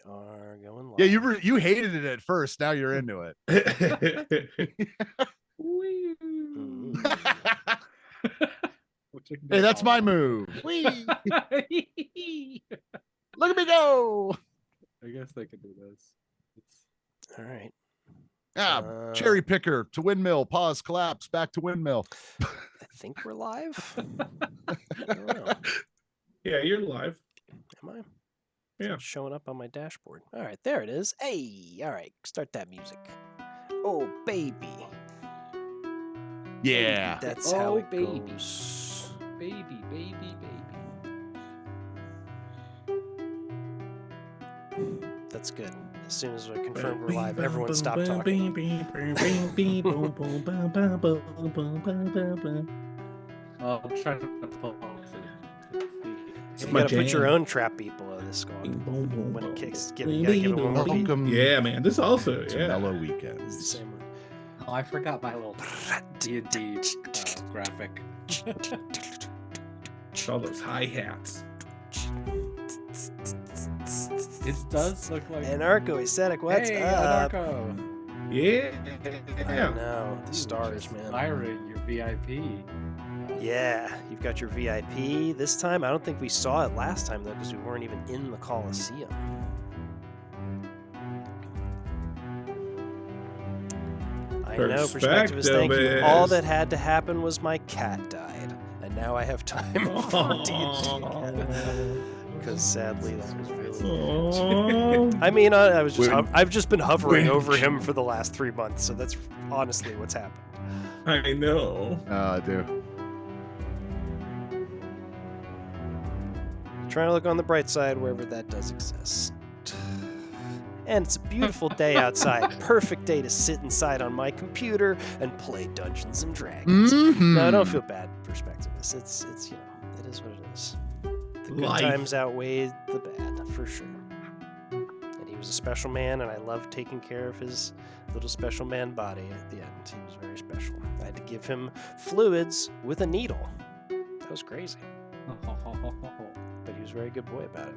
are going live. Yeah, you hated it at first. Now you're into it. Hey, that's my move. Whee! Look at me go. I guess they could do this. All right. Cherry picker to windmill. Pause. Collapse. Back to windmill. I think we're live. I don't know. Yeah, you're live. Am I? Yeah. It's showing up on my dashboard. All right, there it is. Hey, all right, start that music. Oh, baby. Yeah. Baby, that's how it goes. Baby. That's good. As soon as we're confirmed we're live, everyone stop talking. Oh, I'm trying to pull So you gotta put your own trap people in this going. When it kicks, you gotta give it one more beat. Yeah, man. This also, It's yeah. mellow It's the weekends. same one. Oh, I forgot my little D&D graphic. All those hi-hats. It does look like Anarcho aesthetic, what's hey, up? Anarcho. Yeah. I know, the stars, man. Myron, your VIP. Yeah, you've got your VIP this time. I don't think we saw it last time, though, because we weren't even in the Colosseum. I know, Perspectivist, thank you. All that had to happen was my cat died, and now I have time for D&D again. Because sadly, that was really I mean, I've just been hovering over him for the last 3 months, so that's honestly what's happened. I know. I do. Trying to look on the bright side wherever that does exist. And it's a beautiful day outside. Perfect day to sit inside on my computer and play Dungeons and Dragons. Mm-hmm. No, don't feel bad, Perspectivist. It's you know, it is what it is. The good times outweigh the bad, for sure. And he was a special man, and I loved taking care of his little special man body at the end. He was very special. I had to give him fluids with a needle. That was crazy. But he was a very good boy about it.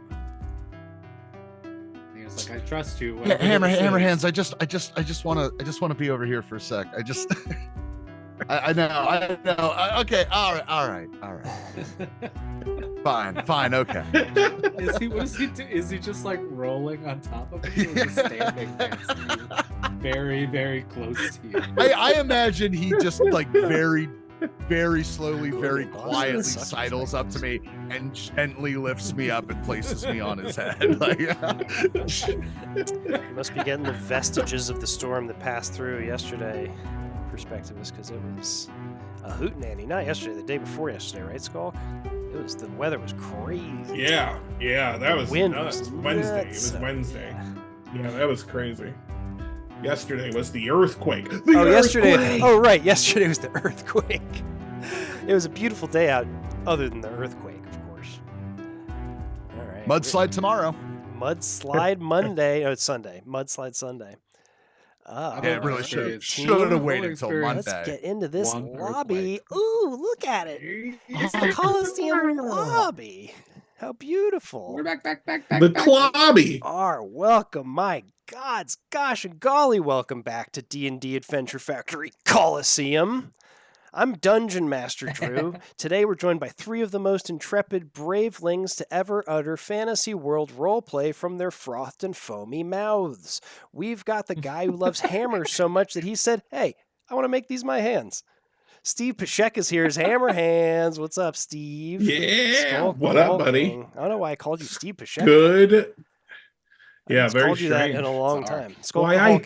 He was like, "I trust you." Hammer hands. I just want to be over here for a sec. I know. Okay. All right. Fine. Okay. What does he do? Is he just like rolling on top of you, or just standing next to you, very, very close to you? I imagine he just like very slowly, very quietly sidles up to me and gently lifts me up and places me on his head. Like, You must be getting the vestiges of the storm that passed through yesterday, Perspectivist, because it was a hootenanny. Not yesterday, the day before yesterday, right, Skulk? The weather was crazy. Yeah, that was wind nuts. was Wednesday. It nuts. was Wednesday. Yeah. Yeah, that was crazy. Yesterday was the earthquake. Yesterday. Oh, right. Yesterday was the earthquake. It was a beautiful day out, other than the earthquake, of course. All right. mudslide tomorrow. Mudslide Monday. Oh, it's Sunday. Mudslide Sunday. Yeah, it really should team have waited until Monday. Let's get into this One lobby. earthquake. Ooh, look at it. It's the Colosseum lobby. How beautiful. We're back. The Clobby. Welcome, my gods, gosh and golly, welcome back to D&D Adventure Factory Colosseum. I'm Dungeon Master Drew. Today we're joined by 3 of the most intrepid bravelings to ever utter fantasy world roleplay from their frothed and foamy mouths. We've got the guy who loves hammers so much that he said, "Hey, I want to make these my hands." Steve Pashek is here as Hammer Hands. What's up, Steve? Yeah. What up, buddy? I don't know why I called you Steve Pashek. Good. Yeah, I've very called you that strange. in a long time. Why I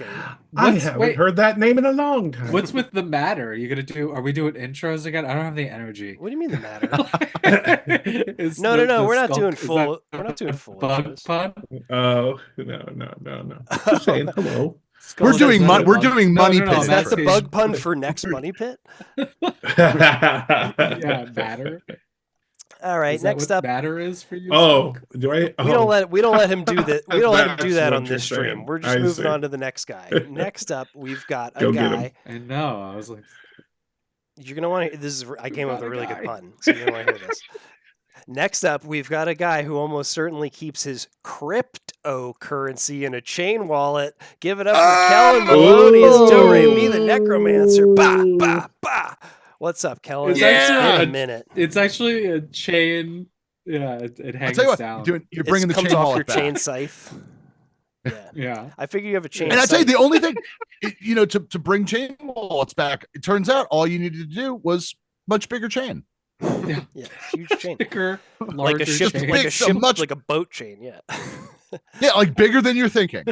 haven't heard that name in a long time. What's with the matter? Are we doing intros again? I don't have the energy. What do you mean the matter? No. We're not doing full. We're not doing full. Bug intros. pun? Oh, no. Just saying hello. We're doing money No, pit. Is that the That's- bug pun for next money pit? Yeah, matter. All right, Is that next what up. matter is for you? Oh, do I? We don't let him do that. We don't let him do That's that what on you're this stream. saying. We're just I moving see. on to the next guy. Next up, we've got a Go get guy. him. I know. I was like, You're gonna want to. I came up with a really good guy. pun, so you're gonna want to hear this. Next up, we've got a guy who almost certainly keeps his cryptocurrency in a chain wallet. Give it up for Kellen Maloney as Do-Re-Mi the Necromancer. Bah, bah, bah. What's up, Kellen? It's Yeah. actually In a minute. It's actually a chain. Yeah, it I'll hangs tell you what, down. you're bringing the comes chain off wallet your back. chain scythe. Yeah. Yeah. I figure you have a chain And I tell you, scythe. the only thing, to bring chain wallets back, it turns out all you needed to do was much bigger chain. Yeah, huge chain. Thicker, Like a larger ship, chain. like a Big, so ship, much- like a boat chain, yeah. Yeah, like bigger than you're thinking.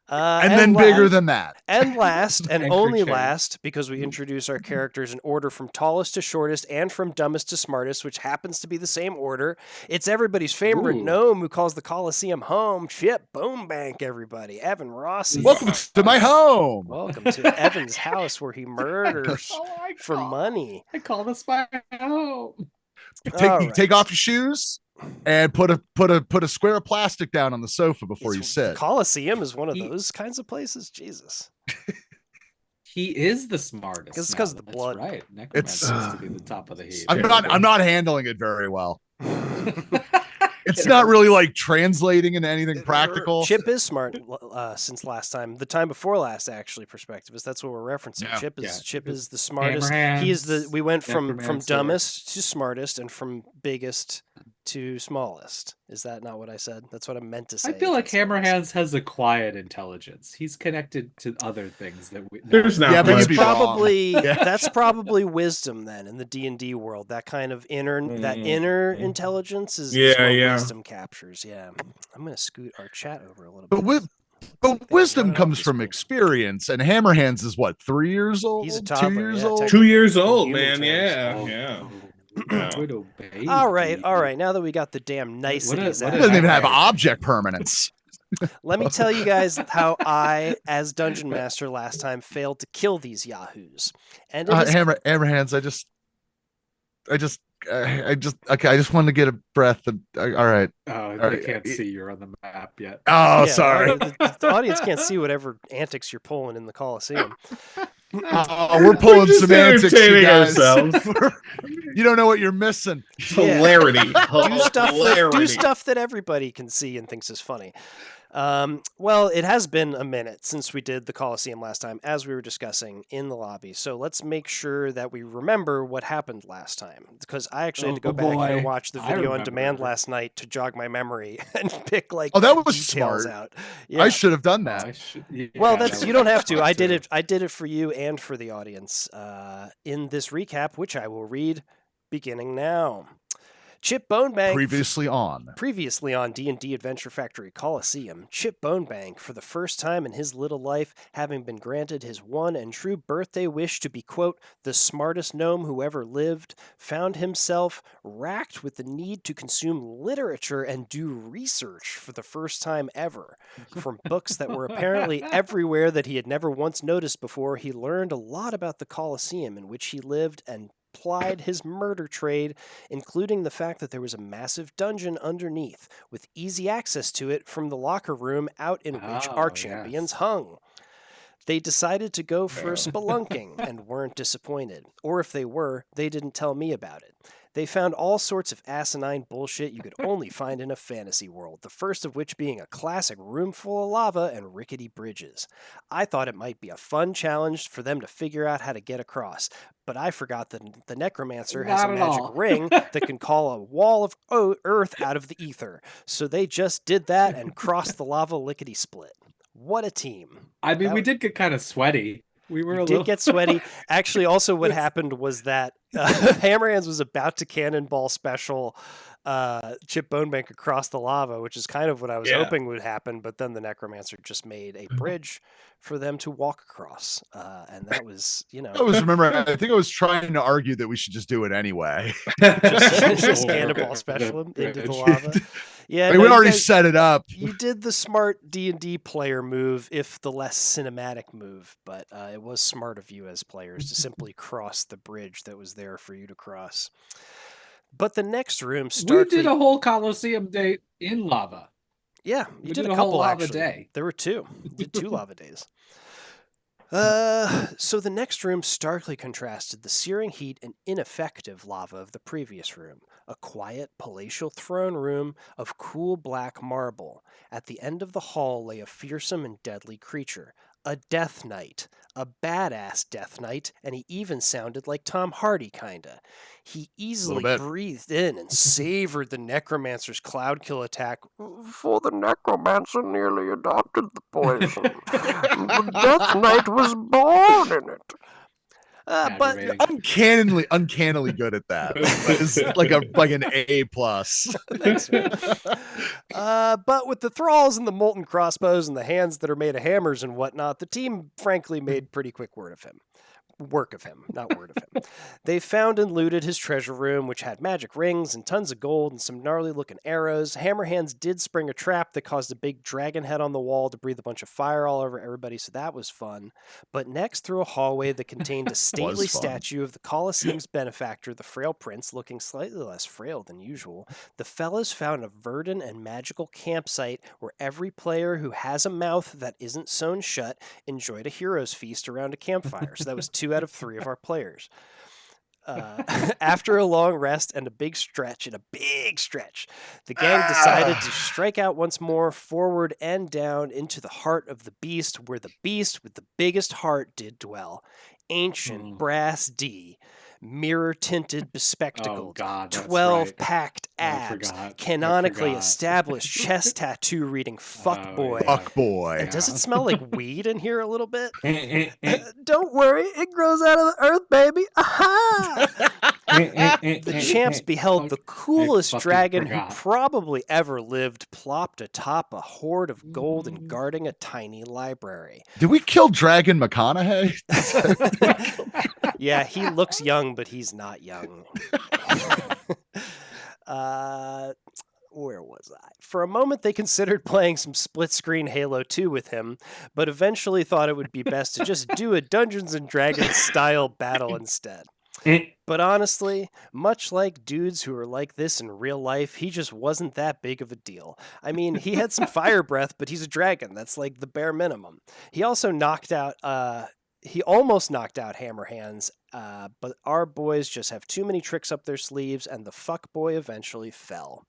And then la- bigger than that. And last, and Anchor only chain. last, because we introduce our characters in order from tallest to shortest and from dumbest to smartest, which happens to be the same order. It's everybody's favorite Ooh. gnome who calls the Colosseum home. Chip Bonebank, everybody. Evan Rossi. Welcome to my home. Welcome to Evan's house where he murders for money. I call this my home. All You right. take off your shoes and put a square of plastic down on the sofa before you The sit. Colosseum is one of He- those kinds of places. Jesus. He is the smartest. It's 'cause of the That's blood. Right. Necromancer It's- is to be the top of the heap. I'm not handling it very well. It's not really like translating into anything practical. Chip is smart since last time. The time before last, actually, perspective is that's what we're referencing. Yeah. Chip is the smartest. He is the. We went from Necromancer. dumbest to smartest and from biggest to smallest. Is that not what I said? That's what I meant to say. I feel like That's not what I said. Hammerhands has a quiet intelligence. He's connected to other things that we. There's not Yeah, but That's you'd be much. wrong. probably Yeah. that's probably wisdom then in the D&D world. That kind of that inner intelligence is Yeah, what yeah. wisdom captures. Yeah, I'm gonna scoot our chat over a little But bit. But wisdom running off comes the from screen. experience, and Hammerhands is what, 3 years old? He's a 2 toddler, years yeah, old? technically. 2 years old, Human man. terms. Yeah, Oh, yeah. oh, Yeah. widow baby. All right. Now that we got the damn niceties what out It of doesn't the even have way, object permanence. let me tell you guys how I, as Dungeon Master last time, failed to kill these yahoos. And it is Hammerhands, okay, I just wanted to get a breath. All right. Oh, All they right. can't see you're on the map yet. Oh, yeah, sorry. The audience can't see whatever antics you're pulling in the Colosseum. Oh, we're pulling just some antics, you entertaining guys. ourselves. You don't know what you're missing. Yeah. Hilarity. Do stuff that everybody can see and thinks is funny. Well, it has been a minute since we did the Colosseum last time, as we were discussing in the lobby. So let's make sure that we remember what happened last time, because I actually had to go Oh, back and boy. watch the I video on remember. demand last night to jog my memory and pick like Oh, that was details smart. out. I should have done Oh, that. I should- yeah, Well, that that's was you don't have to. fun I did too. it. I did it for you and for the audience in this recap, which I will read beginning now. Chip Bonebank. Previously on D&D Adventure Factory Colosseum, Chip Bonebank, for the first time in his little life, having been granted his one and true birthday wish to be, quote, the smartest gnome who ever lived, found himself racked with the need to consume literature and do research for the first time ever. From books that were apparently everywhere that he had never once noticed before, he learned a lot about the Colosseum in which he lived and plied his murder trade, including the fact that there was a massive dungeon underneath, with easy access to it from the locker room out in which our champions hung. They decided to go for spelunking and weren't disappointed. Or if they were, they didn't tell me about it. They found all sorts of asinine bullshit you could only find in a fantasy world, the first of which being a classic room full of lava and rickety bridges. I thought it might be a fun challenge for them to figure out how to get across, but I forgot that the Necromancer has a Not at magic all. ring that can call a wall of earth out of the ether. So they just did that and crossed the lava lickety-split. What a team. I mean, That we was- did get kind of sweaty. We were You a did little get sweaty. Actually, also what happened was that Hammerhands was about to cannonball special Chip Bonebank across the lava, which is kind of what I was Yeah. hoping would happen, but then the Necromancer just made a bridge for them to walk across. And that was, I always remember, I think I was trying to argue that we should just do it anyway. just cannonball special him into the lava. Yeah, I mean, no, we you already guys- set it up. You did the smart D&D player move, if the less cinematic move, but it was smart of you as players to simply cross the bridge that was there for you to cross. But the next room We starts. did a whole Colosseum day in lava. Yeah, you we did did a a whole couple lava actually. day. There were two. You did 2 lava days. So the next room starkly contrasted the searing heat and ineffective lava of the previous room. A quiet, palatial throne room of cool black marble. At the end of the hall lay a fearsome and deadly creature. A Death Knight. A badass Death Knight, and he even sounded like Tom Hardy, kinda. He easily bit. breathed in and savored the necromancer's cloud kill attack. For the necromancer nearly adopted the poison. The Death Knight was born in it. But Aggravating. Uncannily good at that. It's like an A plus. thanks, man. But with the thralls and the molten crossbows and the hands that are made of hammers and whatnot, the team frankly made pretty quick work of him. They found and looted his treasure room, which had magic rings and tons of gold and some gnarly looking arrows. Hammerhands did spring a trap that caused a big dragon head on the wall to breathe a bunch of fire all over everybody, so that was fun. But next, through a hallway that contained a stately statue of the Colosseum's benefactor, the Frail Prince, looking slightly less frail than usual, the fellows found a verdant and magical campsite where every player who has a mouth that isn't sewn shut enjoyed a hero's feast around a campfire. So that was 2 out of 3 of our players. After a long rest and a big stretch, the gang decided to strike out once more, forward and down into the heart of the beast, where the beast with the biggest heart did dwell. Ancient brass D, mirror-tinted, bespectacled, 12 packed abs, canonically established chest tattoo reading "fuck boy." Fuck boy. And does it smell like weed in here a little bit? Don't worry, it grows out of the earth, baby. Aha! The champs beheld the coolest dragon who probably ever lived plopped atop a hoard of gold and guarding a tiny library. Did we kill Dragon McConaughey? Yeah, he looks young, but he's not young. Where was I? For a moment, they considered playing some split-screen Halo 2 with him, but eventually thought it would be best to just do a Dungeons & Dragons-style battle instead. But honestly, much like dudes who are like this in real life, he just wasn't that big of a deal. I mean, he had some fire breath, but he's a dragon. That's like the bare minimum. He also almost knocked out Hammerhands, but our boys just have too many tricks up their sleeves, and the fuck boy eventually fell.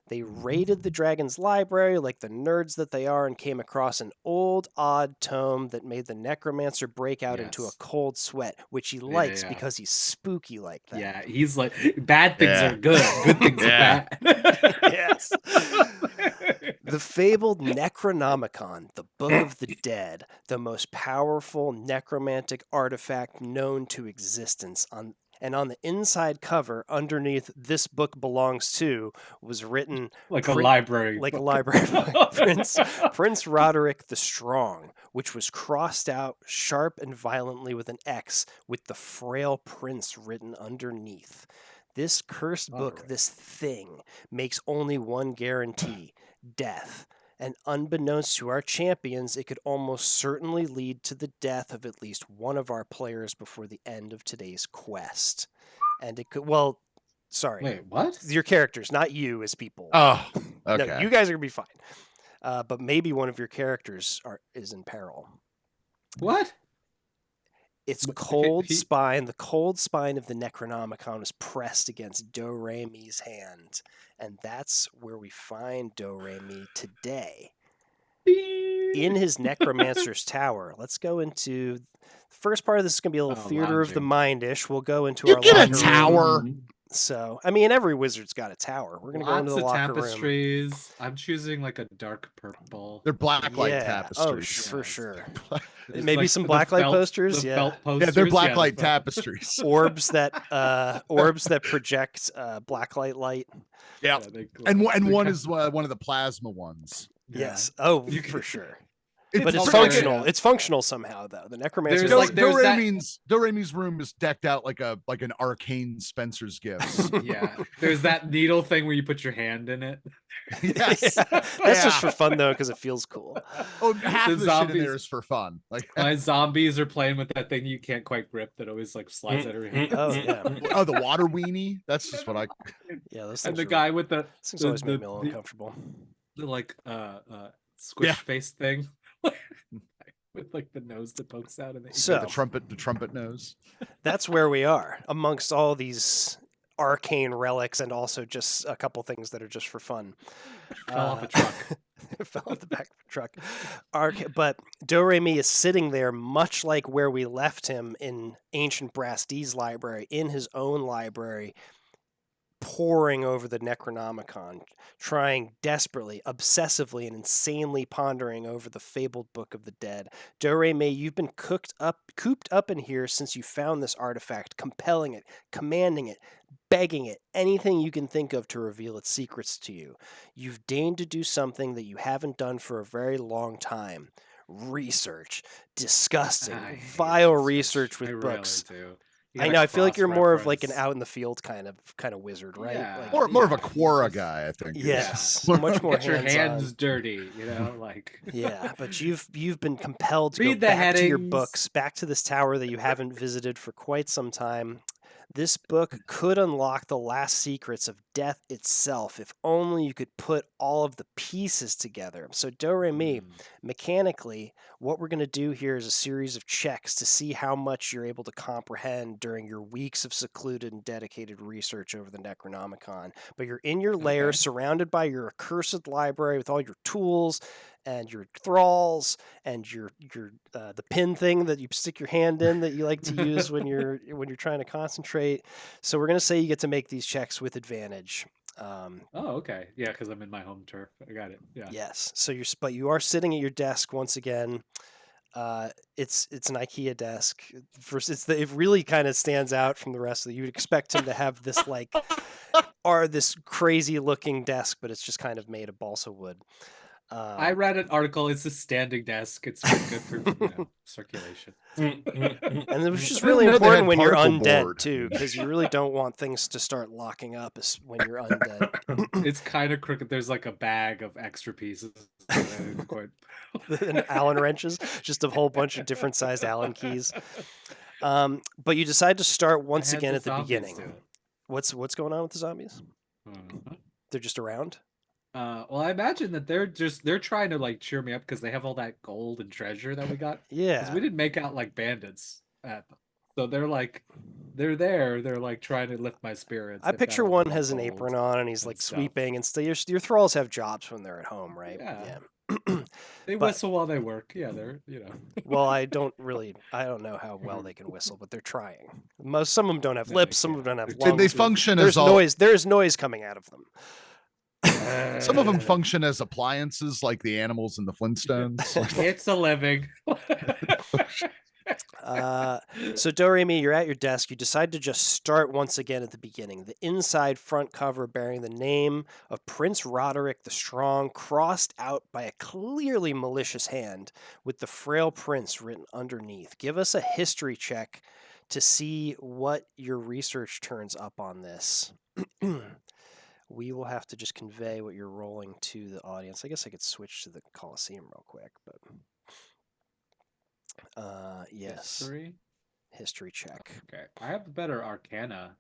They raided the dragon's library like the nerds that they are and came across an old, odd tome that made the necromancer break out into a cold sweat, which he likes because he's spooky like that. Yeah, he's like, bad things are good, good things are bad. Yes. The fabled Necronomicon, the Book of the Dead, the most powerful necromantic artifact known to existence. And on the inside cover, underneath "This book belongs to," was written like a library book. Prince Roderick the Strong, which was crossed out sharp and violently with an X, with the Frail Prince written underneath. This cursed book, this thing, makes only one guarantee: death. And unbeknownst to our champions, it could almost certainly lead to the death of at least one of our players before the end of today's quest. And it could, well, sorry. Wait, what? Your characters, not you as people. Oh, okay. No, you guys are going to be fine. But maybe one of your characters is in peril. What? Its cold spine, the cold spine of the Necronomicon is pressed against Do-Re-Mi's hand. And that's where we find Do-Re-Mi today. In his Necromancer's Tower. Let's go into... The first part of this is going to be a little theater of the mind-ish. We'll go into our get a locker tower. room. So, I mean, every wizard's got a tower. We're going to go into the locker tapestries. room. I'm choosing like a dark purple. They're blacklight tapestries. Oh, for sure. It's Maybe like some the blacklight felt- posters. the Yeah. felt posters. Yeah, they're the blacklight felt- tapestries. Orbs that project blacklight light. Yeah, and one is one of the plasma ones. Yes. Oh, for sure. But it's pretty- functional. It's functional somehow, though. The Necromancer. Do-Re-Mi's room is decked out like an arcane Spencer's Gifts. Yeah, there's that needle thing where you put your hand in it. Yes, That's just for fun though, because it feels cool. Oh, half The the shit in zombies- there is for fun. Like, My zombies are playing with that thing you can't quite grip that always like slides out of your hand. Oh yeah. oh, the water weenie. That's just what I. Yeah, those And things the are- guy with the those things always make me a little uncomfortable. the like squish face thing. With like the nose that pokes out and the So- The trumpet nose. That's where we are amongst all these arcane relics and also just a couple things that are just for fun. fell off a truck. Fell off the back of the truck. But Do-Re-Mi is sitting there much like where we left him in Ancient Brass D's library, in his own library, poring over the Necronomicon, trying desperately, obsessively, and insanely pondering over the fabled Book of the Dead. Do-Re-Mi, you've been cooped up in here since you found this artifact, compelling it, commanding it, begging it, anything you can think of to reveal its secrets to you. You've deigned to do something that you haven't done for a very long time. Research. Disgusting. I hate Vile research with I books. Really do. I know. I feel like you're more of like an cross-reference. out in the field kind of wizard, right? Yeah. Like, More of a Quora guy, I think. yes, Yeah. much more Get your hands hands-on. dirty, like. Yeah, but you've been compelled to Read go the back to your headings. books, back to this tower that you haven't visited for quite some time. This book could unlock the last secrets of death itself if only you could put all of the pieces together. So Do-Re-Mi, mechanically, what we're going to do here is a series of checks to see how much you're able to comprehend during your weeks of secluded and dedicated research over the Necronomicon. But you're in your lair, Okay. surrounded by your accursed library with all your tools and your thralls and your the pin thing that you stick your hand in that you like to use when you're trying to concentrate. So we're going to say you get to make these checks with advantage. Oh, okay. Yeah, because I'm in my home turf. I got it. Yeah. Yes. So but you are sitting at your desk once again. It's an IKEA desk. First, it really kind of stands out from the rest of you'd expect him to have this this crazy looking desk, but it's just kind of made of balsa wood. I read an article. It's a standing desk. It's good for circulation. And it was just I really didn't know they had important when you're particle undead board. too, because you really don't want things to start locking up when you're undead. It's kind of crooked. There's like a bag of extra pieces. that I didn't quite- And Allen wrenches, just a whole bunch of different sized Allen keys. But you decide to start once I had again the at the zombies beginning. do it. What's going on with the zombies? Mhm. They're just around. Well, I imagine that they're trying to like cheer me up because they have all that gold and treasure that we got. Because Yeah. we didn't make out like bandits at them. So they're there. They're like trying to lift my spirits. I They've got picture all one that has an gold apron on and he's and like stuff. sweeping and your thralls have jobs when they're at home, right? Yeah. Yeah. They But- whistle while they work. Yeah, they're Well, I don't know how well they can whistle, but they're trying. Some of them don't have No, lips, they some of them don't have can't. They lungs. function There's as all. noise. There's noise coming out of them. Some of them function as appliances, like the animals in the Flintstones. It's a living. So Do-Re-Mi, you're at your desk. You decide to just start once again at the beginning. The inside front cover bearing the name of Prince Roderick the Strong, crossed out by a clearly malicious hand, with the Frail Prince written underneath. Give us a history check to see what your research turns up on this. We will have to just convey what you're rolling to the audience. I guess I could switch to the Colosseum real quick, but yes, history check. Okay, I have better Arcana.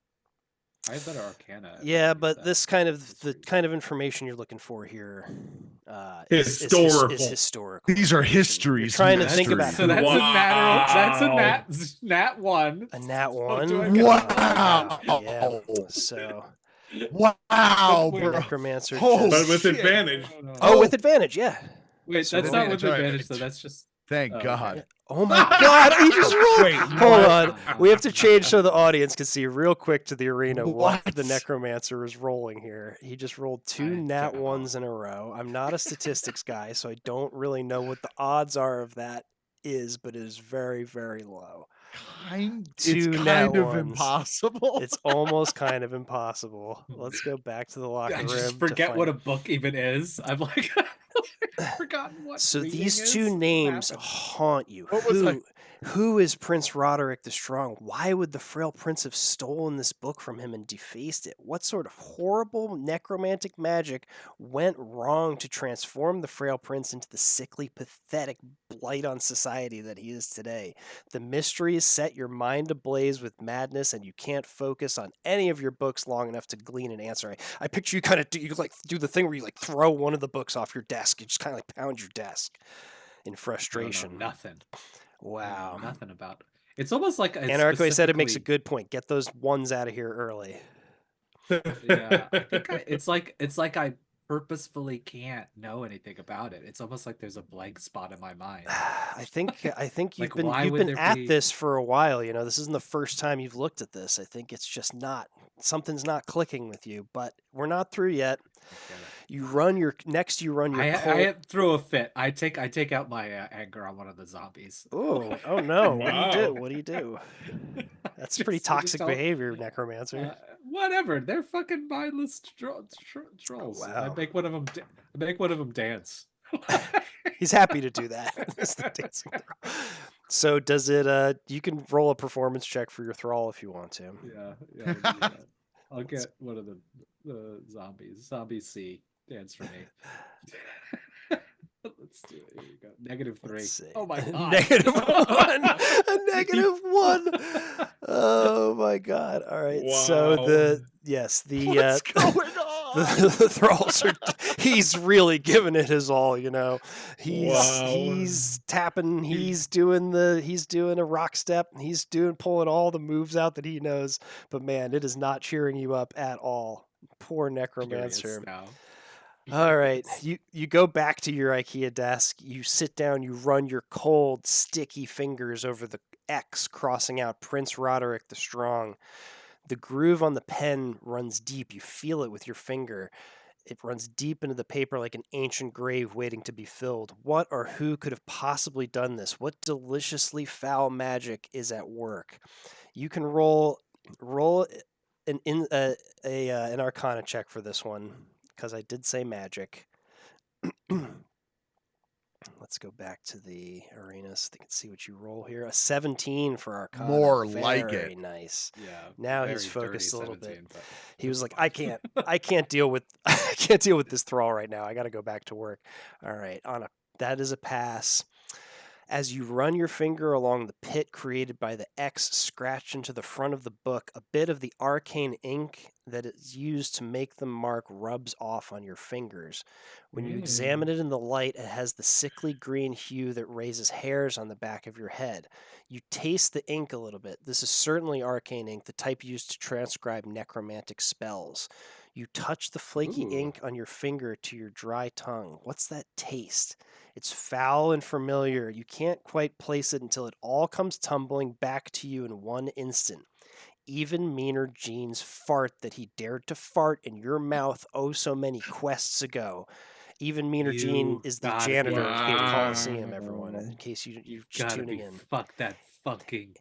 Yeah, than but that. this kind of the History. kind of information you're looking for here Historical. is historical. These are information. histories. You're trying to That's think about So that's Wow. a nat one. a nat So one. do I get- Wow. Yeah. So Wow, Wait, bro. necromancer. Oh, just- But with shit. advantage. oh, with advantage. Yeah. Wait, So that's roll not with advantage, advantage, though. alright. That's just. Thank Oh, God. okay. Oh my God! He just rolled. Wait, Hold what? on. We have to change so the audience can see real quick to the arena what the What? necromancer is rolling here. He just rolled two I nat don't know. ones in a row. I'm not a statistics guy, so I don't really know what the odds are of that is, but it is very, very low. It's Two kind nat of ones. impossible. It's almost kind of impossible. Let's go back to the locker I room. just to forget what a find- book even is. I'm like, I've forgotten what. So reading these is. two What names happened? haunt you. What was I- Who is Prince Roderick the Strong? Why would the Frail Prince have stolen this book from him and defaced it? What sort of horrible necromantic magic went wrong to transform the Frail Prince into the sickly, pathetic blight on society that he is today? The mysteries set your mind ablaze with madness, and you can't focus on any of your books long enough to glean an answer. I picture you kind of do the thing where you like throw one of the books off your desk. You just kind of like pound your desk in I don't know frustration. nothing. I don't know Wow. nothing about. It's almost like it's Anarcho said it makes a specifically. good point. Get those ones out of here early. Yeah, I think it's like I purposefully can't know anything about it. It's almost like there's a blank spot in my mind. I think Like, you've why would been there at be? this for a while. You know, this isn't the first time you've looked at this. I think it's just not something's not clicking with you. But we're not through yet. Get it. You run your I throw a fit. I take out my anger on one of the zombies. Oh no! What do you do? Wow. What do you do? That's Just- pretty I just toxic don't- behavior, Necromancer. Whatever. They're fucking mindless trolls. wow. I make one of them. I make one of them dance. He's happy to do that. It's the dancing thrall. So does it? You can roll a performance check for your thrall if you want to. Yeah, I'll do that. I'll get one of the zombies. Zombie C dance for me. Let's do it. Here you go. -3. Let's see. Oh my god. -1. A -1. Oh my god. All right. So the What's going on? the thralls are he's really giving it his all, you know. He's tapping, he's doing a rock step, he's pulling all the moves out that he knows, but man, it is not cheering you up at all. Poor Necromancer. Now. All right. You go back to your IKEA desk, you sit down, you run your cold, sticky fingers over the X crossing out Prince Roderick the Strong. The groove on the pen runs deep. You feel it with your finger. It runs deep into the paper like an ancient grave waiting to be filled. What or who could have possibly done this? What deliciously foul magic is at work? You can roll an Arcana check for this one because I did say magic. Let's go back to the arena so they can see what you roll here. A 17 for Arcana. More like it. Very nice. Yeah. Now very he's focused a dirty little bit. 17, but He was that's like, fine. I can't deal with I can't deal with this thrall right now. I got to go back to work. All right, that is a pass. As you run your finger along the pit created by the X scratched into the front of the book, a bit of the arcane ink that is used to make the mark rubs off on your fingers. When you examine it in the light, it has the sickly green hue that raises hairs on the back of your head. You taste the ink a little bit. This is certainly arcane ink, the type used to transcribe necromantic spells. You touch the flaky Ooh. ink on your finger to your dry tongue. What's that taste? It's foul and familiar. You can't quite place it until it all comes tumbling back to you in one instant. Even meaner Gene's fart that he dared to fart in your mouth oh so many quests ago. Even meaner Gene You is the gotta janitor be of the kidding. Colosseum, everyone, in case you're just Gotta tuning be in. fuck that fucking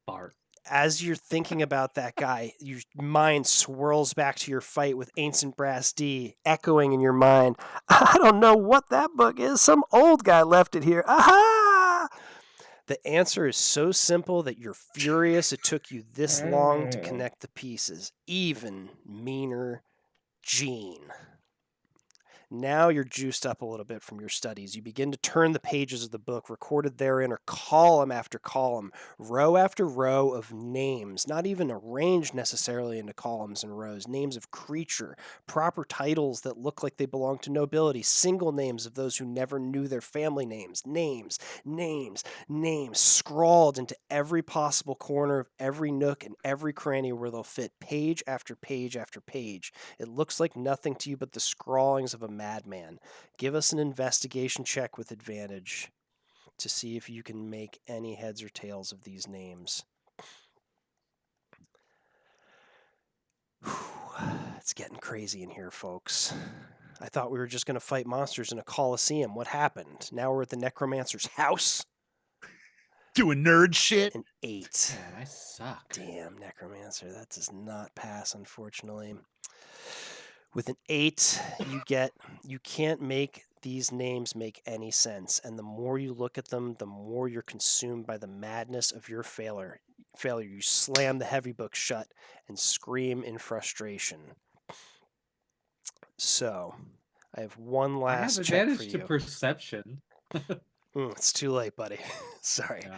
fart. As you're thinking about that guy, your mind swirls back to your fight with Ancient Brass D, echoing in your mind, I don't know what that book is. Some old guy left it here. Aha! The answer is so simple that you're furious it took you this long to connect the pieces. Even meaner Gene. Now you're juiced up a little bit from your studies. You begin to turn the pages of the book. Recorded therein are column after column, row after row of names, not even arranged necessarily into columns and rows, names of creature, proper titles that look like they belong to nobility, single names of those who never knew their family names, names, scrawled into every possible corner of every nook and every cranny where they'll fit, page after page after page. It looks like nothing to you but the scrawlings of a madman. Give us an investigation check with advantage to see if you can make any heads or tails of these names. It's getting crazy in here, folks. I thought we were just going to fight monsters in a Colosseum. What happened? Now we're at the Necromancer's house? Doing nerd shit. An 8. Man, I suck. Damn, Necromancer. That does not pass, unfortunately. With an 8, you can't make these names make any sense. And the more you look at them, the more you're consumed by the madness of your failure. You slam the heavy book shut and scream in frustration. So, I have one I have last check for advantage to you. perception. It's too late, buddy. Sorry. Yeah.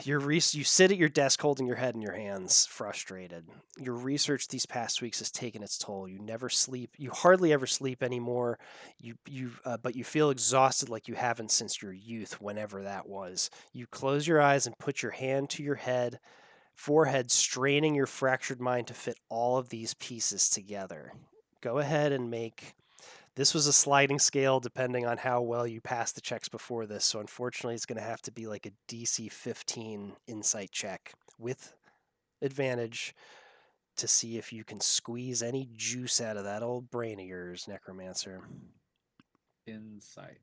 You sit at your desk holding your head in your hands, frustrated. Your research these past weeks has taken its toll. You never sleep. You hardly ever sleep anymore. But you feel exhausted like you haven't since your youth, whenever that was. You close your eyes and put your hand to your forehead, straining your fractured mind to fit all of these pieces together. Go ahead and make. This was a sliding scale depending on how well you passed the checks before this. So unfortunately, it's going to have to be like a DC 15 insight check with advantage to see if you can squeeze any juice out of that old brain of yours, Necromancer. Insight.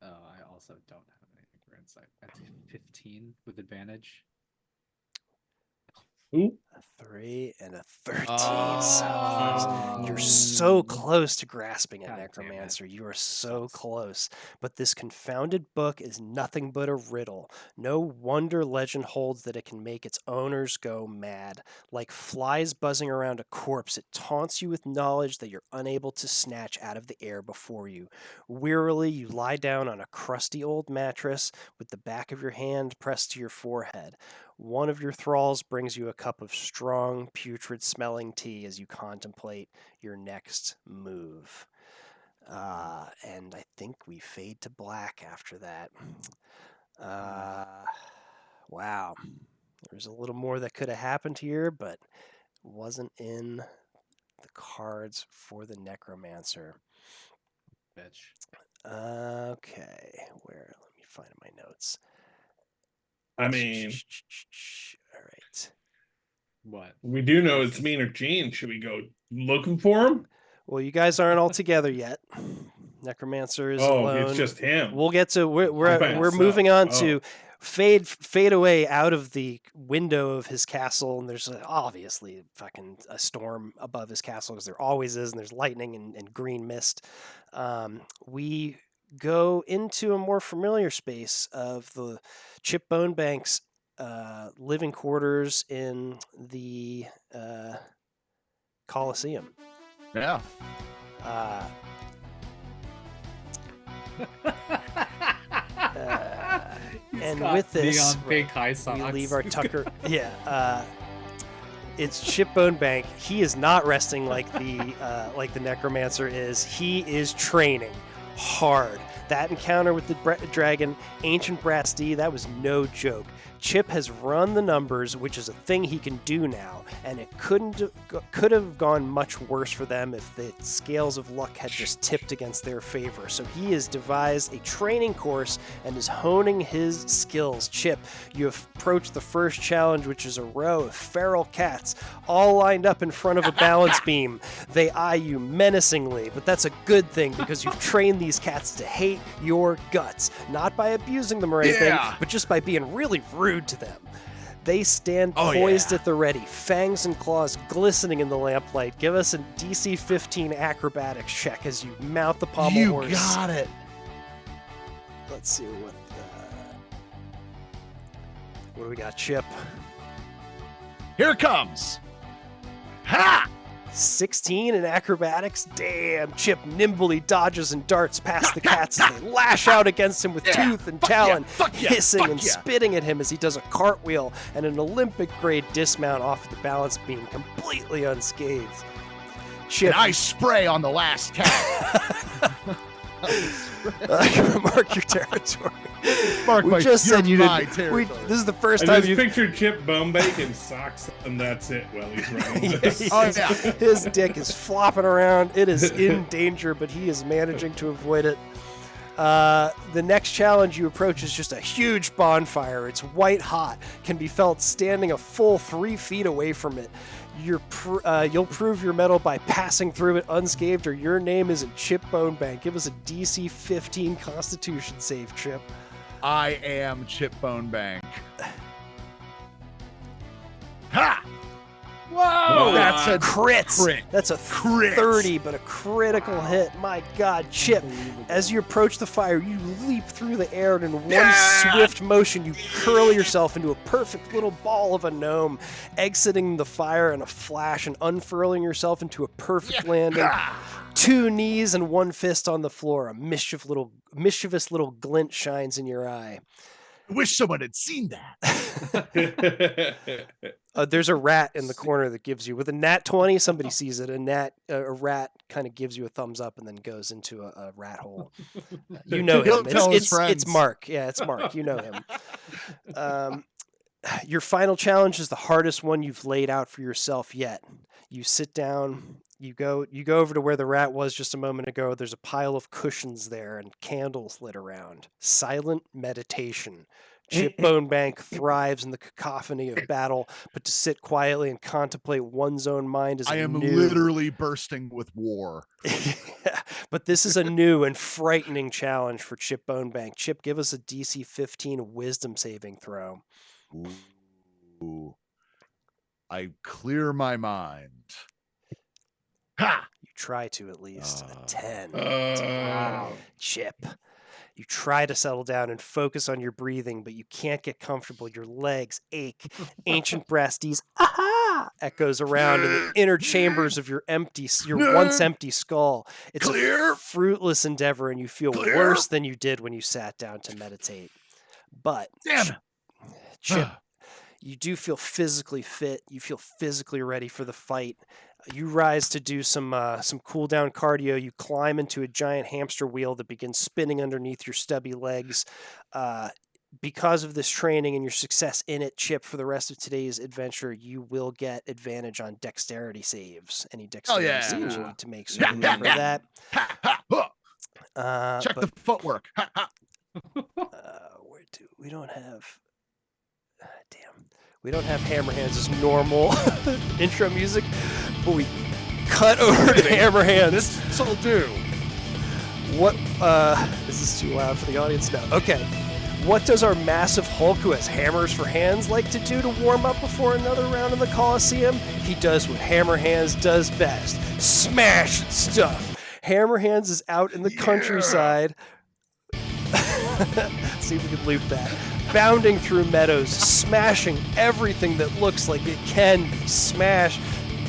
Oh, I also don't have anything for insight. That's 15 with advantage. Ooh. A 3 and a 13. Oh. You're so close to grasping it, God damn Necromancer. it. You are so Sucks. close. But this confounded book is nothing but a riddle. No wonder legend holds that it can make its owners go mad. Like flies buzzing around a corpse, it taunts you with knowledge that you're unable to snatch out of the air before you. Wearily, you lie down on a crusty old mattress with the back of your hand pressed to your forehead. One of your thralls brings you a cup of strong, putrid-smelling tea as you contemplate your next move. And I think we fade to black after that. Wow. There's a little more that could have happened here, but wasn't in the cards for the Necromancer. Bitch. Okay, let me find my notes. I mean, All right. What? we do know it's me or Gene. Should we go looking for him? Well, you guys aren't all together yet. Necromancer is alone. It's just him. We'll get to Okay, we're so- moving on to fade away out of the window of his castle, and there's obviously fucking a storm above his castle, because there always is, and there's lightning and green mist. We go into a more familiar space of the Chip Bonebank's living quarters in the Colosseum. Yeah. And with this, neon pink high we socks. leave our Tucker. Yeah, it's Chip Bonebank. He is not resting like the Necromancer is. He is training hard. That encounter with the dragon, Ancient Brass D, that was no joke. Chip has run the numbers, which is a thing he can do now, and it could have gone much worse for them if the scales of luck had just tipped against their favor. So he has devised a training course and is honing his skills. Chip, you have approached the first challenge, which is a row of feral cats, all lined up in front of a balance beam. They eye you menacingly, but that's a good thing because you've trained these cats to hate your guts, not by abusing them or anything, but just by being really rude to them. They stand poised at the ready, fangs and claws glistening in the lamplight. Give us a DC 15 acrobatics check as you mount the pommel horse. You got it. Let's see what do we got, Chip? Here it comes. Ha! 16 in acrobatics. Damn, Chip nimbly dodges and darts past the cats as they lash out against him with tooth and talon, hissing and spitting at him as he does a cartwheel and an Olympic-grade dismount off the balance beam, completely unscathed. Chip, And I spray on the last cat. mark your territory. Mark We my, just said you my didn't. territory. This is the first I time just you've. pictured Chip Bonebank in socks, and that's it while he's running Yeah, this. Oh, yeah. His dick is flopping around. It is in danger, but he is managing to avoid it. The next challenge you approach is just a huge bonfire. It's white hot, can be felt standing a full 3 feet away from it. You'll prove your mettle by passing through it unscathed, or your name isn't Chip Bonebank. Give us a DC 15 Constitution save, Chip. I am Chip Bonebank. Ha! Whoa! That's a Crit. That's a Crit. 30, but a critical hit. My God, Chip. As you approach the fire, you leap through the air, and in one swift motion, you curl yourself into a perfect little ball of a gnome, exiting the fire in a flash and unfurling yourself into a perfect landing. 2 knees and 1 fist on the floor. A mischievous little glint shines in your eye. I wish someone had seen that. There's a rat in the corner that gives you, with a nat 20, somebody sees it. A rat kind of gives you a thumbs up and then goes into a rat hole. You know He'll him. tell his It's friends. Mark. Yeah, it's Mark. You know him. Your final challenge is the hardest one you've laid out for yourself yet. You sit down. You go over to where the rat was just a moment ago. There's a pile of cushions there and candles lit around. Silent meditation. Chip Bonebank thrives in the cacophony of battle, but to sit quietly and contemplate one's own mind is I am new... literally bursting with war. But this is a new and frightening challenge for Chip Bonebank. Chip, give us a DC 15 wisdom saving throw. Ooh. I clear my mind. Ha! You try to at least. A 10. Wow. Chip. You try to settle down and focus on your breathing, but you can't get comfortable. Your legs ache. Ancient breasties, aha, echoes around in the inner chambers of your once empty skull. It's a fruitless endeavor, and you feel worse than you did when you sat down to meditate. But Damn. Chip, you do feel physically fit. You feel physically ready for the fight. You rise to do some cool down cardio. You climb into a giant hamster wheel that begins spinning underneath your stubby legs. Because of this training and your success in it, Chip, for the rest of today's adventure, you will get advantage on dexterity saves. Any dexterity saves you need to make. So remember that. Check the footwork. We don't have... damn. We don't have Hammerhands as normal intro music, but we cut over to Hammerhands. This will do. What, is this too loud for the audience? No. Okay. What does our massive Hulk who has hammers for hands like to do to warm up before another round in the Colosseum? He does what Hammerhands does best. Smash stuff. Hammerhands is out in the countryside. See if we can loop that. Bounding through meadows, smashing everything that looks like it can be smashed.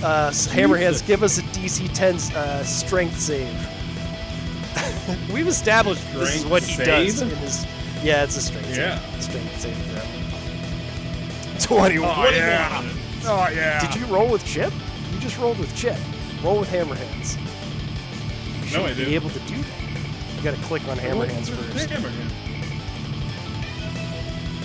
Hammerhands, give us a DC 10 strength save. We've established this is what he does in his... Yeah, it's a strength save. Strength save throw. 21. Oh, yeah. Oh, yeah. Did you roll with Chip? You just rolled with Chip. Roll with Hammerhands. You No, I should be didn't. able to do that. You gotta click on Hammerhands first. Hammerhand.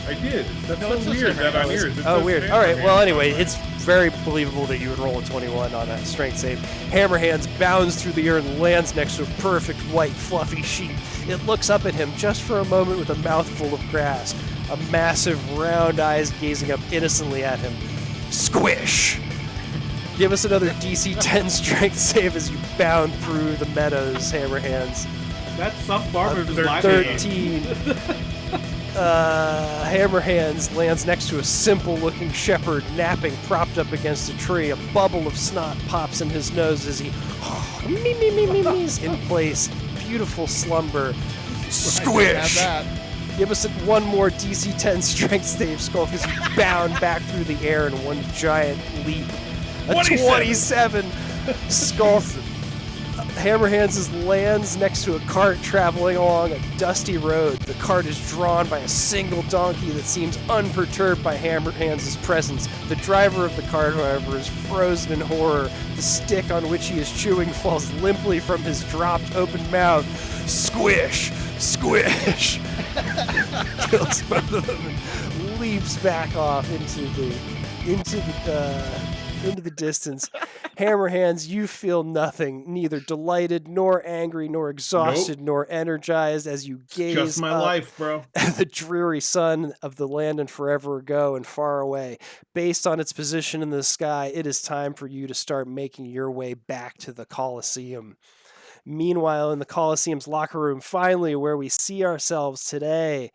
I did. That's No, it so says weird that on Hammerhands. yours. It Oh, says weird. All right. Hammerhand Well, anyway, on mine. it's very believable that you would roll a 21 on a strength save. Hammerhands bounds through the air and lands next to a perfect white, fluffy sheep. It looks up at him just for a moment with a mouthful of grass, a massive round eyes gazing up innocently at him. Squish! Give us another DC 10 strength save as you bound through the meadows, Hammerhands. That's some farmer's life. 13. Hammerhands lands next to a simple-looking shepherd napping, propped up against a tree. A bubble of snot pops in his nose as he me's in place. Beautiful slumber. Squish! Give us one more DC 10 strength save, Skull, because you bound back through the air in one giant leap. A 27! Skull. Hammerhands lands next to a cart traveling along a dusty road. The cart is drawn by a single donkey that seems unperturbed by Hammerhands' presence. The driver of the cart, however, is frozen in horror. The stick on which he is chewing falls limply from his dropped open mouth. Squish! Squish! Kills both of them and leaps back off into the distance. Hammerhands, you feel nothing, neither delighted, nor angry, nor exhausted, nor energized as you gaze Just my up life, bro. at the dreary sun of the land and forever ago and far away. Based on its position in the sky, it is time for you to start making your way back to the Colosseum. Meanwhile, in the Colosseum's locker room, finally where we see ourselves today,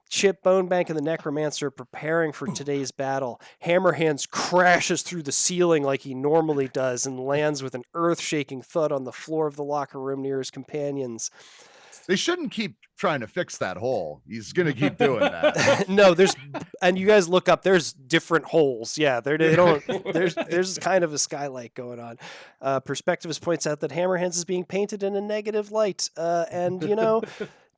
Chip Bonebank and the Necromancer are preparing for today's battle. Hammerhands crashes through the ceiling like he normally does and lands with an earth-shaking thud on the floor of the locker room near his companions. They shouldn't keep trying to fix that hole. He's going to keep doing that. No, and you guys look up, there's different holes. Yeah, there's kind of a skylight going on. Perspectivist points out that Hammerhands is being painted in a negative light. And,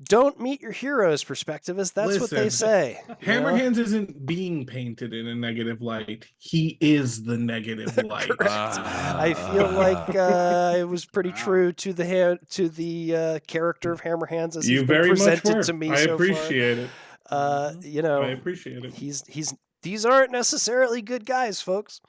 don't meet your hero's perspective, as that's what they Listen, say. Hammerhands isn't being painted in a negative light. He is the negative light. Correct. I feel like it was pretty true to the character of Hammerhands as he's You been very much presented were. to me I so appreciate it. far. I appreciate it. These aren't necessarily good guys, folks.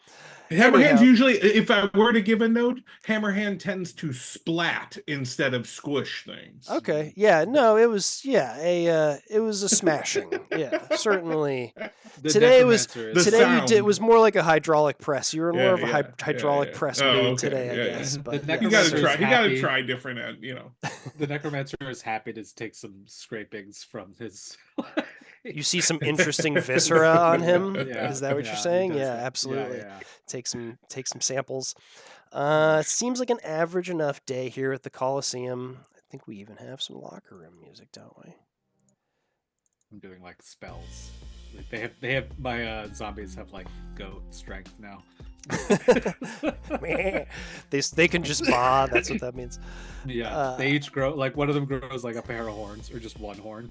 Hammerhands Anyhow. usually, if I were to give a note, Hammerhand tends to splat instead of squish things. Okay, yeah, no, it was it was a smashing. Yeah, certainly. Today you was more like a hydraulic press. You were more of a hydraulic press mood today, I guess. But The He gotta try different, The necromancer is happy to take some scrapings from his. you see some interesting viscera on him. Yeah, Is that what you're he saying? does Yeah, that. absolutely. Yeah. Take some samples. It seems like an average enough day here at the Colosseum. I think we even have some locker room music, don't we? I'm doing like spells. Like they have my zombies have like goat strength now. they can just baa. That's what that means. Yeah, they each grow, like one of them grows like a pair of horns or just one horn.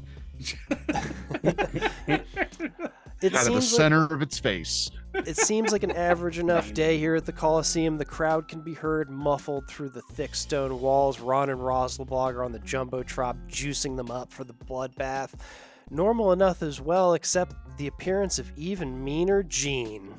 It Out of the seems center of its face. It seems like an average enough day here at the Colosseum. The crowd can be heard muffled through the thick stone walls. Ron and Roslabog are on the Jumbotron, juicing them up for the bloodbath. Normal enough as well, except the appearance of even meaner Gene.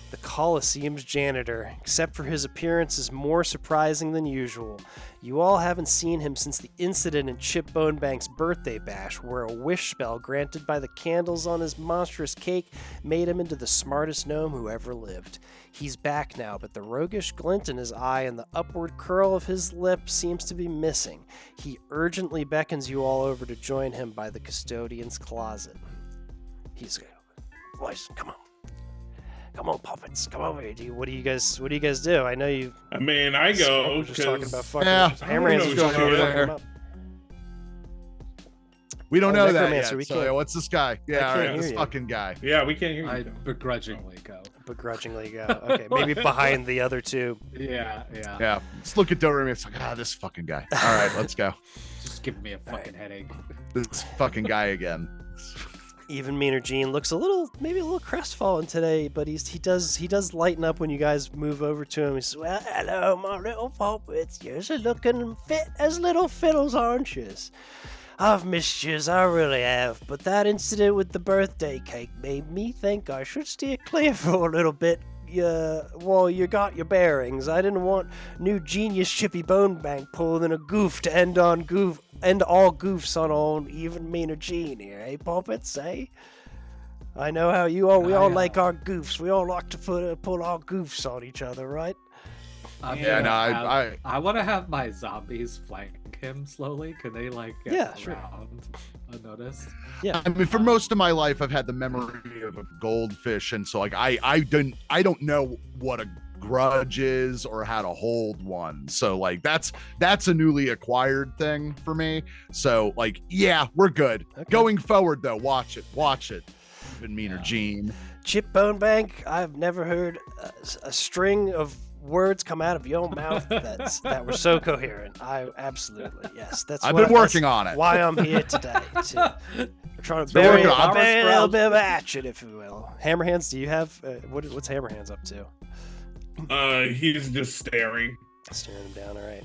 The Colosseum's janitor, except for his appearance, is more surprising than usual. You all haven't seen him since the incident in Chip Bonebank's birthday bash, where a wish spell granted by the candles on his monstrous cake made him into the smartest gnome who ever lived. He's back now, but the roguish glint in his eye and the upward curl of his lip seems to be missing. He urgently beckons you all over to join him by the custodian's closet. He's like, boys, come on. Come on, puppets. Come over here. What do you guys do? I know you. I mean, I go. We're just talking about fucking. Yeah. Hammerhands is Go over there. We don't know that Necromancer, yet. So what's this guy? Yeah, all right, this fucking guy. Yeah, we can't hear you. I begrudgingly go. Begrudgingly go. Okay, maybe behind the other two. Yeah. Yeah, let's look at Doremi. It's like, this fucking guy. All right, let's go. Just giving me a fucking headache. This fucking guy again. Even meaner Gene looks maybe a little crestfallen today, but he does lighten up when you guys move over to him. He says, "Well, hello, my little puppets. You're looking fit as little fiddles, aren't you? I've missed yous, I really have. But that incident with the birthday cake made me think I should steer clear for a little bit. Well, you got your bearings. I didn't want new genius Chippy Bonebank pulling a goof to end all goofs on old even meaner Gene here, eh, puppets, eh? I know how we all like our goofs. We all like to pull our goofs on each other, right? I want to have my zombies flank him slowly. Can they get around unnoticed? Yeah. I mean, for most of my life, I've had the memory of a goldfish, and so I don't know what a grudge is or how to hold one. So that's a newly acquired thing for me. So we're good. Okay. Going forward though, watch it. Even meaner Gene. Chip Bonebank, I've never heard a string of words come out of your mouth that were so coherent. I absolutely, yes. I've been working on it. Why I'm here today. We're trying to bury a little bit of action, if you will. Hammerhands, do you have what's Hammerhands up to? He's just staring. Staring him down. All right.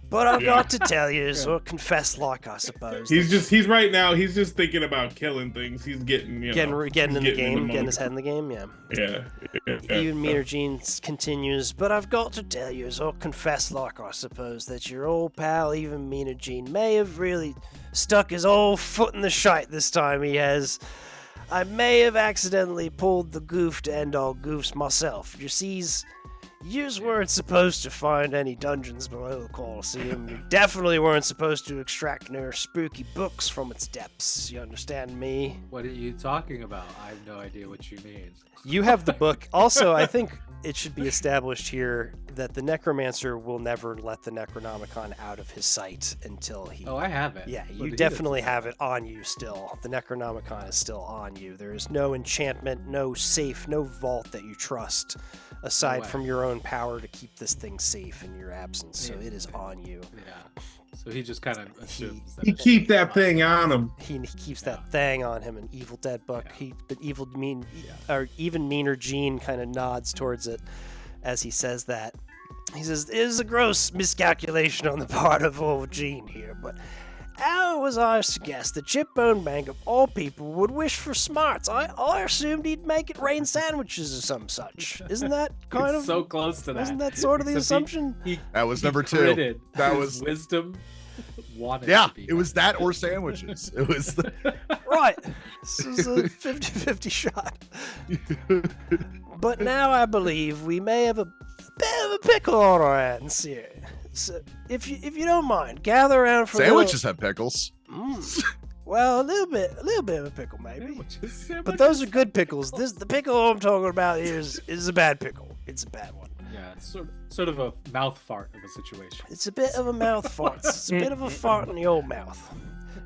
But I've got to tell you, or confess, I suppose. He's right now. He's just thinking about killing things. He's getting in the game, getting his head in the game. Yeah. Even meaner Gene continues. But I've got to tell you, or confess, I suppose, that your old pal, even meaner Gene, may have really stuck his old foot in the shite this time. He has. I may have accidentally pulled the goof to end all goofs myself. You see. Yous weren't supposed to find any dungeons below the Colosseum. You definitely weren't supposed to extract no spooky books from its depths. You understand me? What are you talking about? I have no idea what you mean. You have the book. Also, I think it should be established here that the Necromancer will never let the Necronomicon out of his sight until he... Oh, I have it. Yeah, you definitely have it on you still. The Necronomicon is still on you. There is no enchantment, no safe, no vault that you trust aside from your own power to keep this thing safe in your absence. So it is on you. Yeah. So he just kind of assumes that He keep that thing on him. He keeps that thing on him, an Evil Dead book. But or even meaner Gene kind of nods towards it as he says that. He says, "It is a gross miscalculation on the part of old Gene here, but how was I to guess the Chipbone Bank of all people would wish for smarts? I assumed he'd make it rain sandwiches or some such. Isn't that kind of so close to that? Wasn't that sort of the Except assumption? That was he number 2. critted That his was wisdom. Wanted yeah. to be It was that or sandwiches. It was the Right. This is a 50-50 shot. But now I believe we may have a bit of a pickle on our hands here. So if you don't mind, gather around for sandwiches have pickles. Well, a little bit of a pickle maybe. Sandwiches. But those are good pickles. The pickle I'm talking about here is a bad pickle. It's a bad one. Yeah, it's sort of a mouth fart of a situation. It's a bit of a mouth fart. It's a bit of a fart in the old mouth.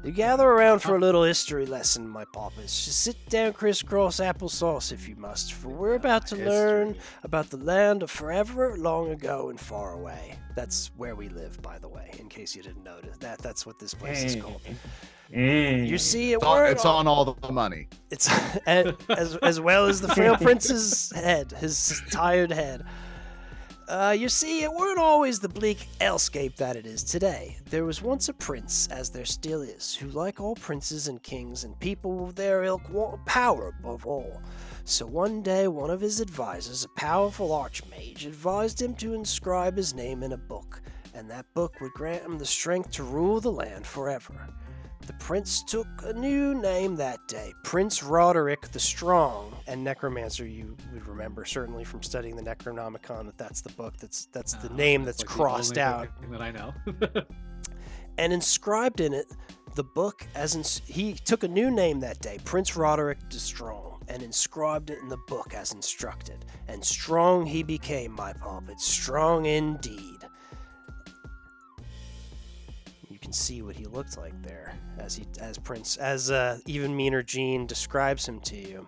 You gather around for a little history lesson, my papas. Just sit down crisscross applesauce if you must, for we're about to learn about the land of forever long ago and far away. That's where we live, by the way, in case you didn't notice. That's what this place is called. You see, It's on all the money. It's as well as the Frail Prince's head, his tired head. You see, it weren't always the bleak hellscape that it is today. There was once a prince, as there still is, who, like all princes and kings and people of their ilk, wanted power above all. So one day, one of his advisors, a powerful archmage, advised him to inscribe his name in a book, and that book would grant him the strength to rule the land forever. The prince took a new name that day, Prince Roderick the Strong. And Necromancer, you would remember certainly from studying the Necronomicon that's the book, that's the name that's like the crossed only out. thing that I know. And inscribed in it the book he took a new name that day, Prince Roderick the Strong, and inscribed it in the book as instructed. And strong he became, my puppet, strong indeed. You can see what he looked like there as even meaner Gene describes him to you.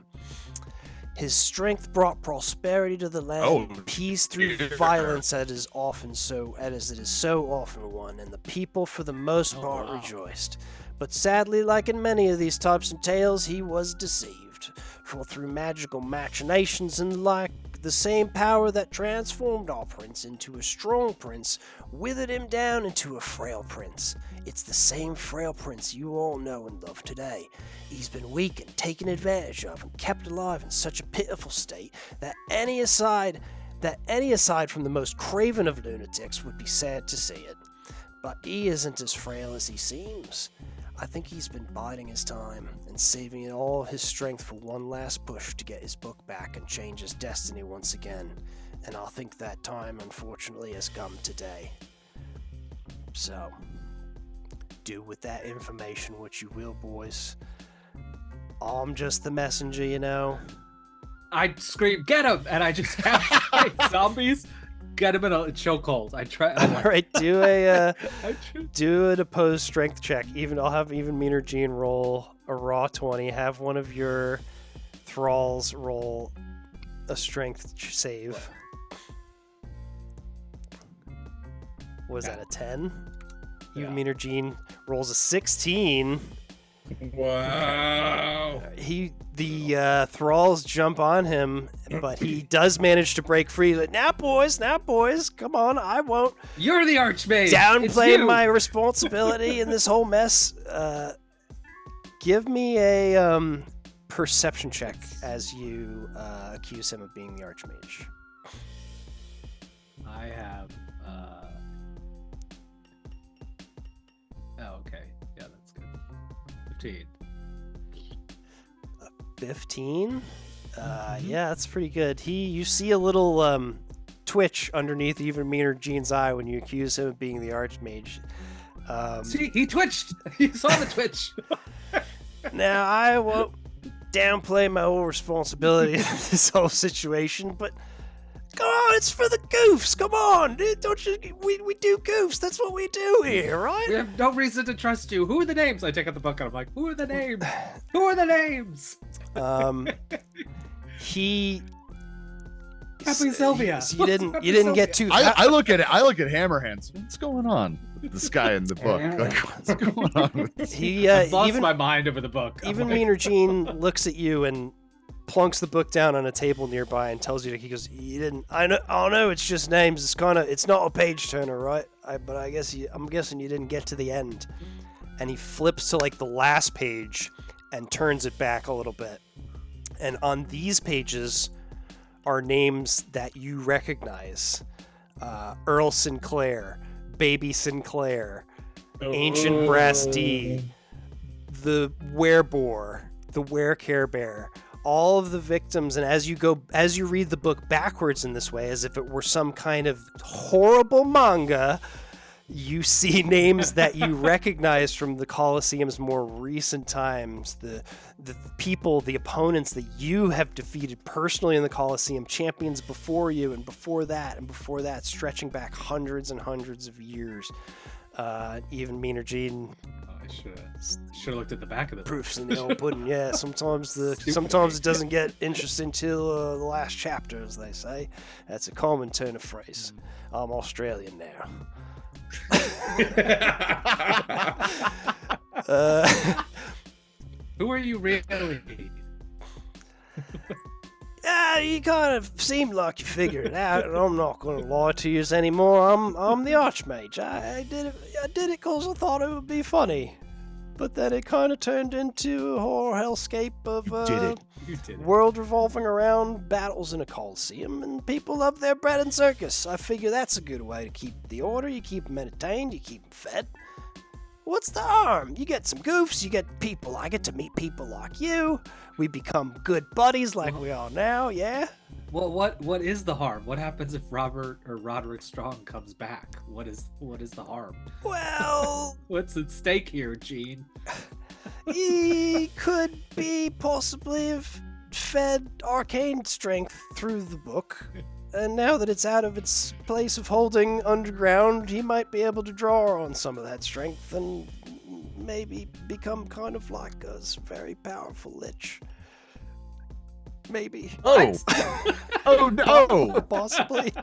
His strength brought prosperity to the land, and peace through violence as it is so often won, and the people for the most part rejoiced. But sadly, like in many of these types of tales, he was deceived, for through magical machinations and like the same power that transformed our prince into a strong prince withered him down into a frail prince. It's the same frail prince you all know and love today. He's been weakened, taken advantage of, and kept alive in such a pitiful state that any aside from the most craven of lunatics would be sad to see it. But he isn't as frail as he seems. I think he's been biding his time and saving all his strength for one last push to get his book back and change his destiny once again. And I think that time, unfortunately, has come today. So, do with that information what you will, boys. I'm just the messenger, you know. I scream, "Get him!" And I just have zombies. Get him in a chokehold. All right, do an opposed strength check. I'll have even meaner Gene roll a raw 20. Have one of your thralls roll a strength save. Was that a 10? Even meaner Gene rolls a 16. Wow. The thralls jump on him, but he does manage to break free. Like, now boys, come on, I won't You're the archmage. downplay my responsibility in this whole mess. Give me a perception check as you accuse him of being the archmage. I have. Oh, okay. Yeah, that's good. 15. 15? Yeah, that's pretty good. You see a little twitch underneath even meaner Gene's eye when you accuse him of being the archmage. See, he twitched. He saw the twitch. Now, I won't downplay my whole responsibility in this whole situation, but come on, it's for the goofs. Come on, don't you? We do goofs. That's what we do here, right? We have no reason to trust you. Who are the names? I take out the book and I'm like, who are the names? Who are the names? Captain Sylvia. So you didn't get too. I look at Hammerhands. What's going on with this guy in the book? Like, what's going on with this? I've lost my mind over the book. Even Meaner Gene looks at you and plunks the book down on a table nearby and tells you, he goes, "You didn't. I know. Oh no, it's just names. It's not a page turner, right? But I'm guessing you didn't get to the end." And he flips to like the last page and turns it back a little bit. And on these pages are names that you recognize: Earl Sinclair, Baby Sinclair, Ancient Brass D, the Werebore, the Werecare Bear. All of the victims, and as you read the book backwards in this way, as if it were some kind of horrible manga, you see names that you recognize from the Colosseum's more recent times. The people, the opponents that you have defeated personally in the Colosseum, champions before you and before that, stretching back hundreds and hundreds of years. Even Meaner Gene. I should have looked at the back of the proofs in the old pudding. Yeah, sometimes it doesn't get interesting till the last chapter, as they say. That's a common turn of phrase. I'm Australian now. Who are you really? Yeah, you kind of seemed like you figured it out, and I'm not going to lie to you anymore. I'm the Archmage. I did it because I thought it would be funny, but then it kind of turned into a horror hellscape of You did it. world revolving around battles in a Colosseum, and people love their bread and circus. I figure that's a good way to keep the order. You keep them entertained, you keep them fed. What's the harm? You get some goofs, you get people. I get to meet people like you. We become good buddies like we are now, yeah? Well, what is the harm? What happens if Robert or Roderick Strong comes back? What is the harm? Well, What's at stake here, Gene? he could be possibly have fed arcane strength through the book. And now that it's out of its place of holding underground, he might be able to draw on some of that strength and maybe become kind of like a very powerful lich. Maybe. Oh, oh no! Possibly.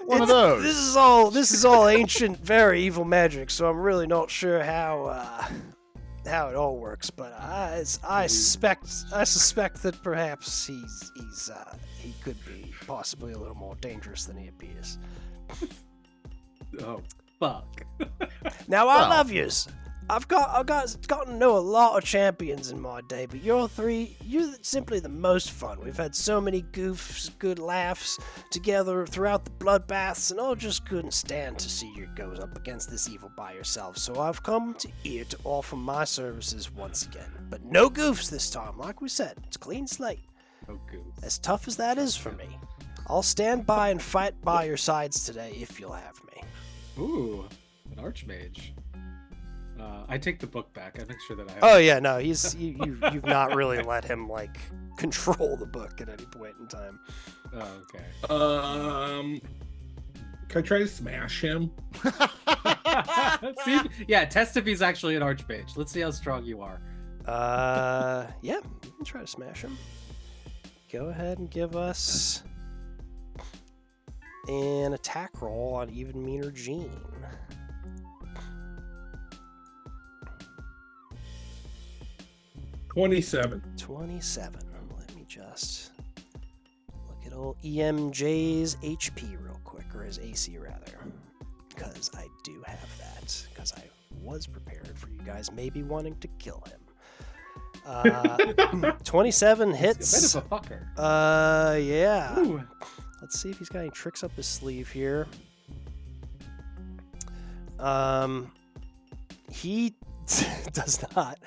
One of those. This is all ancient, very evil magic. So I'm really not sure how it all works. But I suspect that perhaps he could be possibly a little more dangerous than he appears. Oh, fuck. Now I love yous. I've gotten to know a lot of champions in my day, but you're simply the most fun. We've had so many goofs, good laughs together throughout the bloodbaths, and I just couldn't stand to see you go up against this evil by yourself. So I've come here to offer my services once again. But no goofs this time, like we said. It's a clean slate. Oh, goose. As tough as that is for me, I'll stand by and fight by your sides today if you'll have me. Ooh, an archmage. I take the book back. I make sure that I have. Oh yeah, no, you've not really let him like control the book at any point in time. Oh, okay. Can I try to smash him? See, yeah, test if he's actually an archmage. Let's see how strong you are. Yeah, you can try to smash him. Go ahead and give us an attack roll on even Meaner Gene. 27. 27. Let me just look at old EMJ's HP real quick, or his AC rather, because I do have that, because I was prepared for you guys maybe wanting to kill him. 27 hits. He's a bit of a fucker. Yeah. Ooh. Let's see if he's got any tricks up his sleeve here. He does not.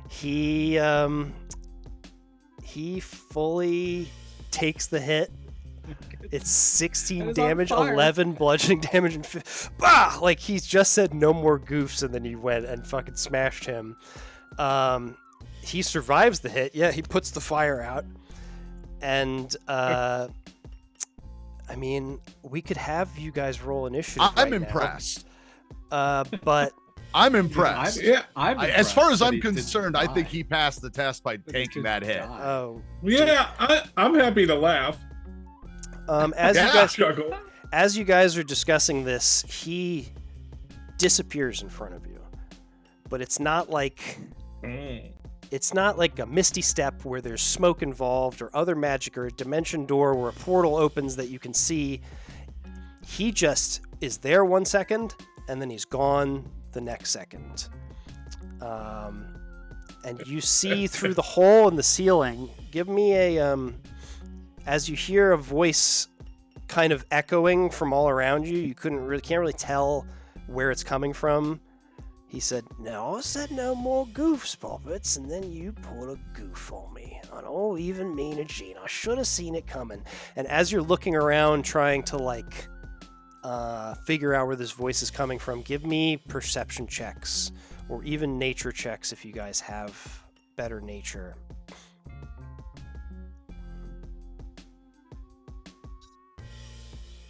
He fully takes the hit. It's 16 damage, 11 bludgeoning damage, and like he's just said no more goofs, and then he went and fucking smashed him. He survives the hit. Yeah, he puts the fire out, and I mean, we could have you guys roll initiative. I'm right impressed. But I'm impressed. I'm as far as impressed I'm that he didn't concerned, I think die. he passed the test by That he taking didn't that hit. die. oh, Yeah, I'm happy to laugh. Struggle. As you guys are discussing this, he disappears in front of you. But it's not like a misty step where there's smoke involved or other magic or a dimension door where a portal opens that you can see. He just is there 1 second and then he's gone the next second. And you see through the hole in the ceiling. Give me a as you hear a voice kind of echoing from all around you. You can't really tell where it's coming from. He said, "No, I said no more goofs, Poppets," and then you pulled a goof on me. And oh, even meaner Gene, I should have seen it coming. And as you're looking around trying to figure out where this voice is coming from, give me perception checks or even nature checks if you guys have better nature.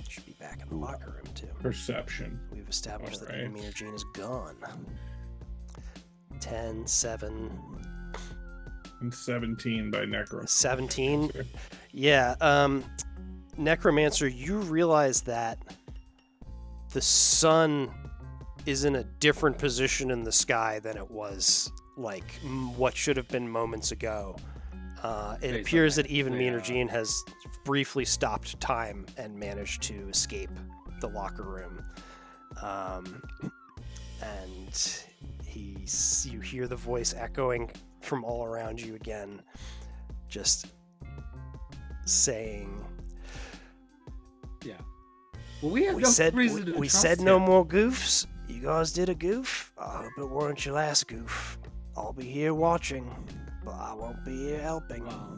Should be back in the locker room too. Perception. We've established that Alright. Meaner Gene is gone. 10, 7, And 17 by Necro. 17. Yeah, Necromancer, you realize that the sun is in a different position in the sky than it was what should have been moments ago. It appears that even Meaner Gene has briefly stopped time and managed to escape the locker room. And you hear the voice echoing from all around you again, just saying, Yeah. Well, we have we no said reason to we trust said no him. more goofs. You guys did a goof. I hope it weren't your last goof. I'll be here watching, but I won't be here helping. Wow.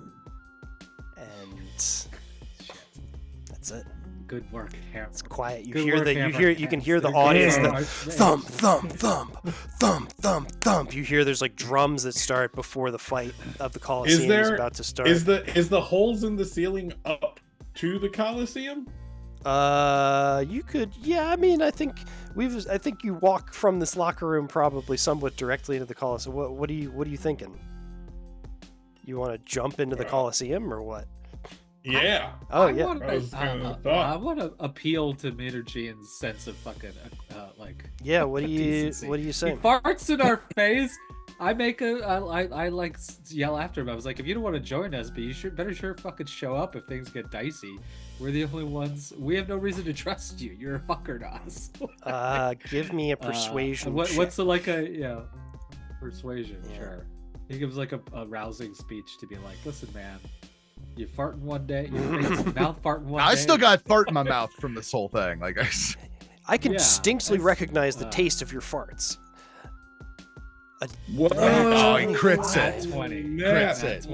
And that's it. Good work, Hammer. It's quiet. You Good hear work, the Hammer. you can hear the Good audience. work. The thump, thump, thump, thump, thump, thump. You hear there's drums that start before the fight of the Colosseum is about to start. Is the holes in the ceiling up to the Colosseum? You could, yeah. I mean, I think you walk from this locker room probably somewhat directly into the Colosseum. What are you thinking? You want to jump into the Colosseum or what? Yeah. Oh I yeah. wanna- That was kind of the thought. I want to appeal to Meaner Gene's sense of fucking Yeah. What do you decency. What are you He saying? farts in our face. I yell after him. I was like, if you don't want to join us, but you better fucking show up if things get dicey. We're the only ones. We have no reason to trust you. You're a fucker to us. Give me a persuasion. What's check. persuasion? Yeah. Sure. He gives a rousing speech to be like, listen, man, you farting one day, your mouth farting one day. I still got fart in my mouth from this whole thing. I can Yeah, distinctly it's, recognize the taste of your farts. Whoa. Oh, he crits Nat it. 20. Crits it.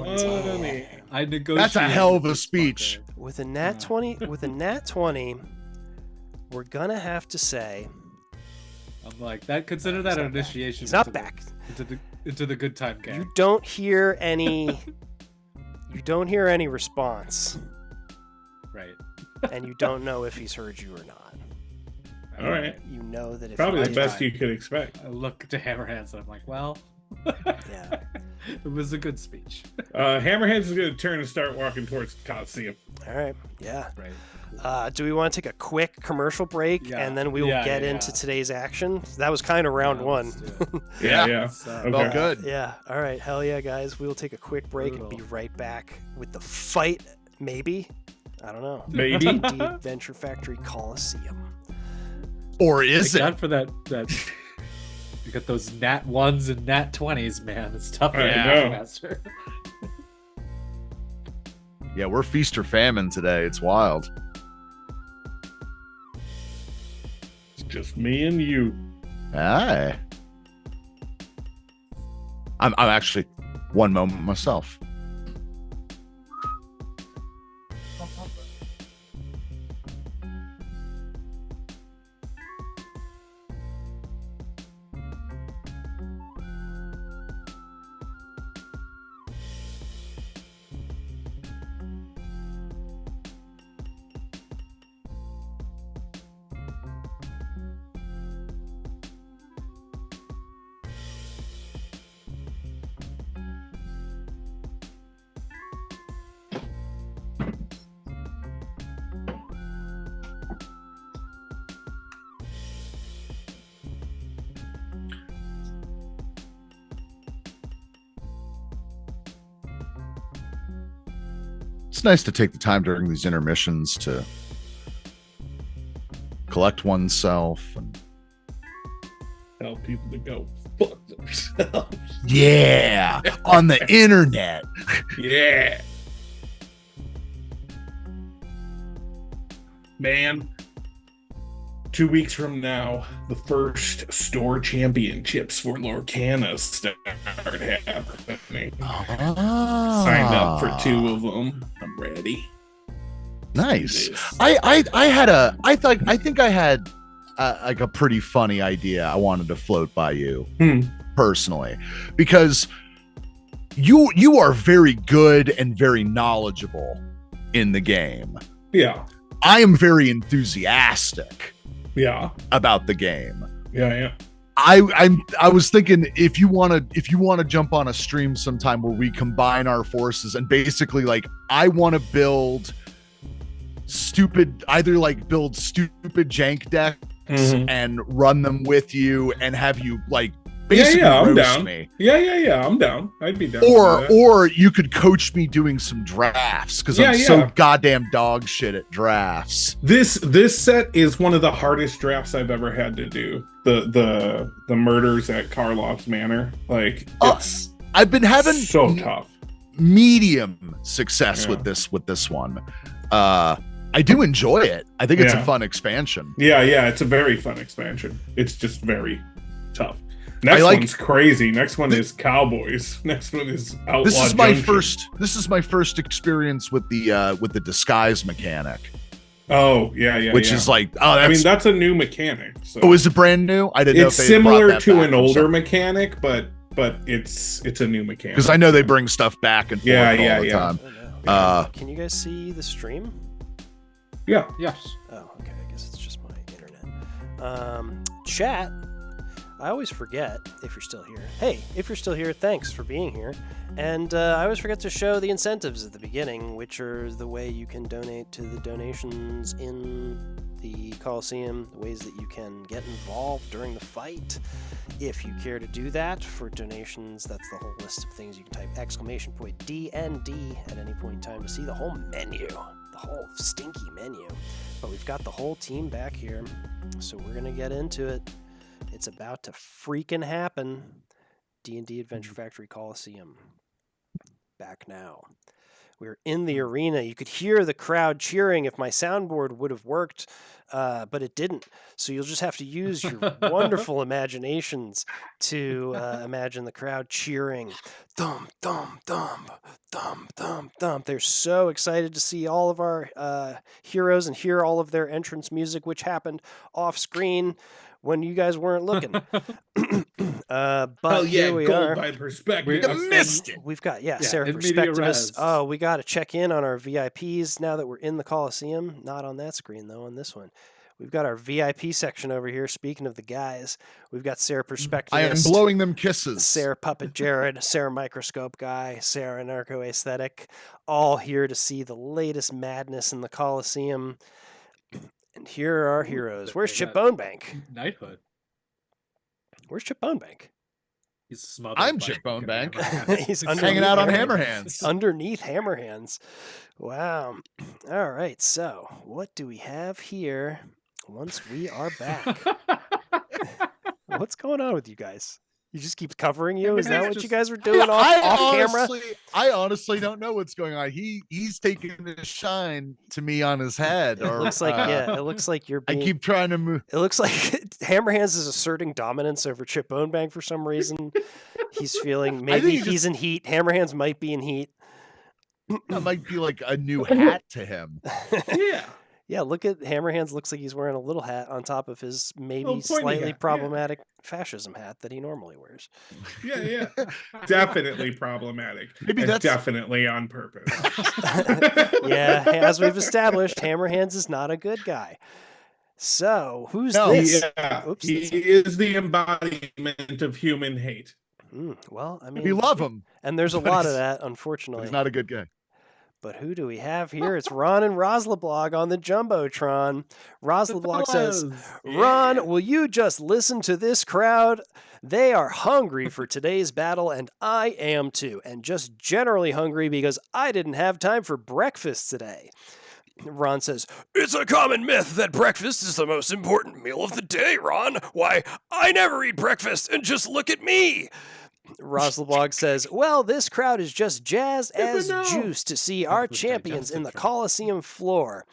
I negotiated. That's a hell of a this speech. fucker. With a nat 20, we're gonna have to say I'm like that. Consider that an initiation. he's not into the- back. into the good time gang. You don't hear any. You don't hear any response, Right. and you don't know if he's heard you or not. All right. You know that if Probably he the did, best you could expect. I look to Hammerhands and I'm like, well, Yeah. it was a good speech. Hammerheads is going to turn and start walking towards the Coliseum. All right. Yeah. Right. Do we want to take a quick commercial break Yeah. and then we will get into today's action? That was kind of round one. Let's do it. Yeah. Yeah. Let's, Okay. Felt good. Yeah. All right. Hell yeah, guys. We will take a quick break and be Brutal. right back with the fight. Maybe. I don't know. Maybe. D&D Adventure Factory Coliseum. Or is Thank it? God for that. You got those nat 1s and nat 20s, man. It's tough for I the know. master. Yeah, we're feast or famine today. It's wild. It's just me and you. Aye. I'm actually one moment myself. It's nice to take the time during these intermissions to collect oneself and Tell people to go fuck themselves. yeah, on the internet. Yeah. Man, 2 weeks from now, the first store championships for Lorcana start happening. Signed up for 2 of them. I'm ready. Nice. I think I had like a pretty funny idea I wanted to float by you personally, because you are very good and very knowledgeable in the game. Yeah. I am very enthusiastic Yeah. about the game. Yeah. I was thinking if you want to jump on a stream sometime where we combine our forces and basically like I want to build stupid jank decks and run them with you and have you like basically I'm roast down. me. Yeah, I'm down. I'd be down. Or you could coach me doing some drafts because I'm so goddamn dog shit at drafts. This set is one of the hardest drafts I've ever had to do. The murders at Karloff's Manor. Like it's I've been having so tough. Medium success with this one. I do enjoy it. I think it's a fun expansion. Yeah, it's a very fun expansion. It's just very tough. Next one's crazy. Next one is Cowboys. Next one is Outlaw This is Junction. this is my first experience with the disguise mechanic. Oh, yeah. Which is like, that's a new mechanic. So. Oh, is it brand new? I didn't know if it's they had brought similar that to back an from older something. mechanic, but it's a new mechanic. Because I know they bring stuff back and forth all the time. Oh, no. Can you guys see the stream? Yeah. Yes. Oh, okay. I guess it's just my internet. Chat. I always forget if you're still here. Hey, if you're still here, thanks for being here. And I always forget to show the incentives at the beginning, which are the way you can donate to the donations in the Colosseum, the ways that you can get involved during the fight. If you care to do that for donations, that's the whole list of things. You can type !DND at any point in time to see the whole menu, the whole stinky menu. But we've got the whole team back here, so we're going to get into it. It's about to freaking happen. D&D Adventure Factory Colosseum. Back now. We're in the arena. You could hear the crowd cheering if my soundboard would have worked, but it didn't. So you'll just have to use your wonderful imaginations to imagine the crowd cheering. Thump, thump, thump, thump, thump, thump. They're so excited to see all of our heroes and hear all of their entrance music, which happened off screen when you guys weren't looking. But here we are. By perspective. You missed it. We've got, Sarah in media Perspectivist. res. Oh, we got to check in on our VIPs now that we're in the Coliseum. Not on that screen, though, on this one. We've got our VIP section over here. Speaking of the guys, we've got Sarah Perspectivist. I am blowing them kisses. Sarah Puppet Jared, Sarah Microscope Guy, Sarah Narco Aesthetic, all here to see the latest madness in the Coliseum. And here are our heroes. Where's Chip Bonebank? Knighthood. Where's Chip Bonebank? He's smothered. I'm by Chip fucking Bonebank. hammerhands. He's Hanging out on Hammerhands. Underneath Hammerhands. Wow. All right. So, what do we have here once we are back? What's going on with you guys? You just keep covering you? Is that what you guys were doing off camera? I honestly don't know what's going on. He's taking the shine to me on his head. It Or, looks like it looks like you're being, I keep trying to move. It looks like Hammerhands is asserting dominance over Chip Bonebank for some reason. He's feeling maybe he's in heat. Hammerhands might be in heat. That might be like a new hat to him. Yeah. Yeah, look at Hammerhands. Looks like he's wearing a little hat on top of his maybe pointy slightly hat, problematic fascism hat that he normally wears. Yeah. Definitely problematic. Maybe And that's definitely on purpose. Yeah, as we've established, Hammerhands is not a good guy. So, who's No, this? Yeah. Oops, He is the embodiment of human hate. Well, I mean, we love him. and there's a but lot of he's- that, But unfortunately. he's not a good guy. But who do we have here? It's Ron and Roslablog on the Jumbotron. Roslablog says, Ron, will you just listen to this crowd? They are hungry for today's battle, and I am too, and just generally hungry because I didn't have time for breakfast today. Ron says, "It's a common myth that breakfast is the most important meal of the day, Ron. Why, I never eat breakfast, and just look at me." Rosleblog says, "Well, this crowd is just jazzed as juice to see our champions in the Colosseum floor.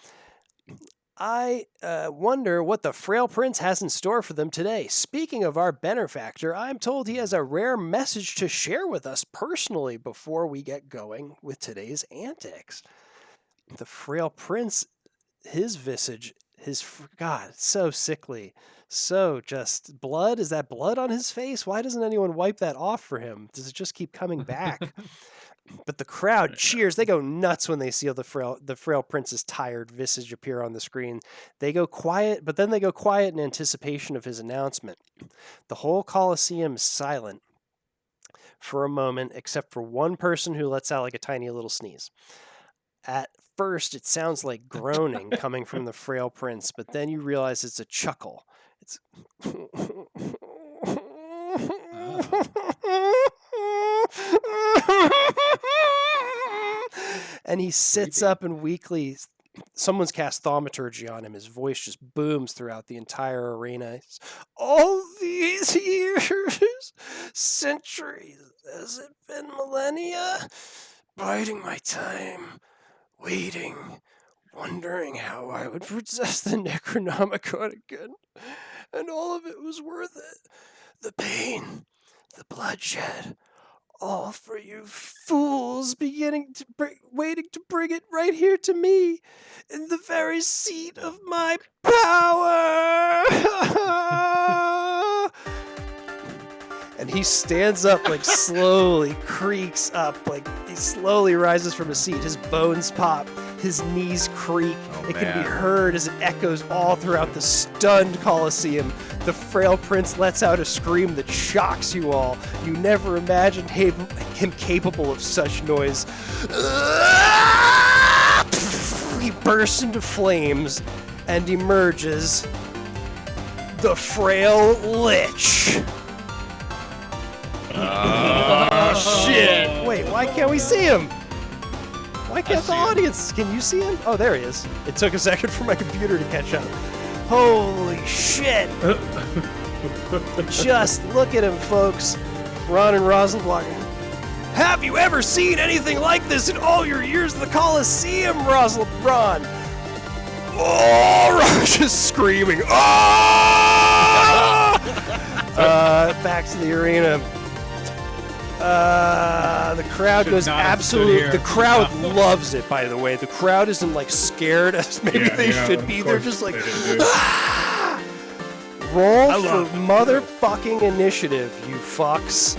I wonder what the Frail Prince has in store for them today. Speaking of our benefactor, I'm told he has a rare message to share with us personally before we get going with today's antics." The Frail Prince, his visage, God, it's so sickly. So just blood? Is that blood on his face? Why doesn't anyone wipe that off for him? Does it just keep coming back? But the crowd cheers. They go nuts when they see the Frail Prince's tired visage appear on the screen. They go quiet, but then they go quiet in anticipation of his announcement. The whole Colosseum is silent for a moment, except for one person who lets out like a tiny little sneeze. At first, it sounds like groaning coming from the Frail Prince, but then you realize it's a chuckle. It's... And he sits up and weakly... Someone's cast thaumaturgy on him. His voice just booms throughout the entire arena. All these years, centuries, has it been millennia? Biding my time, waiting, wondering how I would possess the Necronomicon again. And all of it was worth it. The pain, the bloodshed, all for you fools waiting to bring it right here to me, in the very seat of my power. And he stands up, like slowly creaks up, like he slowly rises from his seat. His bones pop, his knees creak. It can be heard as it echoes all throughout the stunned Colosseum. The Frail Prince lets out a scream that shocks you all. You never imagined him capable of such noise. He bursts into flames and emerges the Frail Lich. Oh, shit! Wait, why can't we see him? Why can't the audience? Can you see him? Oh, there he is. It took a second for my computer to catch up. Holy shit! Just look at him, folks. Ron and Rosenblock. Have you ever seen anything like this in all your years in the Colosseum, Ron? Oh, Ron just screaming. Oh! Back to the arena. The crowd goes absolute. The crowd loves it, by the way. The crowd isn't like scared as maybe they should be. They're just like, ah! Roll for motherfucking initiative, you fucks.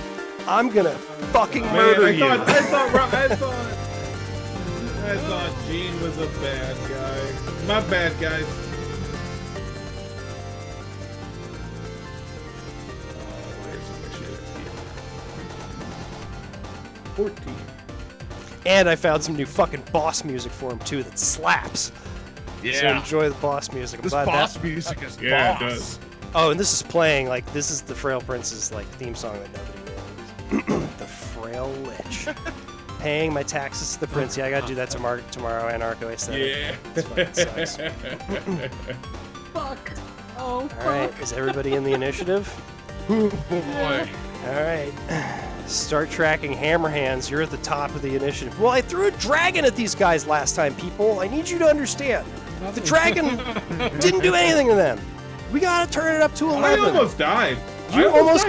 I'm gonna fucking murder you. I thought Gene was a bad guy. My bad, guys. 14. And I found some new fucking boss music for him too that slaps. Yeah. So enjoy the boss music. This boss music is Yeah, boss. it does. Oh, and this is playing like this is the Frail Prince's like theme song that nobody knows. The Frail Lich. Paying my taxes to the prince. Yeah, I gotta do that tomorrow. Anarcho aesthetic. Yeah. This fucking sucks. Fuck. Oh, All right, is everybody in the initiative? Oh boy. All right. Start tracking hammer hands. You're at the top of the initiative. Well, I threw a dragon at these guys last time, people. I need you to understand. The dragon didn't do anything to them. We gotta turn it up to 11. I almost died. You almost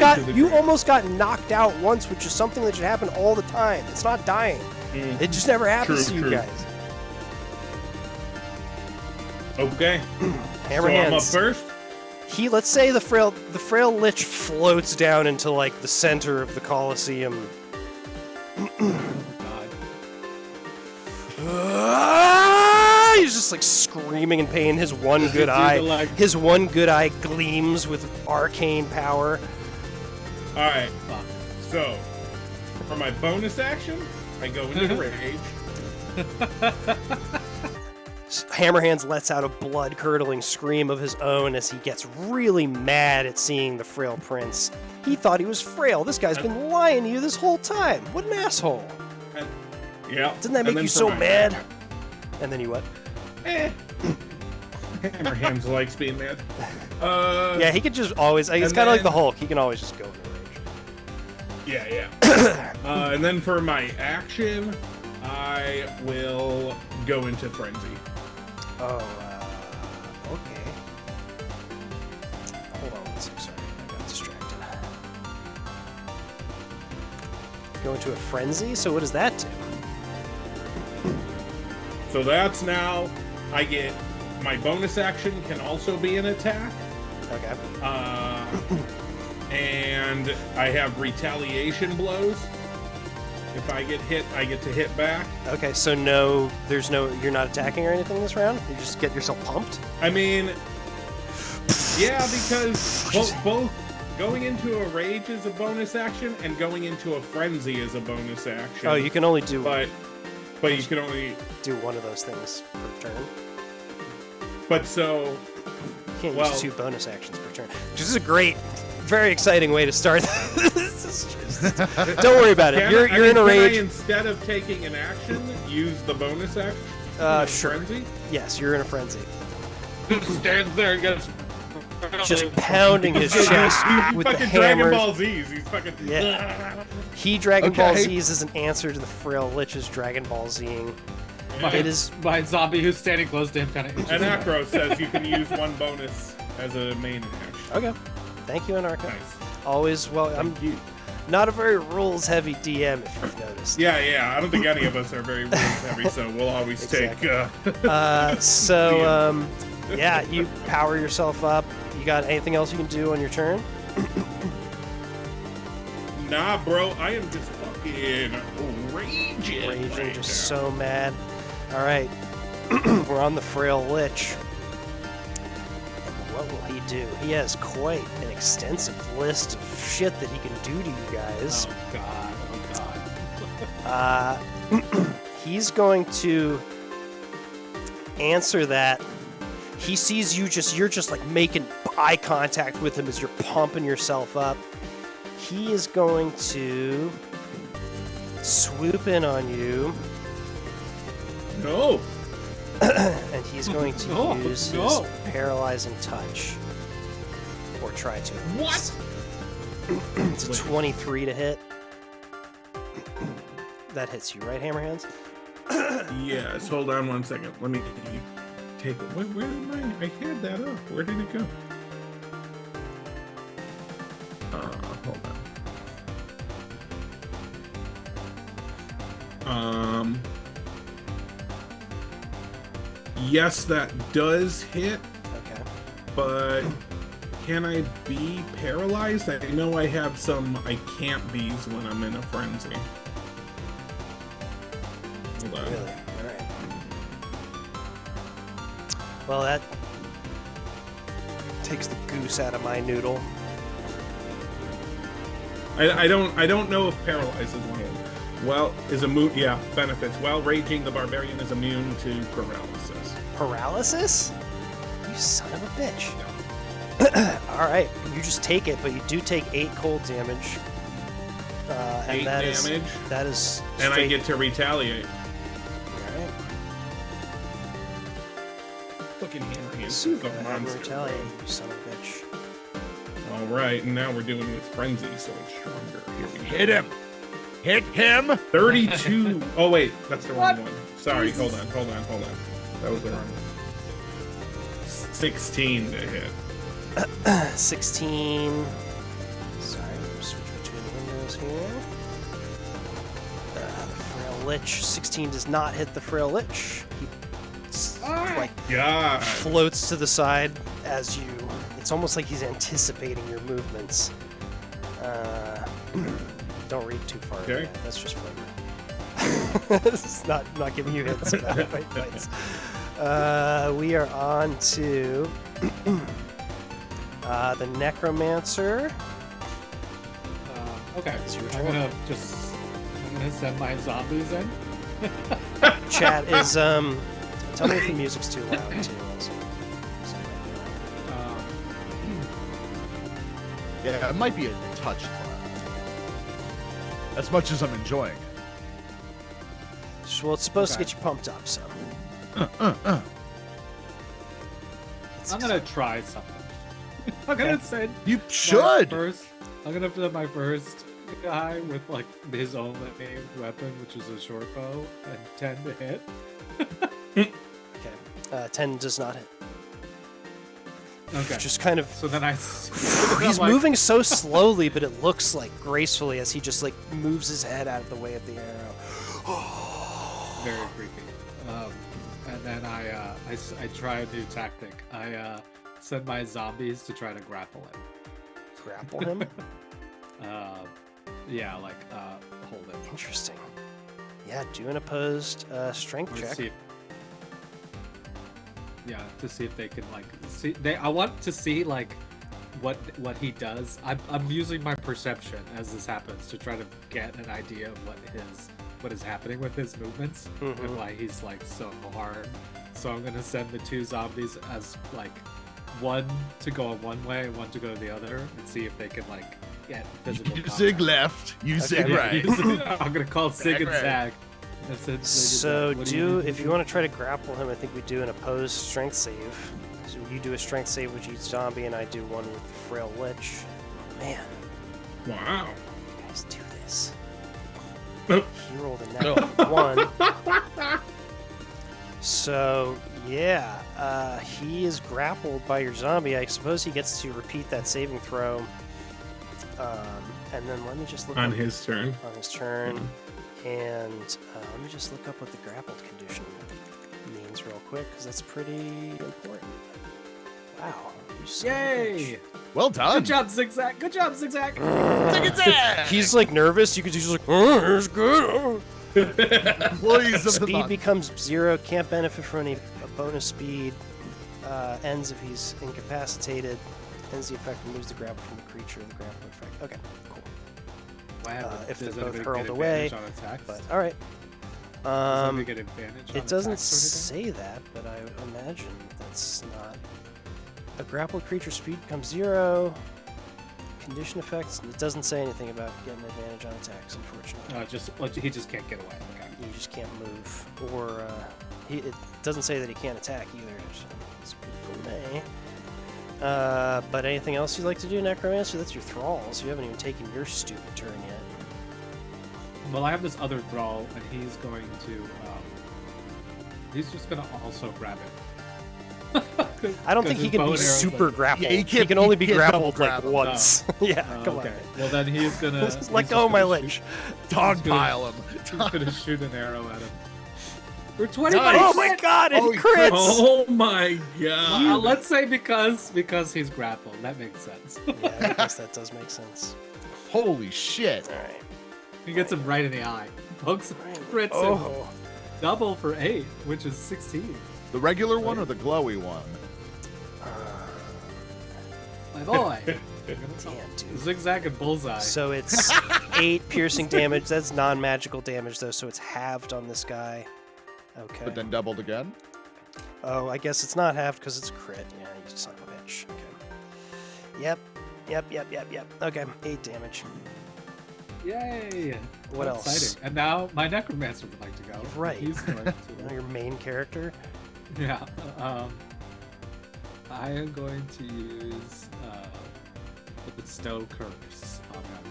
got knocked out once, which is something that should happen all the time. It's not dying. It just never happens to you guys. Okay. Hammer so hands. I'm up first? Let's say the frail lich floats down into like the center of the Colosseum. He's just like screaming in pain. His one good eye gleams with arcane power. All right. So, for my bonus action, I go into rage. Hammerhands lets out a blood-curdling scream of his own as he gets really mad at seeing the Frail Prince. He thought he was Frail. This guy's been lying to you this whole time. What an asshole. Yeah. Didn't that make you for so my- mad? And then you what? Hammerhands likes being mad. Yeah, he could just always... It's and kind of like the then- Hulk. He can always just go into rage. Yeah. And then for my action, I will go into frenzy. Oh, okay. Hold on one sec, sorry. I got distracted. Go into a frenzy? So what does that do? So that's now I get my bonus action can also be an attack. Okay. And I have retaliation blows. If I get hit, I get to hit back. Okay, so you're not attacking or anything this round? You just get yourself pumped? I mean, yeah, because both going into a rage is a bonus action and going into a frenzy is a bonus action. Oh, you can only do But you can only do one of those things per turn. But so You can't well, use 2 bonus actions per turn. Which is a great, very exciting way to start. This is just, don't worry about it. You're in a can rage. I, instead of taking an action, use the bonus action? Sure. Frenzy? Yes, you're in a frenzy. Stands there and gets Just pounding his chest He's with the fucking Dragon hammers. Ball Z's. He's fucking. Yeah. He Dragon Ball Okay. Z's is an answer to the Frail Lich's Dragon Ball Zing. It is by zombie who's standing close to him, kind of. And Acro says you can use one bonus as a main action. okay. Thank you, Anarcha. Nice. Always well. I'm Thank you. not a very rules-heavy DM, if you've noticed. Yeah. I don't think any of us are very rules heavy, so we'll always take. Yeah, you power yourself up. You got anything else you can do on your turn? Nah, bro. I am just fucking raging. Raging, right just now. so mad. All right, we're on the Frail Lich. And what will he do? He has quite an extensive list of shit that he can do to you guys. Oh god. He's going to answer that. He sees you you're just like making eye contact with him as you're pumping yourself up. He is going to swoop in on you, No. and he's going to No, use no. his paralyzing touch. Or try to. What? It's a Wait. 23 to hit. That hits you, right, Hammerhands? Yes. Hold on one second. Let me take it. Where did I had that up. Where did it go? Hold on. Yes, that does hit, Okay. but can I be paralyzed? I know I have some I can't be's when I'm in a frenzy. Hold on. Really? Alright. Well, that takes the goose out of my noodle. I don't know if paralyzed is one of them. Well, is immune. Yeah, benefits. While raging, the barbarian is immune to paralysis. Paralysis? You son of a bitch. Alright, you just take it, but you do take 8 cold damage. And 8 that damage, that is and I straight- get to retaliate. Alright. Fucking hammer hands. Super Fucking monster. retaliate, you son of a bitch. All right, and now we're doing with frenzy, so it's stronger. Here we go. Hit him. Hit him. 32. Oh wait, that's the wrong What? one. Sorry, hold on. That was the wrong one. 16 to hit. 16. Sorry, switch between windows here. The Frail Lich. 16 does not hit the Frail Lich. He like God. floats to the side as you. It's almost like he's anticipating your movements. Don't read too far. into Okay. that. That's just flavor. It's not giving you hits about fight fights. We are on to the Necromancer. Okay. It's your I'm turn. gonna send my zombies in. Chat is Tell me if the music's too loud too. Also. Um, Yeah, it might be a touch loud. As much as I'm enjoying it. Well, it's supposed to Okay. get you pumped up, so. I'm gonna try something. I'm gonna send You my should. first. I'm gonna send my first guy with like his own named weapon, which is a short bow, and 10 to hit. Okay. 10 does not hit. Okay. Just kind of. So then I. He's I'm like, moving so slowly, but it looks like gracefully as he just like moves his head out of the way of the arrow. Very creepy. And then I try a new tactic. I send my zombies to try to grapple him. Grapple him? Yeah, like hold him. Interesting. Yeah, do an opposed strength Let's check. see. Yeah, to see if they can like see. I want to see like what he does. I'm using my perception as this happens to try to get an idea of what is happening with his movements and why he's like so hard. So I'm gonna send the 2 zombies as like one to go one way and one to go the other, and see if they can like get physical. You combat. zig left, you zig Yeah, right. I'm gonna call Sig and Zag Zag. That's it, So Zig and Zag. What do if you want to try to grapple him, I think we do an opposed strength save. So you do a strength save with each zombie, and I do one with the Frail Lich. Man, Wow. you guys do this. Nope. He rolled a nat 1. So yeah, he is grappled by your zombie. I suppose he gets to repeat that saving throw. And then let me just look On up- his turn. on his turn. And let me just look up what the grappled condition means real quick, because that's pretty important. Wow. You son of a bitch. Yay! Well done. Good job, Zigzag. Good job, Zigzag. Zig and zag. He's like nervous. You could he's like, oh, it's good. Employees of the Speed month. becomes 0. Can't benefit from any bonus speed. Ends if he's incapacitated. Ends the effect and moves the grapple from the creature. The grapple effect. Okay, cool. Wow, if does they're both anybody hurled get away, advantage on attacks? But all right. Does anybody get advantage on It doesn't attacks or anything? say that, but I imagine that's not. A grappled creature speed becomes 0. Condition effects. It doesn't say anything about getting advantage on attacks, unfortunately. He just can't get away. Okay. You just can't move, or it doesn't say that he can't attack either. So it's good for me. But anything else you'd like to do, Necromancer? That's your thralls. You haven't even taken your stupid turn yet. Well, I have this other thrall, and he's going to. He's just going to also grab it. I don't think he can be super grappled. Yeah, he he can't- can only he be can't double grappled like grapple. once. Yeah, come okay. on. Well, then he's gonna Just let go of my lich. Dogpile him. He's gonna shoot an arrow at him. For 25. Nice. Oh my god, it Oh, he crits! Oh my god. Let's say because he's grappled. That makes sense. Yeah, I guess that does make sense. Holy shit. Alright. He gets him right in the eye. Pokes, crits him. Oh. Double for 8, which is 16. The regular one or the glowy one? My boy. Damn, dude. Zigzag and bullseye. So it's 8 piercing damage. That's non-magical damage, though, so it's halved on this guy. Okay. But then doubled again? Oh, I guess it's not halved because it's a crit. Yeah, you son of a bitch. Okay. Yep. Okay, 8 damage. Yay! What That's else? Exciting. And now my necromancer would like to go. Right. He's going to. Your main character? Yeah. I am going to use the Stow Curse on him.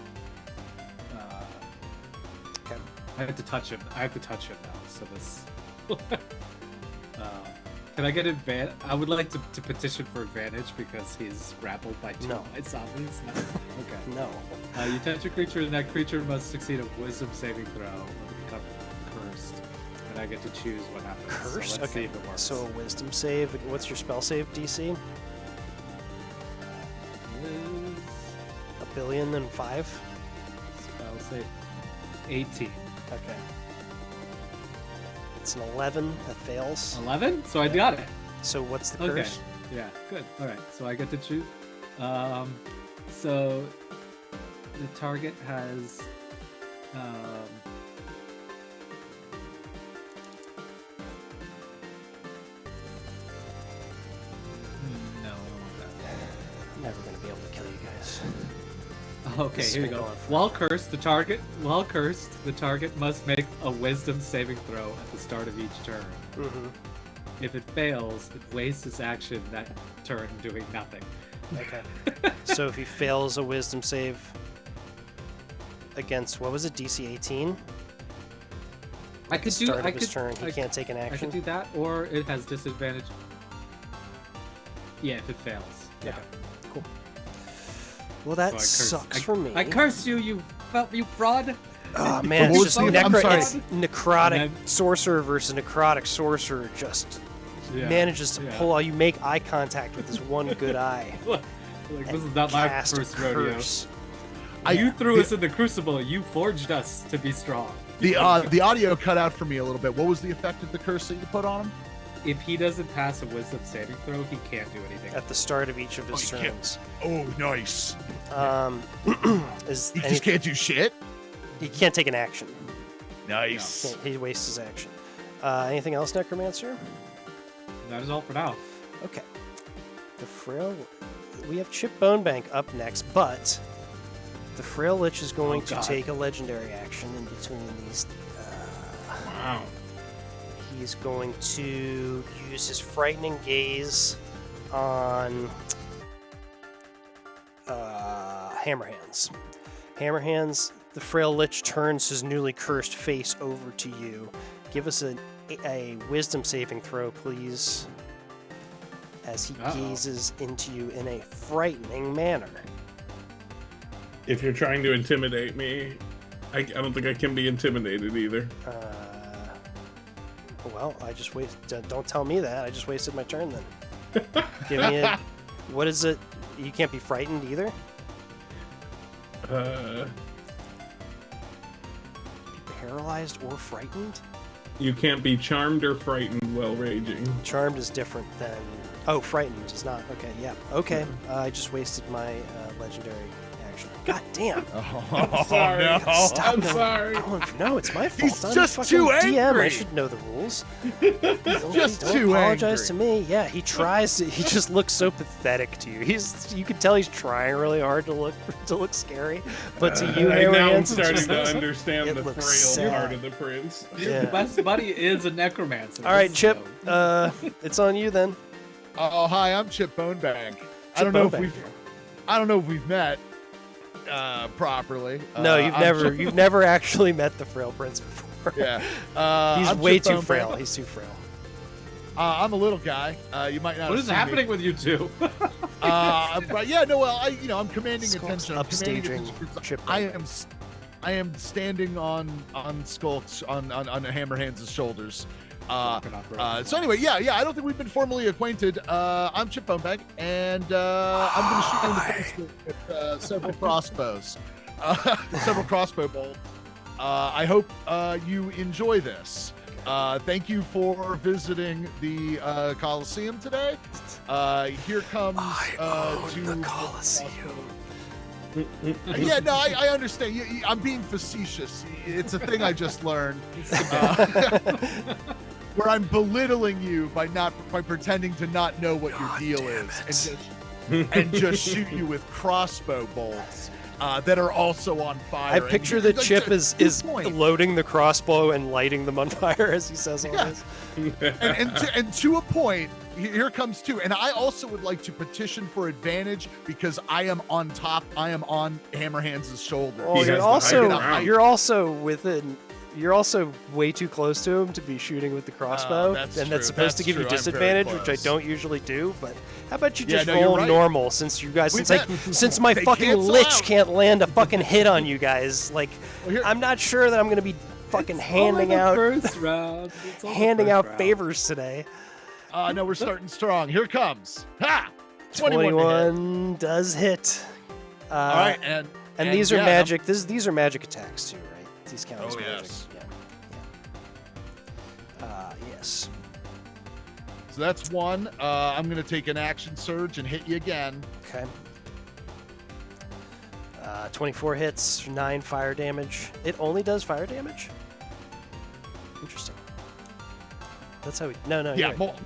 Okay. I have to touch him. Now. So this. Can I get advantage? I would like to petition for advantage because he's grappled by 2 No. white zombies. No. Okay. No. You touch a creature, and that creature must succeed a Wisdom saving throw or become cursed. And I get to choose what happens. Curse? So let's see Okay. if it works. So a wisdom save. What's your spell save DC? Is 1,000,005,000? spell save 18. Okay. It's an 11 that fails. 11? So I got it. So what's the Okay. curse? Yeah, good. All right. So I get to choose. So the target has um, Okay, This here you has been go. going for- While cursed, the target must make a wisdom saving throw at the start of each turn. Mhm. If it fails, it wastes its action that turn doing nothing. Okay. So if he fails a wisdom save against, what was it, DC 18? I At could the do. start I of his could. turn, he can't take an I action. could do that, or it has disadvantage. Yeah, if it fails. Yeah. Okay, cool. Well, that So I curse- sucks for me. I curse you, you fraud. Oh man, What it's was just the- I'm sorry. it's necrotic And then- sorcerer versus necrotic sorcerer just manages to pull all. You make eye contact with this one good eye. Like, this is not my Cast first a rodeo. curse. You threw us in the crucible. You forged us to be strong. The audio cut out for me a little bit. What was the effect of the curse that you put on him? If he doesn't pass a wisdom saving throw, he can't do anything. At the start of each of his Oh, he can't. turns. Oh, nice. Is He any- just can't do shit. he can't take an action. Nice. He wastes his action. Anything else, Necromancer? That is all for now. Okay. The Frail... We have Chip Bonebank up next, but the Frail Lich is going to God. take a legendary action in between these. Wow. He's going to use his Frightening Gaze on Hammerhands. Hammerhands, the Frail Lich turns his newly cursed face over to you. Give us a wisdom saving throw, please, as he gazes into you in a frightening manner. If you're trying to intimidate me, I don't think I can be intimidated either. Well, I just don't tell me that. I just wasted my turn then. Give me a... What is it? You can't be frightened either? Paralyzed or frightened? You can't be charmed or frightened while raging. Charmed is different than... Oh, frightened is not. Okay, yeah. Okay, I just wasted my legendary action. God damn. Oh, sorry. no. Stop I'm going- sorry. No, it's my fault. He's I'm just fucking too DM. I angry. should know the rules. Just don't too apologize angry. to me. Yeah, he tries to. He just looks so pathetic to you. You can tell he's trying really hard to look scary, but to you, I now I'm Hammerhands, it starting just to looks- understand it the looks frail sad. part of the prince. Your Yeah. best buddy is a necromancer. All right, This is Chip. so- It's on you then. Oh, hi, I'm Chip Bonebank. I Chip don't know if Bonebank. I don't know if we've met properly. No, you've I'm never Chip- you've never actually met the Frail Prince before. Yeah. He's I'm way Chip too Bonebank. frail. He's too frail. I'm a little guy. You might not. What have is seen happening Me. with you two? But yeah, no. Well, I'm commanding Skull's attention. I'm commanding upstaging attention 'cause Chip I am standing on Skull's on Hammerhands' shoulders. So anyway, yeah. I don't think we've been formally acquainted. I'm Chip Bonebank, and I'm going to shoot you in the face with several crossbows, several crossbow bolts. I hope you enjoy this. Thank you for visiting the Colosseum today. Here comes to the Colosseum. Yeah, no, I understand. I'm being facetious. It's a thing I just learned. Where I'm belittling you by pretending to not know what your deal is, and just shoot you with crossbow bolts that are also on fire. I picture that Chip is loading the crossbow and lighting them on fire as he says all this. and to a point, here comes two. And I also would like to petition for advantage because I am on top. I am on Hammerhands' shoulder. Oh, He has the high ground. you're also within. You're also way too close to him to be shooting with the crossbow, that's and true. that's supposed to That's give you true. I'm very disadvantage, which I close. don't usually do. But how about you Yeah, just no, you're roll right. normal, since you guys, since my They fucking cancel lich out. can't land a fucking hit on you guys. Like, Well, here- I'm not sure that I'm gonna be fucking It's handing only the out first round. It's only the handing first out round. favors today. No, we're starting strong. Here comes. Ha! 21 to hit. 21 does hit. All right, and these are yeah, magic. These are magic attacks too, right? These count as Oh, magic. yes. Yeah. Yes. So that's one. I'm going to take an action surge and hit you again. Okay. 24 hits, 9 fire damage. It only does fire damage? Interesting. That's how we... No, Yeah, you're right. molten.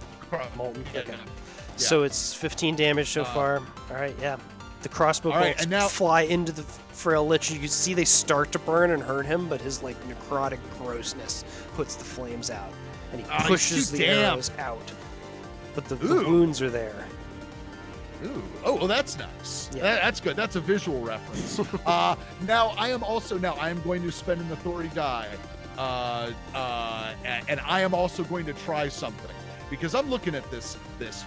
Molten. Yeah, Okay. yeah. So it's 15 damage so far. All right, yeah. The crossbow All right, bolts and now- fly into the Frail Lich. You can see they start to burn and hurt him, but his like necrotic grossness puts the flames out, and he Oh, pushes he's too the damp. arrows out. But the Ooh. wounds are there. Ooh. Oh, well, that's nice. Yeah. That's good. That's a visual reference. Now I am going to spend an authority die, and I am also going to try something because I'm looking at this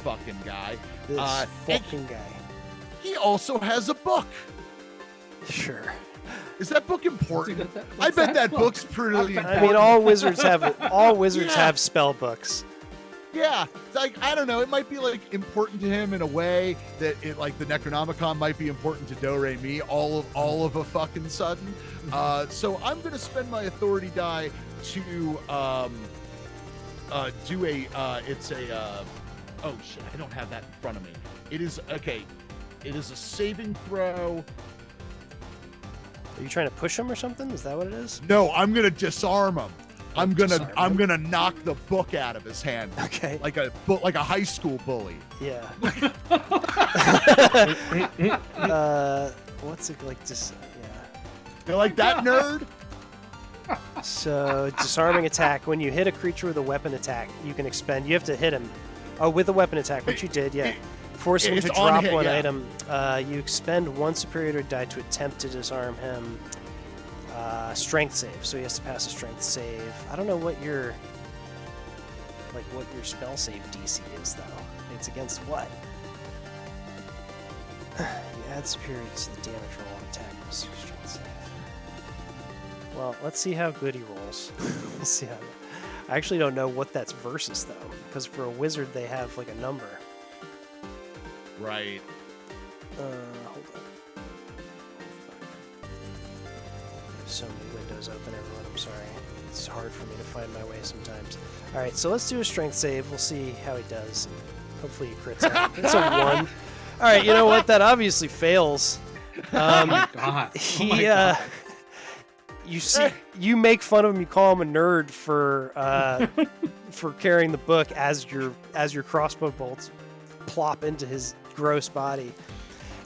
fucking guy. This and fucking guy. He also has a book. Sure. Is that book important? Dude, that- I what's bet that book? book's pretty important. I mean, all wizards have Yeah. have spell books. Yeah, it's like I don't know. It might be like important to him in a way that it like the Necronomicon might be important to Do Re Mi all of a fucking sudden. So I'm gonna spend my authority die to do a it's a oh shit, I don't have that in front of me. It is okay. It is a saving throw. Are you trying to push him or something? Is that what it is? No, I'm gonna disarm him. I'm Disarm him? gonna knock the book out of his hand Okay. like a high school bully. Yeah. What's it like? Just yeah. They're like that nerd. So disarming attack. When you hit a creature with a weapon attack, you can expend. You have to hit him. Oh, with a weapon attack, which you did. Yeah. Force him It's to on drop hit, one yeah. item. You expend one superior die to attempt to disarm him. Strength save. So he has to pass a strength save. I don't know what your spell save DC is though. It's against what? You add superiority to the damage roll on attack with strength save. Well, let's see how good he rolls. Let's see how. I actually don't know what that's versus though, because for a wizard they have like a number. Right. Hold on. So many windows open, everyone. I'm sorry. It's hard for me to find my way sometimes. All right, so let's do a strength save. We'll see how he does. Hopefully he crits out. It's a 1. All right, you know what? That obviously fails. Oh my god. He, Oh my God. you see, you make fun of him. You call him a nerd for carrying the book as your crossbow bolts plop into his gross body,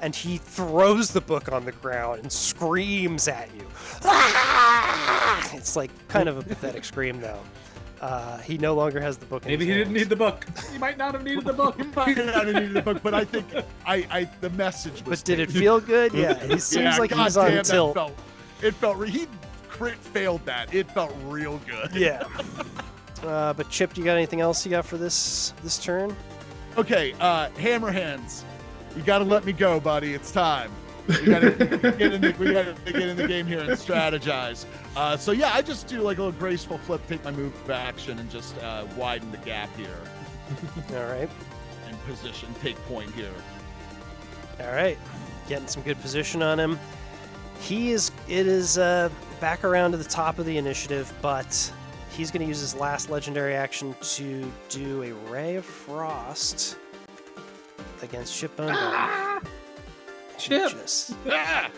and he throws the book on the ground and screams at you. Ah! It's like kind of a pathetic scream, though. He no longer has the book. In Maybe his he didn't hands. need the book. He might not have needed the book. I didn't need the book, but I think the message was. But did it feel good? Yeah, he seems like he's on goddamn, tilt. It felt. He crit failed that. It felt real good. Yeah. But Chip, you got anything else you got for this turn? Okay, hammer hands. You gotta let me go, buddy. It's time. We gotta get in the game here and strategize. So yeah, I just do like a little graceful flip, take my move to action, and just widen the gap here All right. and position, take point here. All right. Getting some good position on him. It is back around to the top of the initiative, but he's going to use his last legendary action to do a Ray of Frost against Shipbone. Chip. Just Ah!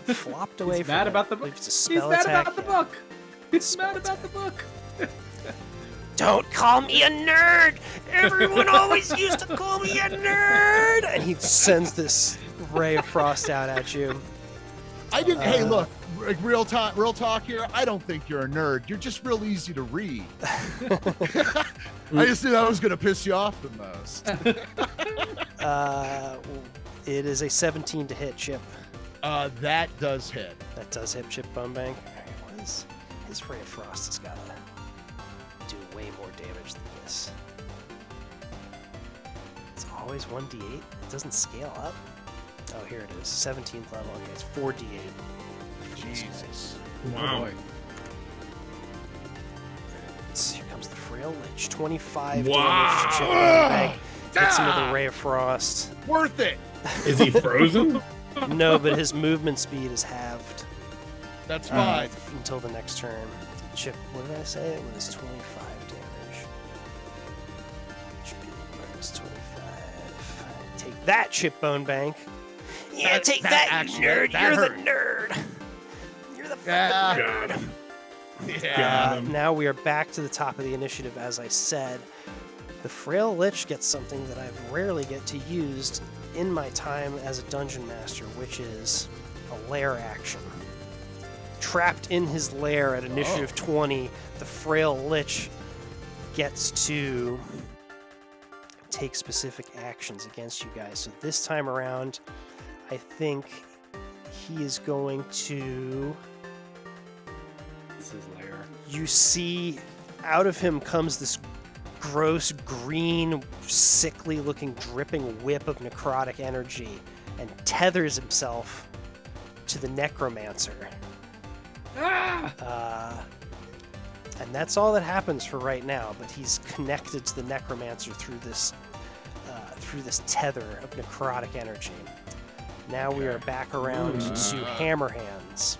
flopped away He's from mad it. about the I believe book. it's a He's spell mad attack, about the yeah. book. He's Spell mad about the attack. book. Don't call me a nerd! Everyone always used to call me a nerd! And he sends this Ray of Frost out at you. I didn't. Hey, look, like, real talk here. I don't think you're a nerd. You're just real easy to read. I just knew that was gonna piss you off the most. It is a 17 to hit, Chip. That does hit. That does hit Chip Bonebank. Alright, what is his Ray of Frost has got to do way more damage than this. It's always 1d8. It doesn't scale up. Oh, here it is. 17th level. Okay, it's 4d8. Jesus. Wow. Oh boy. Here comes the Frail Lich. 25 Wow. damage to Chip Bonebank. Hits him with a Ray of Frost. Worth it. Is he frozen? No, but his movement speed is halved That's fine. until the next turn. Chip, what did I say? It was 25 damage. HP minus 25. Take that, Chip Bonebank. Yeah, take that, you actually- nerd. that You're hurt. the nerd. You're the Yeah. Got him. Yeah. Got him. Now we are back to the top of the initiative, as I said. The Frail Lich gets something that I rarely get to use in my time as a dungeon master, which is a lair action. Trapped in his lair at initiative 20, the Frail Lich gets to take specific actions against you guys. So this time around, I think he is going to... This is lair. You see out of him comes this gross, green, sickly-looking, dripping whip of necrotic energy and tethers himself to the necromancer. And that's all that happens for right now, but he's connected to the necromancer through this tether of necrotic energy. Now we are back around to Hammerhands.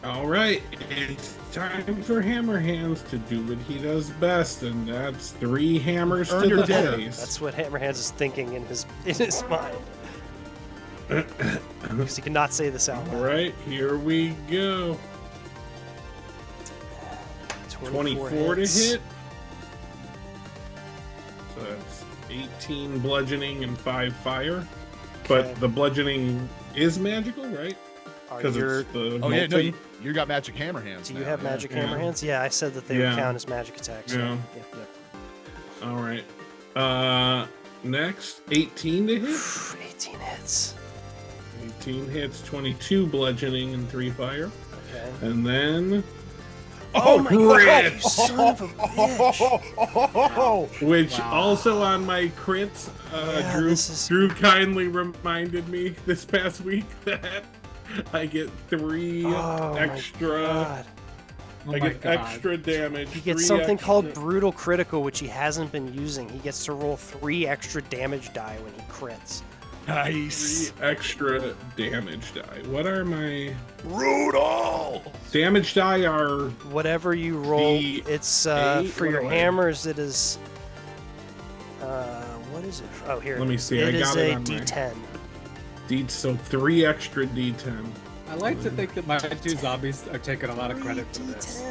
All right, it's time for Hammerhands to do what he does best, and that's 3 hammers Earn to your the dinner. face. That's what Hammerhands is thinking in his mind. Because he cannot say this out All loud. right, here we go. 24 to hits. hit. So that's 18 bludgeoning and 5 fire. But Okay. the bludgeoning is magical, right? Are Because your- it's the Oh yeah, no, molten. you got magic hammer hands. do you now, have yeah. magic Yeah. hammer hands? Yeah, I said that they would Yeah. count as magic attacks. So. Yeah. Yep. All right. Next, 18 to hit. 18 hits. 18 hits, 22 bludgeoning and 3 fire. Okay. And then Oh my god, crit! you son of a bitch! Which Wow. also on my crits, Yeah, Drew, this is- Drew kindly reminded me this past week that I get 3 Oh my extra. God. Oh I my get god. extra damage. He gets 3 something extra- called Brutal Critical, which he hasn't been using. He gets to roll 3 extra damage die when he crits. Nice. 3 extra damage die. What are my Brutal. damage die? Are Whatever you roll, The it's eight, for your what do I- hammers. It is. What is it? Oh, here. Let me see, It I is got a it on my- D10. so 3 extra D10. I like to think that my 2 zombies are taking a lot of credit for this.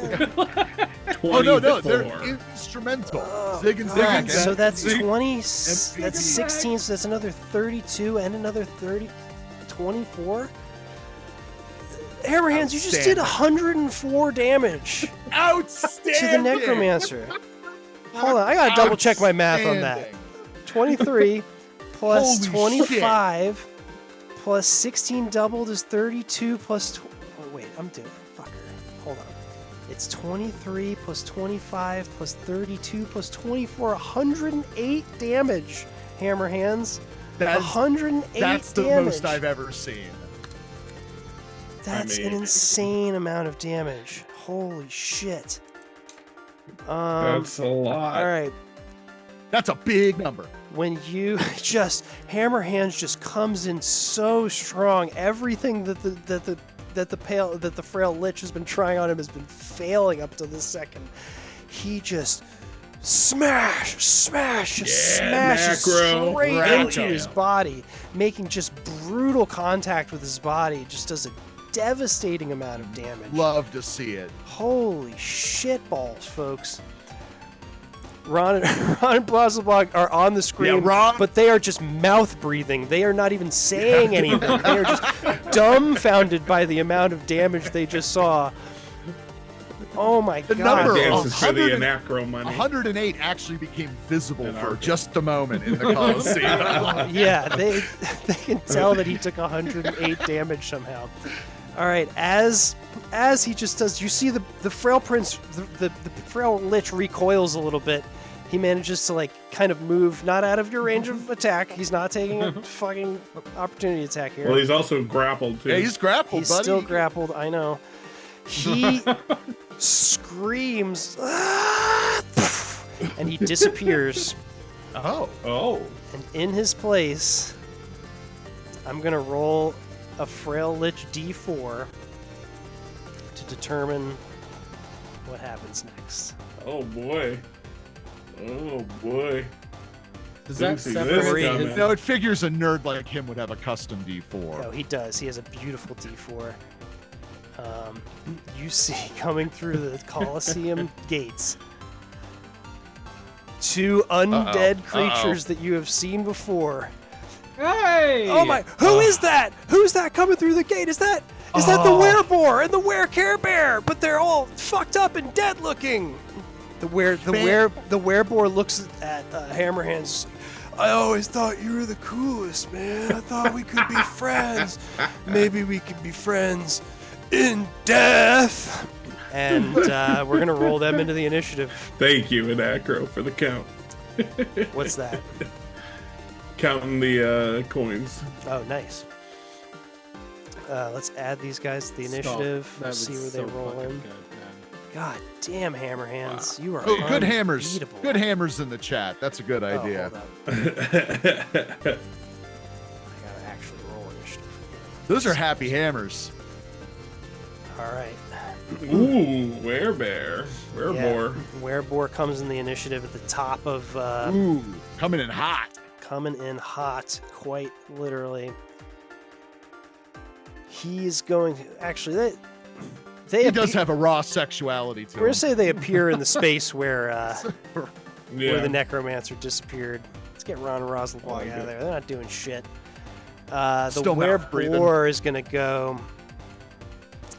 24. Oh no, they're instrumental. Zig and Zag. So that's Zig- 20. MVP. That's 16. So that's another 32 and another 30. 24. Hammerhands, you just did Outstanding. 104 damage Outstanding. to the necromancer. Hold on, I gotta double check my math on that. Outstanding. 23 plus Holy 25 plus 16 doubled is 32 plus. Oh wait, I'm doing fucker. Hold on. It's 23 plus 25 plus 32 plus 24. 108 damage. Hammerhands. That's 108 that's the damage. most I've ever seen. That's an insane amount of damage. Holy shit. That's a lot. All right. That's a big number. When you just Hammerhands just comes in so strong, everything that the Frail Lich has been trying on him has been failing up to this second. He just smashes macro. straight Right. into his body, making just brutal contact with his body. Just does a devastating amount of damage. Love to see it. Holy shit balls, folks. Ron and Blazelbog are on the screen, Yeah, Ron- but they are just mouth breathing. They are not even saying anything. They are just dumbfounded by the amount of damage they just saw. Oh my The god. number Dances for the 100 anacro money. 108 actually became visible In for our- just a moment in the Colosseum. Yeah, they can tell that he took 108 damage somehow. All right, as he just does, you see the Frail Prince, the Frail Lich recoils a little bit. He manages to like kind of move, not out of your range of attack. He's not taking a fucking opportunity attack here. Well, he's also grappled too. Yeah, he's grappled, He's buddy. still grappled. I know. He screams, "Ah!" and he disappears. Oh. Oh, And in his place, I'm gonna roll a Frail Lich D4 to determine what happens next. oh boy, oh boy. Does that Didn't see this separate coming. his... No, it figures a nerd like him would have a custom D4. Oh, he does. He has a beautiful D4. You see coming through the Colosseum gates 2 undead creatures that you have seen before. Hey! Oh my! Who is that? Who's that coming through the gate? Is that the Wereboar and the Were-Care Bear? But they're all fucked up and dead looking. The Wereboar looks at Hammerhands. I always thought you were the coolest, man. I thought we could be friends. Maybe we could be friends in death. And we're gonna roll them into the initiative. Thank you, Anacro, for the count. What's that? Counting the coins. Oh, nice. Let's add these guys to the initiative. That was See where they so roll fucking in. good, man. God damn, Hammerhands. You are Oh, good hammers. unbeatable. Good hammers in the chat. That's a good Oh, idea. hold up. I gotta actually roll initiative. Those are happy hammers. All right. Ooh, Werebear. Wereboar. Wereboar comes in the initiative at the top of Ooh, coming in hot. coming in hot, quite literally. He's going actually He does have a raw sexuality to We're gonna him. say they appear in the space where Yeah. the necromancer disappeared. Let's get Ron and Rosalwag out of there. They're not doing shit. The Still mouth breathing. Wereboar is gonna go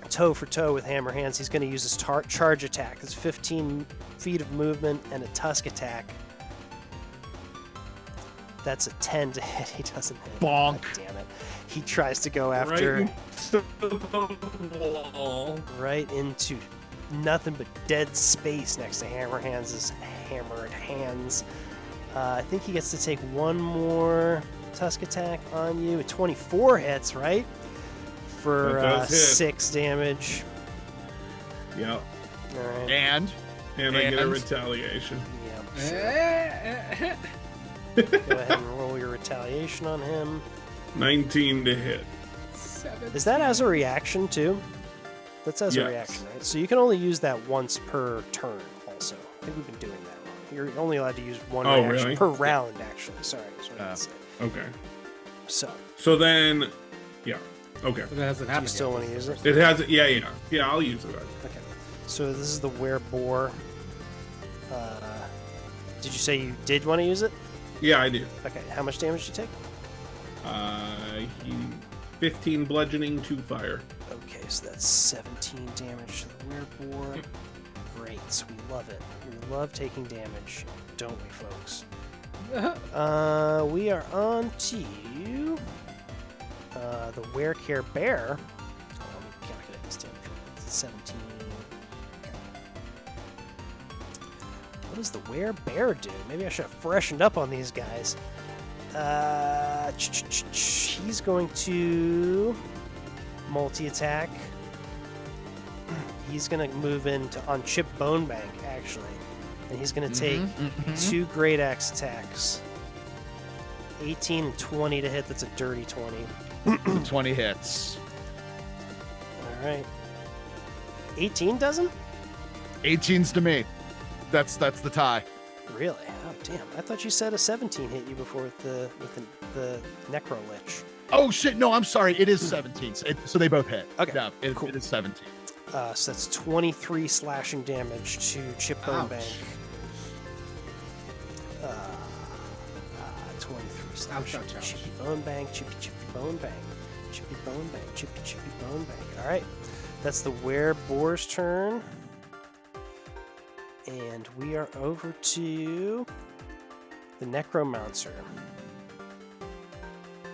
toe for toe with Hammerhands. He's gonna use his charge attack. It's 15 feet of movement and a tusk attack. That's a 10 to hit. He doesn't hit. Bonk. God damn it. He tries to go Right after into the wall. right into nothing but dead space next to Hammerhands' hammered hands. I think he gets to take one more tusk attack on you. 24 hits, right? For That does hit. 6 damage. Yeah. All right. And And I get a And- retaliation. Yeah, sure. Go ahead and roll your retaliation on him. 19 to hit. Is that as a reaction too? That's as a Yes. reaction, right? So you can only use that once per turn. Also, I think we've been doing that. You're only allowed to use one Oh, reaction really? per round. Actually, sorry, that's what I meant to say. Okay. So, So then, yeah. Okay. But it hasn't do you happened still yet. want to use it? It has, yeah. Yeah, I'll use it. Okay. So this is the Wereboar. Did you say you did want to use it? Yeah, I do. Okay. How much damage did you take? He 15 bludgeoning, 2 fire. Okay, so that's 17 damage to the Wereboar. Great. We love it. We love taking damage, don't we, folks? We are on to the Were-Care Bear. Oh, let me calculate this damage. It's 17. Okay. What does the Were-Bear do? Maybe I should have freshened up on these guys. He's going to multi-attack. He's going to move into on Chip Bonebank, actually. And he's going to take 2 Great Axe attacks. 18 and 20 to hit. That's a dirty 20. 20 hits. All right. 18 doesn't? 18's to me. That's the tie. Really? Oh, damn. I thought you said a 17 hit you before with the Necro Lich. Oh shit! No, I'm sorry. It is 17. So they both hit. Okay, Yeah, it, cool. it is 17. So that's 23 slashing damage to Chip Bonebank. 23 slashing ouch, to ouch. Chippy Bonebank, Chippy Bonebank, Chippy Bonebank, Chippy Bonebank. All right, that's the Wereboar's turn. And we are over to the Necromancer.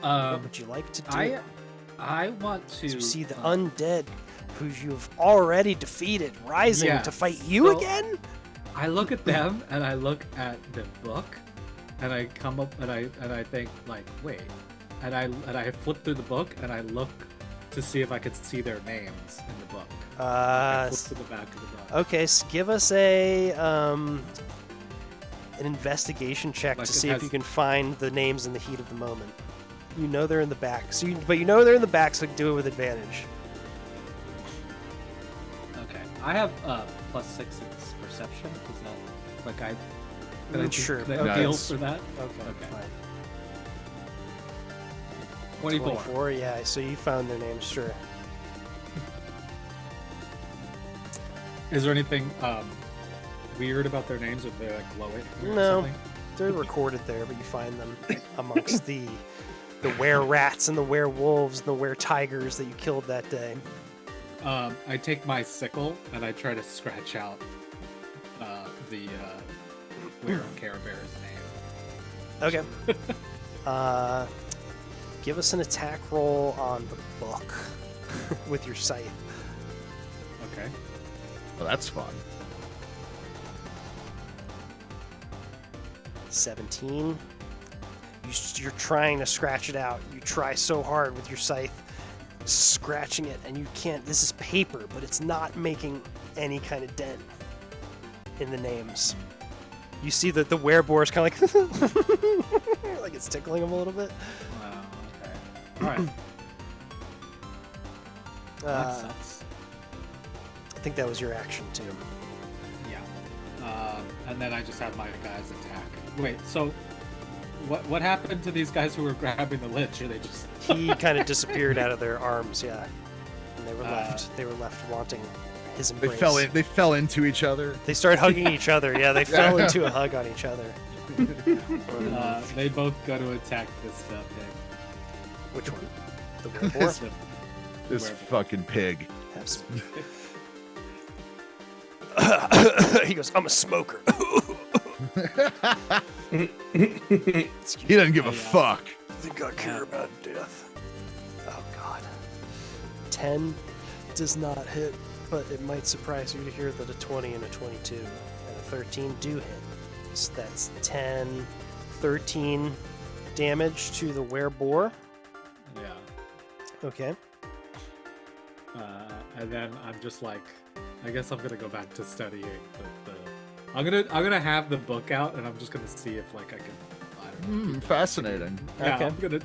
What would you like to do? I want to You see the undead who you've already defeated rising Yeah, to fight you so- again? I look at them and I look at the book, and I come up and I think like, wait, and I flip through the book and I look to see if I could see their names in the book. I flip to the back of the book. Okay, give us a an investigation check Like to it see if has- you can find the names in the heat of the moment. You know they're in the back, but you know they're in the back, so do it with advantage. Okay, I have +6 in perception. Is that like I Sure. Can I No, deal it's- for that? Okay, fine. 24. 24, yeah, so you found their names, sure. Is there anything weird about their names? Are they like glowing? Or No. something? They're recorded there, but you find them amongst the the were-rats and the were-wolves and the were-tigers that you killed that day. I take my sickle and I try to scratch out the Care Bear's name. Okay. Give us an attack roll on the book with your scythe. Okay. Well, that's fun. 17. You're trying to scratch it out. You try so hard with your scythe, scratching it, and you can't. This is paper, but it's not making any kind of dent in the names. You see that the wereboar is kind of like, like it's tickling him a little bit. Okay. All right. That Uh, sucks. I think that was your action too. Yeah. And then I just have my guys attack. Wait, so what happened to these guys who were grabbing the lich? Or they just He kind of disappeared out of their arms, yeah, and they were left. They were left wanting his They embrace. fell into each other. They started hugging each other. Yeah, they fell into a hug on each other. they both go to attack this pig. Which one? The werewolf? This Werewolf. fucking pig. Have some. He goes, I'm a smoker. He doesn't give a fuck. I think I care about death. Oh, God. 10 does not hit, but it might surprise you to hear that a 20 and a 22 and a 13 do hit. So that's 10, 13 damage to the wereboar. Yeah. Okay. And then I'm just like, I guess I'm gonna go back to studying I'm gonna have the book out and I'm just gonna see if like I can. I don't know. Fascinating. Yeah, Okay. I'm gonna.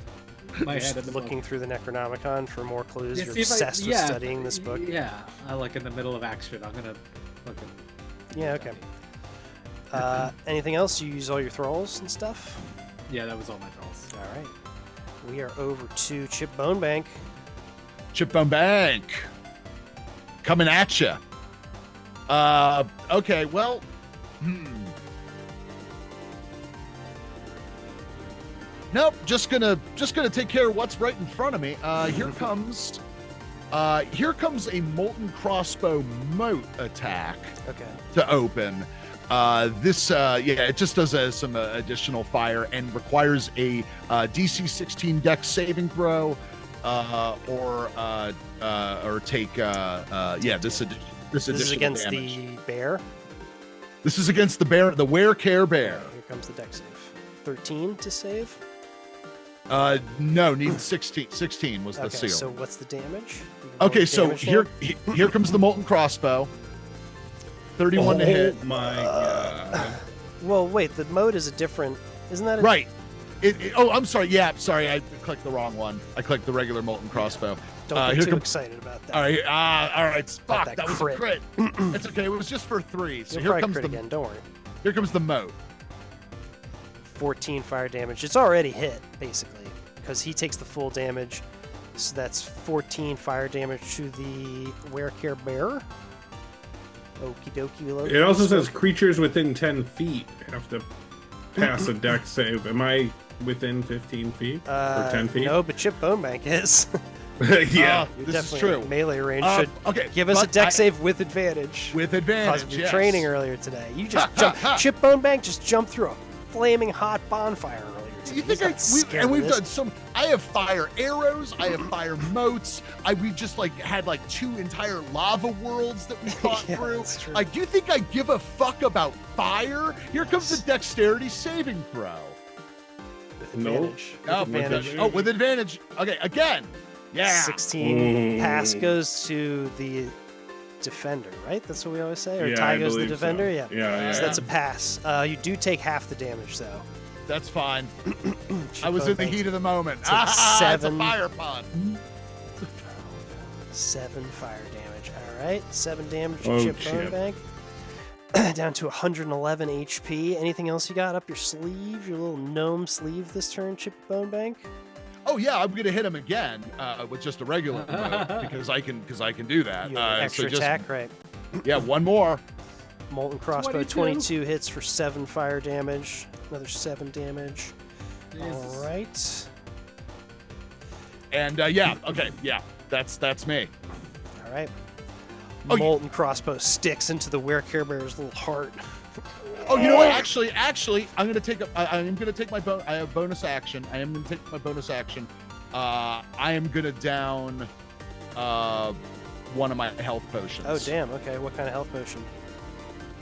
My You're head in just the looking book. through the Necronomicon for more clues. Yeah, You're see if I- obsessed with yeah, studying this book. Yeah, I like in the middle of action. I'm gonna fucking. Yeah, okay. Anything else? You use all your thralls and stuff? Yeah, that was all my thralls. All right. We are over to Chip Bonebank. Chipbone Bank. Coming at you. Okay, well. Nope, just gonna take care of what's right in front of me. Here comes a molten crossbow moat attack Okay. to open. It just does some additional fire and requires a DC 16 Dex saving throw, or take this This is additional against damage. the bear. This is against the bear, the Were-Care bear. Here comes the dex save. 13 to save. No, need 16. 16 was the Okay, seal. so what's the damage? You can Okay, roll so damage here comes the molten crossbow. 31 to hit. Oh my god. now? Well, wait. The mode is a different. Isn't that a Right. I'm sorry. Yeah, sorry. I clicked the wrong one. I clicked the regular molten crossbow. Don't here get too comes- excited about that. All right. All right. Fuck. that That was crit. a crit. It's okay. It was just for 3. So You'll here probably comes crit the again. Don't worry. here comes the moat. 14 fire damage. It's already hit basically because he takes the full damage. So that's 14 fire damage to the Were-Care bear. Okie dokie. It also says creatures within 10 feet have to pass a dex save. Am I within 15 feet? Or 10 feet? No, but Chip Bonebank is. Yeah. You're This is definitely true. Melee range Uh, should okay, give us a but dex save with advantage. with Because advantage. of your yes. training earlier today. You just jumped. Chip Bonebank just jumped through a flaming hot bonfire earlier today. You He's think not scared of we've this. done some. I have fire arrows. I have fire moats. We just had 2 entire lava worlds that we fought Yeah, through. that's true. Do you think I give a fuck about fire? Here comes the dexterity saving throw. With No. advantage. With Oh, advantage. with advantage. Okay, again. Yeah. 16 pass Ooh. goes to the defender, right? That's what we always say? Or Yeah, tie I goes to the believe so. defender? Yeah. Yeah. So that's a pass. You do take half the damage, though. That's fine. Chip I was in the Bonebank, heat of the moment. It's like 7. It's a fire pun. 7 fire damage. All right. 7 damage to Oh, Chip Chip. Bonebank. Down to 111 HP. Anything else you got up your sleeve? Your little gnome sleeve this turn, Chip Bonebank? Oh yeah, I'm gonna hit him again with just a regular moat because I can do that. You have an extra so just, attack, right? Yeah, one more. Molten Crossbow 22. 22 hits for 7 fire damage. Another 7 damage. Jesus. All right. And that's me. All right. Oh, Molten crossbow sticks into the Werecare Bear's little heart. Oh, you know what? Actually, I'm gonna take my I have bonus action. I am gonna take my bonus action. I am gonna down one of my health potions. Oh, damn. Okay. What kind of health potion?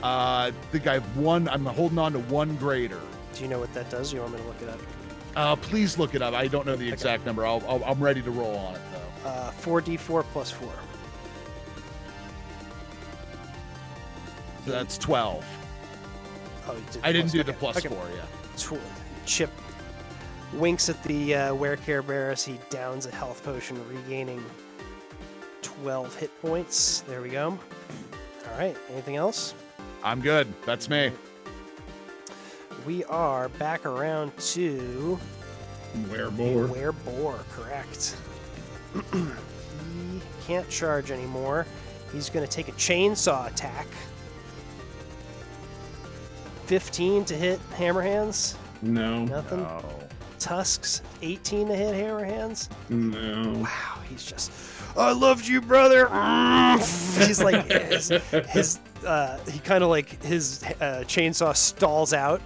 I think I have one. I'm holding on to one greater. Do you know what that does? You want me to look it up? Please look it up. I don't know the exact number. I'm ready to roll on it though. 4d4 plus 4. So that's 12. Oh, you did I didn't plus- do okay. the plus Okay. 4 yet. Chip winks at the Werecare Bear as he downs a health potion, regaining 12 hit points. There we go. All right. Anything else? I'm good. That's me. We are back around to Werebore, correct. He can't charge anymore. He's going to take a chainsaw attack. 15 to hit Hammerhands. No. Nothing. No. Tusks, 18 to hit Hammerhands. No. Wow, he's just, I loved you, brother. He's like, he kind of like his chainsaw stalls out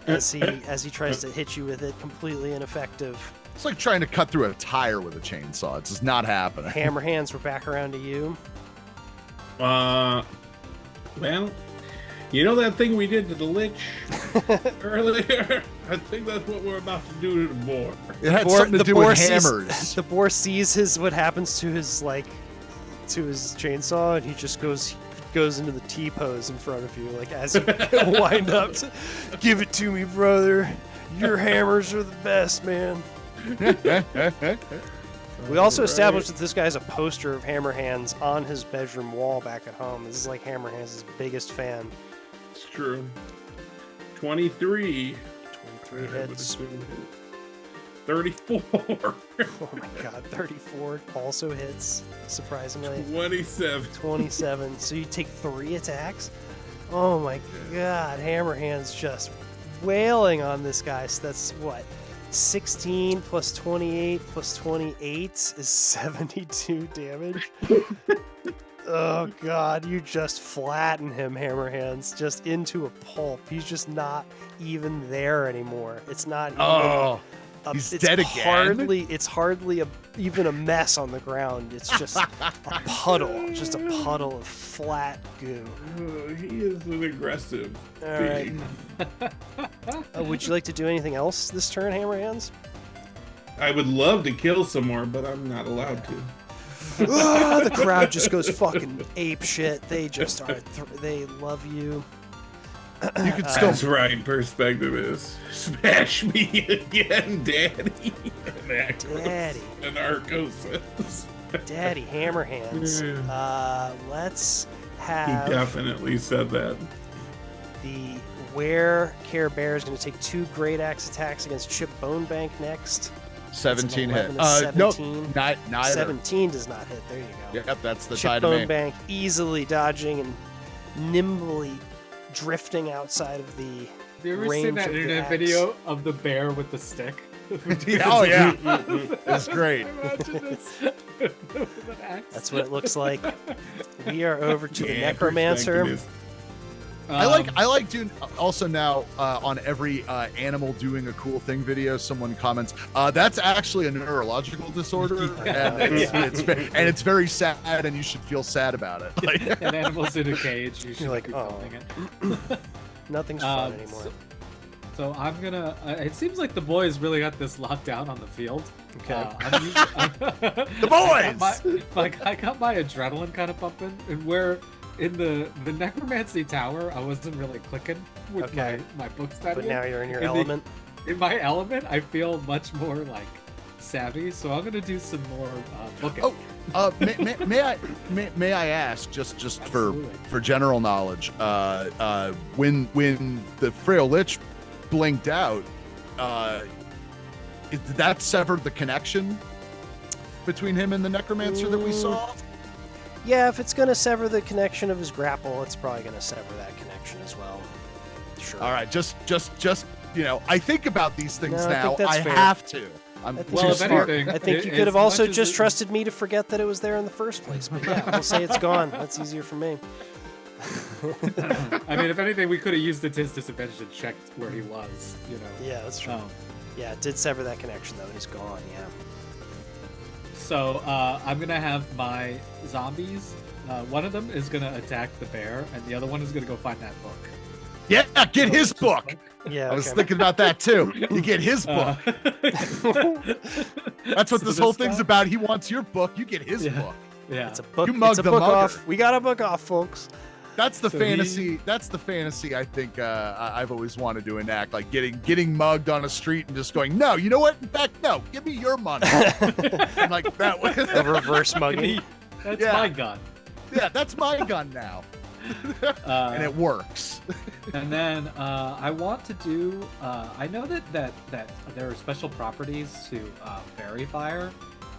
as he tries to hit you with it, completely ineffective. It's like trying to cut through a tire with a chainsaw. It's just not happening. Hammerhands, we're back around to you. Well, you know that thing we did to the Lich earlier? I think that's what we're about to do to the boar. It had something to do with hammers. The boar sees what happens to his chainsaw, and he just goes into the T pose in front of you, like as you wind up to give it to me, brother. Your hammers are the best, man. We also established that this guy's a poster of Hammerhands on his bedroom wall back at home. This is like Hammerhands' biggest fan. It's true. 23. 23 hits. 34. Oh my god, 34 also hits, surprisingly. 27. 27. So you take 3 attacks? Oh my god, Hammerhand's just wailing on this guy. So that's what? 16 plus 28 plus 28 is 72 damage. Oh god, you just flatten him, Hammerhands, just into a pulp. He's just not even there anymore. It's not even he's dead again. It's hardly even a mess on the ground. It's just a puddle of flat goo. He is an aggressive All right. being. Would you like to do anything else this turn, Hammerhands? I would love to kill some more, but I'm not allowed to. The crowd just goes fucking ape shit. They just are. They love you. You can still. That's right. Perspective is smash me again, Daddy. Daddy. And Arcosis. Daddy Hammerhands. Let's have. He definitely said that. The Werecare Bear is going to take 2 Great Axe attacks against Chip Bonebank next. 17 hit. 17. No, neither. 17 does not hit. There you go. Yep, that's the Chip tie to me. Bonebank easily dodging and nimbly drifting outside of the Have you ever range seen that of the internet axe. video of the bear with the stick? Oh yeah, that's great. Imagine this. With an axe. That's what it looks like. We are over to the Yeah, Necromancer. perspective is- I like doing also now on every animal doing a cool thing video. Someone comments, "That's actually a neurological disorder, and it's very sad, and you should feel sad about it." Like, An animal's in a cage. You should You're like, be oh. filming it. Nothing's fun anymore. So I'm gonna. It seems like the boys really got this locked down on the field. Okay. the boys. I got my adrenaline kind of pumping, and where in the necromancy tower, I wasn't really clicking with Okay. my book study. But now you're in your In the- element. In my element, I feel much more like savvy. So I'm gonna do some more booking. Oh, may I ask just Absolutely. for general knowledge, when the Frail Lich blinked out, did that sever the connection between him and the Necromancer that we saw? Yeah, if it's going to sever the connection of his grapple, it's probably going to sever that connection as well. Sure. All right, just I think about these things No, I now. think that's I fair. have to. I'm I think Well, you're if smart. anything, I think you could as have also much as just it- trusted me to forget that it was there in the first place. But yeah, we'll say it's gone. That's easier for me. I mean, if anything, we could have used it to his disadvantage and checked where he was. You know. Yeah, that's true. Yeah, it did sever that connection though. It is gone. Yeah. So I'm gonna have my zombies. One of them is gonna attack the bear, and the other one is gonna go find that book. Yeah, get his book. Yeah. I was okay. thinking about that too. You get his book. That's what So this whole this thing's guy- about. He wants your book. You get his Yeah. book. Yeah. It's a book. You mugged It's a the book mugger. off. We got a book off, folks. That's the So fantasy. That's the fantasy. I think I've always wanted to enact, like getting mugged on a street and just going, no, you know what? In fact, no, give me your money. And like that way. A reverse mugging. That's Yeah. my gun. Yeah, that's my gun now, and it works. And then I want to do. I know that there are special properties to fairy fire,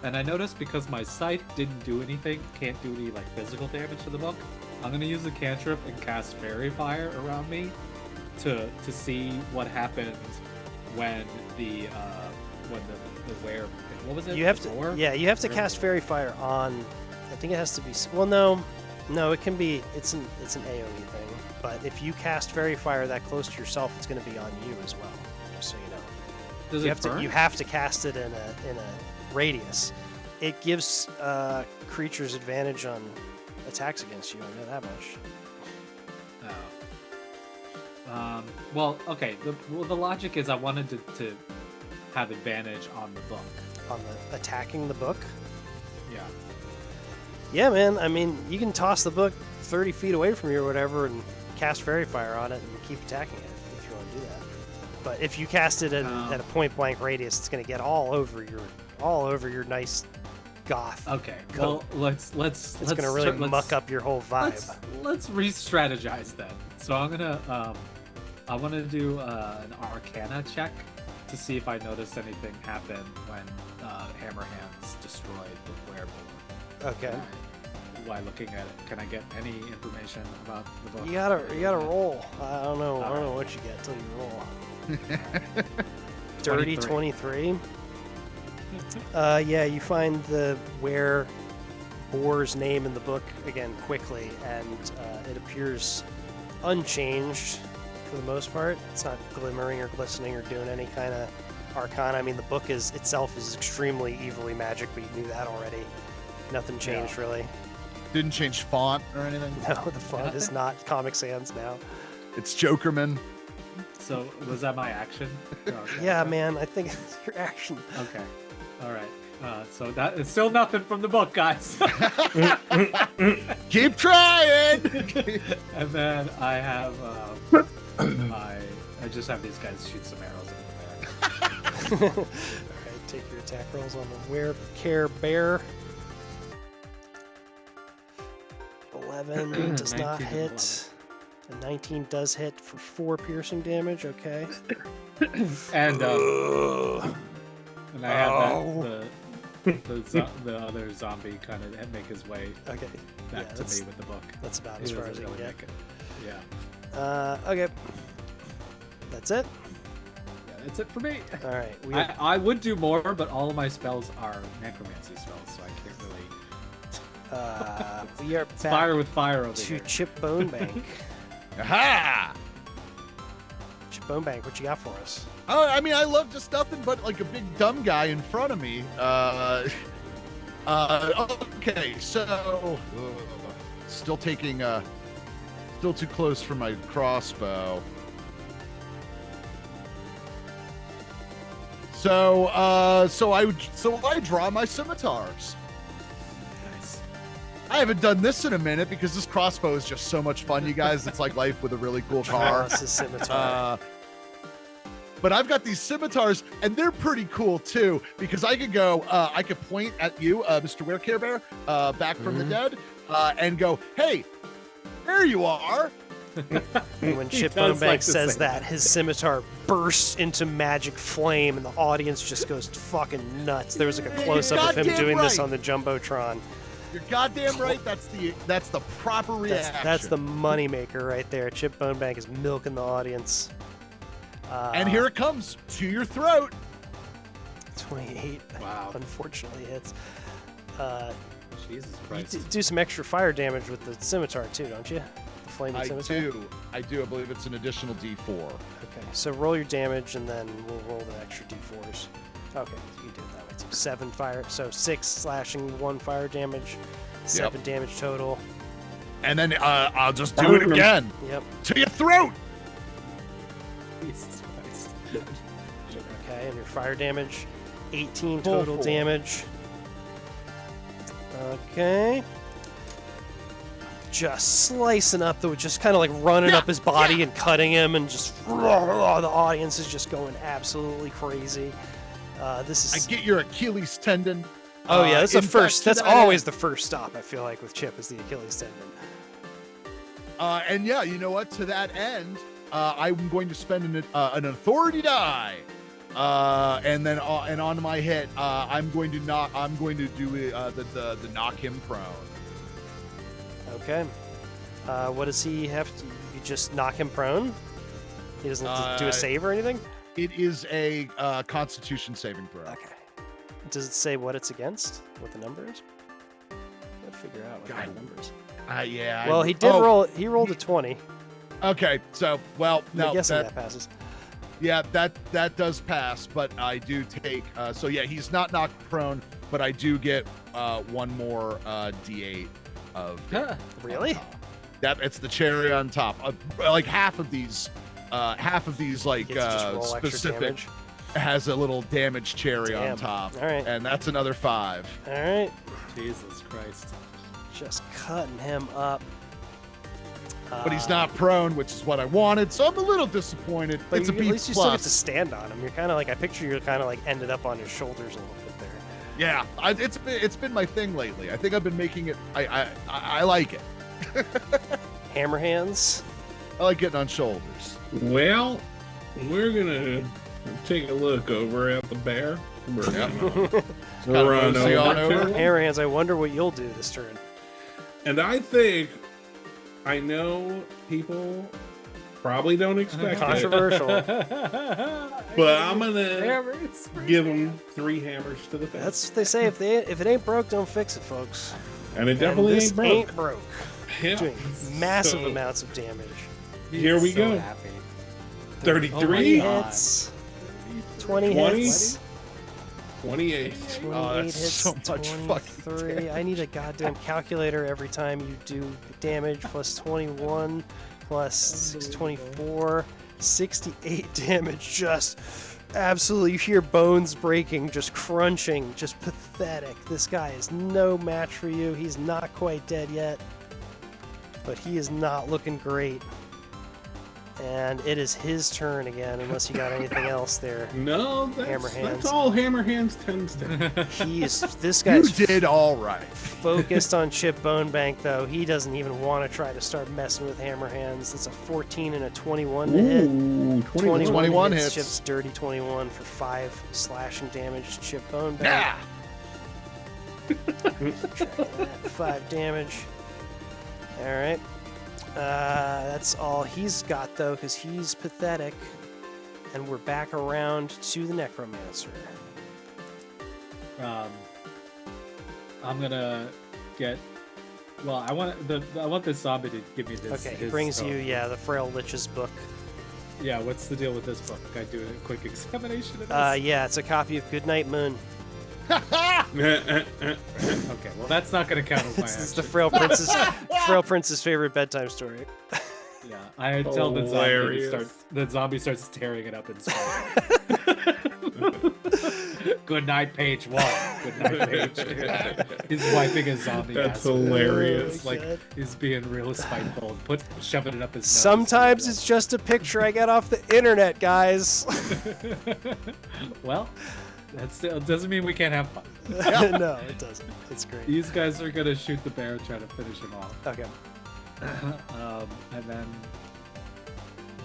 and I noticed because my scythe didn't do anything, can't do any like physical damage to the book. I'm gonna use a cantrip and cast fairy fire around me to see what happens when the where what was it? You have The to. roar? Yeah, you have to Roar? cast fairy fire on. I think it has to be. Well, no, it can be. It's an AOE thing. But if you cast fairy fire that close to yourself, it's going to be on you as well. Just so you know. Does You it have to. burn? You have to cast it in a radius. It gives creatures advantage on attacks against you. I know that much. Oh. Well, okay. The logic is I wanted to have advantage on the book. On the attacking the book. Yeah. Yeah, man. I mean, you can toss the book 30 feet away from you or whatever and cast fairy fire on it and keep attacking it if you want to do that. But if you cast it at a point blank radius, it's going to get all over your nice goth. Okay. Cool. Well, let's. It's going to really muck up your whole vibe. Let's re-strategize then. So I'm gonna I want to do an Arcana check to see if I notice anything happen when Hammerhand's destroyed the werewolf. Okay. By looking at it, can I get any information about the book? You gotta roll. I don't know. I don't know Alright. what you get till you roll. Dirty 23. Yeah, you find the boar's name in the book again quickly, and it appears unchanged for the most part. It's not glimmering or glistening or doing any kind of arcana. I mean, the book itself is extremely evilly magic, but you knew that already. Nothing changed really. Didn't change font or anything. No, the font is not Comic Sans now. It's Jokerman. So was that my action? Yeah, man, I think it's your action. Okay. All right. So that is still nothing from the book, guys. Keep trying. And then I have I just have these guys shoot some arrows into the bear. All right, take your attack rolls on the Care Bear. 11 does not 19 hit. And 19 does hit for 4 piercing damage. Okay. And Ugh. and I have Oh. the other zombie kind of make his way Okay. back Yeah, to me with the book. that's about He as far doesn't as I can really get. make it. Yeah. Okay. That's it. Yeah, that's it for me. All right. We I would do more, but all of my spells are necromancy spells, so I can't really. we are It's back fire with fire over to here. Chip Bone Bank. Aha! Chip Bone Bank, what you got for us? Oh, I mean, I love just nothing but like a big dumb guy in front of me. Okay, so still taking still too close for my crossbow. So I draw my scimitars. Nice. I haven't done this in a minute because this crossbow is just so much fun, you guys. It's like life with a really cool car. This is scimitar. But I've got these scimitars, and they're pretty cool too, because I could go, I could point at you, Mr. Werecare Bear, back from the dead, and go, hey, there you are. And when He Chip does Bonebank like to says say that, his scimitar bursts into magic flame, and the audience just goes fucking nuts. There was like a close up of him goddamn doing this right. on the jumbotron. You're goddamn right. That's the proper reaction. That's the moneymaker right there. Chip Bonebank is milking the audience. And here it comes to your throat. 28. Wow. Unfortunately hits. Jesus You Christ. do some extra fire damage with the scimitar too, don't you? The flaming scimitar? I do. I believe it's an additional D4. Okay, so roll your damage and then we'll roll the extra d4s. Okay, so you do it that way too. 7 fire, so 6 slashing, 1 fire damage, 7 damage total. And then I'll just do it again. Yep. To your throat! Jesus Christ. Okay, and your fire damage, 18 Full total 4. damage. Okay. Just slicing up, though, just kind of like running up his body and cutting him, and just the audience is just going absolutely crazy. This is. I get your Achilles tendon. Oh yeah, that's the in fact, first. to That's that always end- the first stop. I feel like with Chip is the Achilles tendon. And yeah, you know what? To that end, I'm going to spend an authority die, and then and on my hit, I'm going to do the knock him prone. Okay. What does he have to? You just knock him prone. He doesn't have to do a save or anything. It is a Constitution saving throw. Okay. Does it say what it's against? What the number is? Gotta figure out what God. the number is. Yeah. Well, he did roll. He rolled a 20. Okay, so I'm no, guessing that passes. yeah, that does pass, but I do take. So yeah, he's not knocked prone, but I do get one more D8 of. Really? That it's the cherry on top. Like half of these like He gets to just roll extra specific damage. has a little damage cherry Damn. on top. All right. And that's another 5. All right. Jesus Christ. Just cutting him up. But he's not prone, which is what I wanted, so I'm a little disappointed. But It's a at B+. least you still get to stand on him. You're kind of like, I picture you're kind of like ended up on his shoulders a little bit there. Yeah, it's been my thing lately. I think I've been making it. I like it. Hammer hands. I like getting on shoulders. Well, we're gonna take a look over at the bear. We're gonna run mosey on over over. to him. Hammer hands. I wonder what you'll do this turn. And I think I know people probably don't expect it, Controversial. but I'm gonna give them 3 hammers to the face. That's what they say. If it ain't broke, don't fix it, folks. And it And definitely this ain't broke. ain't broke. Yeah. Doing massive So, amounts of damage. Here we go. Happy. 33, God. Hits. 20 20. hits. 28. 28 Oh, that's hits. so much fucking 23. I need a goddamn calculator every time you do damage. Plus 21, plus 624, 68 damage. Just absolutely, you hear bones breaking, just crunching, just pathetic. This guy is no match for you. He's not quite dead yet, but he is not looking great. And it is his turn again, unless you got anything else there. No, Hammer that's hands. all Hammer Hands tends to. This You guy's did all right. focused on Chip Bonebank, though. He doesn't even want to try to start messing with hammer hands. That's a 14 and a 21 to hit. Ooh, 21. 21 hits. Chip's dirty 21 for 5 slashing damage to Chip Bonebank. Yeah. Check that. 5 damage. All right. That's all he's got, though, because he's pathetic. And we're back around to the Necromancer. I'm gonna get. Well, I want this zombie to give me this. Okay, he his brings phone. you, the Frail Lich's book. Yeah, what's the deal with this book? I do a quick examination of this. Yeah, it's a copy of Goodnight Moon. Okay, well that's not gonna count as my It's the action. Frail Prince's favorite bedtime story. Yeah, I tell the zombie Hilarious. the zombie starts tearing it up in style. Good night, page 1. Good night, page 2. He's wiping his zombie. That's ass. hilarious. Oh, Like God. he's being real spiteful and shoving it up his nose. Sometimes it's just a picture I get off the internet, guys. Well, that still doesn't mean we can't have fun. No, it doesn't. It's great. These guys are gonna shoot the bear and try to finish him off. Okay. And then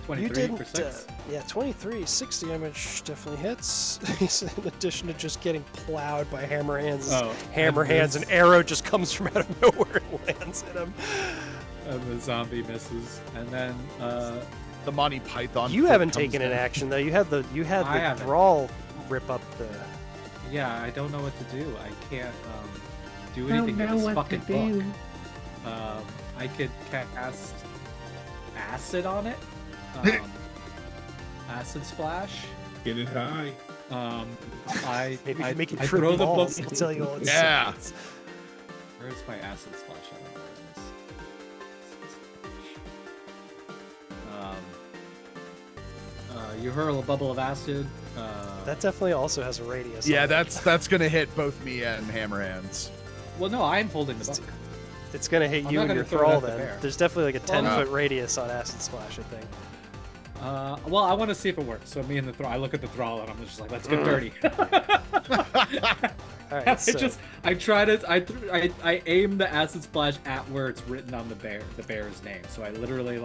You 23 didn't. for 6. 23, 60 damage definitely hits. In addition to just getting plowed by hammer hands. Hammer and hands, this- an arrow just comes from out of nowhere and lands in him. And the zombie misses. And then The Monty Python. You foot haven't comes taken an down. action though. You had I the haven't. Thrall rip up the yeah, I don't know what to do. I can't do anything with this fucking book. I could cast acid on it. Acid splash. Get it high. Maybe you I can make it I trip throw the balls. book. It'll tell you all its Yeah. secrets. Where's my acid splash? I don't know where it is. You hurl a bubble of acid. That definitely also has a radius. Yeah, on it. that's gonna hit both me and Hammerhands. Well, no, I'm holding the book. It's gonna hit I'm you not and gonna your throw it thrall at the then. bear. There's definitely like a Well, 10-foot radius on acid splash, I think. Well, I want to see if it works. So me and the thrall, I look at the thrall and I'm just like, let's get dirty. All right, so I aim the acid splash at where it's written on the bear's name. So I literally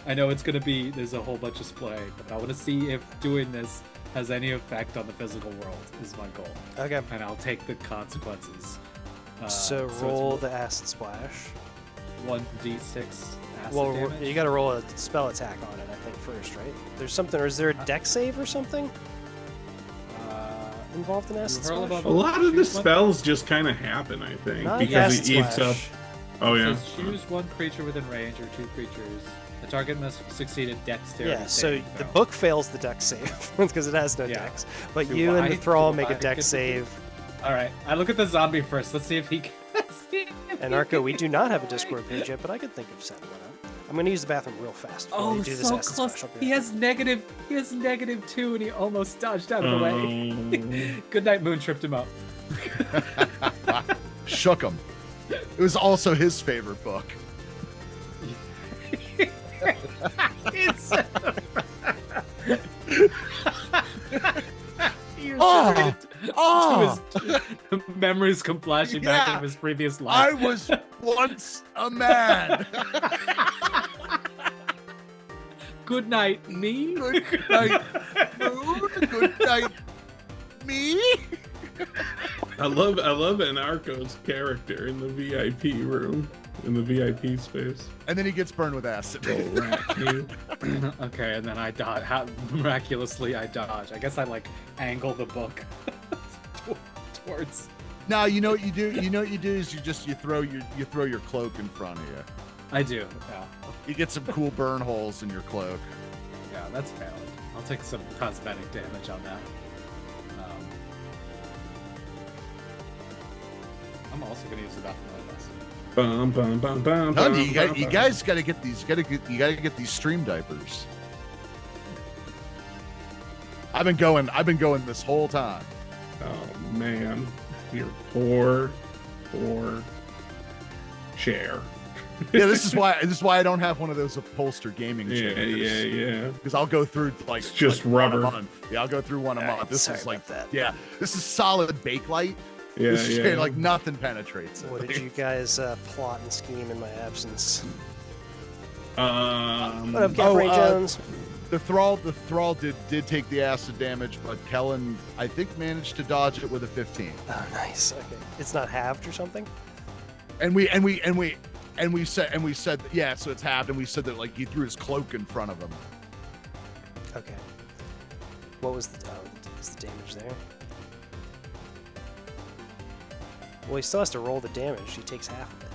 I know it's gonna be, there's a whole bunch of splay, but I want to see if doing this has any effect on the physical world is my goal. okay. And I'll take the consequences. So it's roll the acid splash. 1d6 acid Well, damage. you got to roll a spell attack on it, I think, first, right? There's something, or is there a deck save or something involved in acid hurl splash? above A lot of the spells just kind of happen, I think, Not because acid it eats up. splash. Oh It yeah. says choose one creature within range or two creatures. The target must succeed a dexterity. Yeah, so saving the throw. book fails the deck save because it has no Yeah. dex. But Do you and the I- thrall do make a I deck get to save. All right, I look at the zombie first. Let's see if he can. And Arco, we do not have a Discord page yet, but I could think of setting one up. I'm going to use the bathroom real fast. while Oh, you do this so acid close. splash. I'll be He right has -2, and he almost dodged out of the way. Oh. Good night, Moon tripped him up. Shook him. It was also his favorite book. It's... Oh, His memories come flashing back Yeah. of his previous I life. was once a man. Good night, me. Good night, Moon. Good night, me. I love Anarcho's character in the VIP room, in the VIP space. And then he gets burned with acid. Oh, rat you. Okay, and then I dodge. How miraculously I dodge. I guess I angle the book towards. Now you know what you do. You know what you do is you throw your cloak in front of you. I do. Yeah. You get some cool burn holes in your cloak. Yeah, that's valid. I'll take some cosmetic damage on that. I'm also gonna use the bathroom lesson. Bum, bum, bum, bum, No, bum, you bum, guys got to get these. You got to get these stream diapers. I've been going this whole time. Oh man, your poor chair. Yeah, this is why I don't have one of those upholstered gaming Yeah, chairs. yeah. Because I'll go through It's just one a rubber. month. Yeah, I'll go through one a month. This sorry is like about that. yeah, this is solid Bakelite. Yeah, This is yeah. like nothing penetrates it. What did you guys plot and scheme in my absence? What up, Oh, Captain Ray Jones? The thrall did take the acid damage, but Kellen I think managed to dodge it with a 15. Oh, nice. Okay, it's not halved or something. And we said that, yeah, so it's halved, and we said that like he threw his cloak in front of him. Okay. What was is the damage there? Well, he still has to roll the damage. He takes half of it.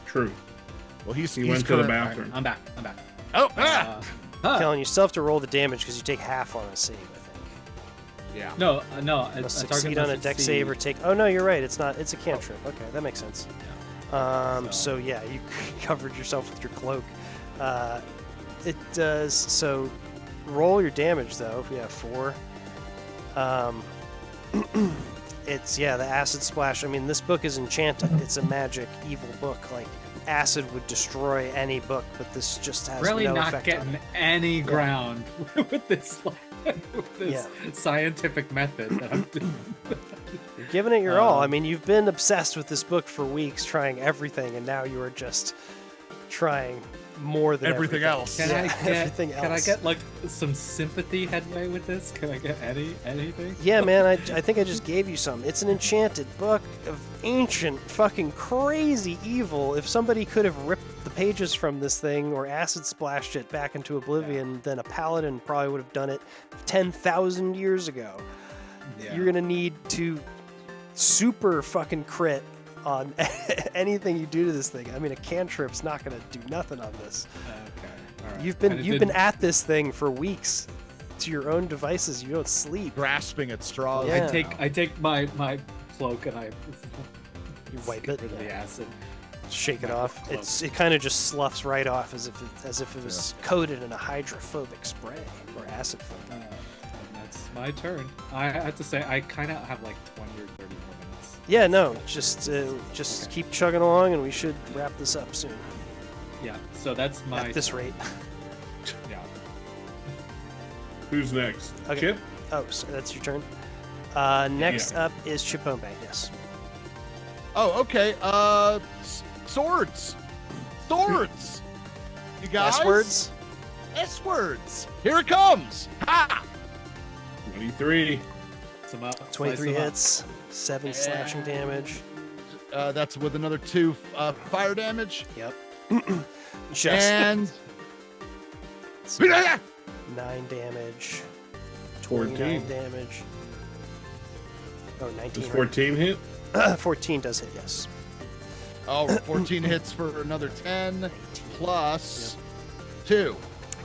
true. Well, he's He went to the current- bathroom. I'm back. Oh, ah! Kellen, you still have to roll the damage because you take half on a save, I think. Yeah. No. Must succeed on a deck save or take. Oh no, you're right. It's not. It's a cantrip. Okay, that makes sense. So yeah, you covered yourself with your cloak. It does. So roll your damage though. Yeah, 4. It's the acid splash. I mean, this book is enchanted. It's a magic evil book. Like acid would destroy any book, but this just has Really no not effect on getting it. any ground with this scientific method that I'm doing. You're giving it your all. I mean, you've been obsessed with this book for weeks, trying everything, and now you are just trying more than Everything else. Can Yeah, I get everything Can I else. get some sympathy headway with this? Can I get anything? Yeah, man, I think I just gave you some. It's an enchanted book of ancient, fucking crazy evil. If somebody could have ripped the pages from this thing or acid splashed it back into oblivion, then a paladin probably would have done it 10,000 years ago. you're gonna need to super fucking crit on anything you do to this thing. I mean, a cantrip's not gonna do nothing on this. Okay. All right. You've been at this thing for weeks. To your own devices, you don't sleep. Grasping at straws. Yeah. I take my cloak and I You wipe it, rid of the acid. shake it My off. cloak. It kind of just sloughs right off as if it was coated in a hydrophobic spray or acid foam. And that's my turn. I have to say, I kind of have like 20 or 30 more minutes. Yeah, no, just keep chugging along, and we should wrap this up soon. Yeah, so that's my At this turn. rate. Yeah. Who's next? Okay. Chip? Oh, so that's your turn. Next up is Chip Bonebank. Yes. Oh, okay. Swords. Swords. You guys. S-words. S-words. Here it comes. Ha! 23. Slice 23 them up. hits, 7 slashing damage. That's with another 2 fire damage. Yep. Just And 9 damage. 29 14. damage. Oh, 19. Does right? 14 hit? 14 does hit, yes. oh, 14 hits for another 10 plus 2.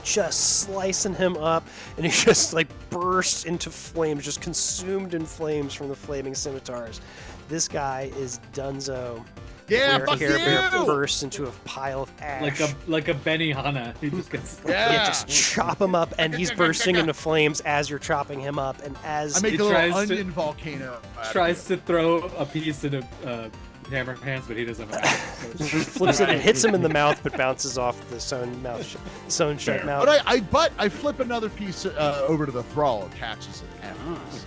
Just slicing him up, and he just like bursts into flames, just consumed in flames from the flaming scimitars. This guy is Dunzo. Yeah, where fuck Care Bear you! bursts into a pile of ash. Like a Benihana. He just gets Yeah. Just chop him up, and he's bursting into flames as you're chopping him up, and as I make He a little tries to- onion volcano. out of tries it. to throw a piece in a hammer hands, but he doesn't have a flips it and hits him in the mouth, but bounces off the sewn shut Fair. mouth. But I flip another piece over to the thrall and catches it.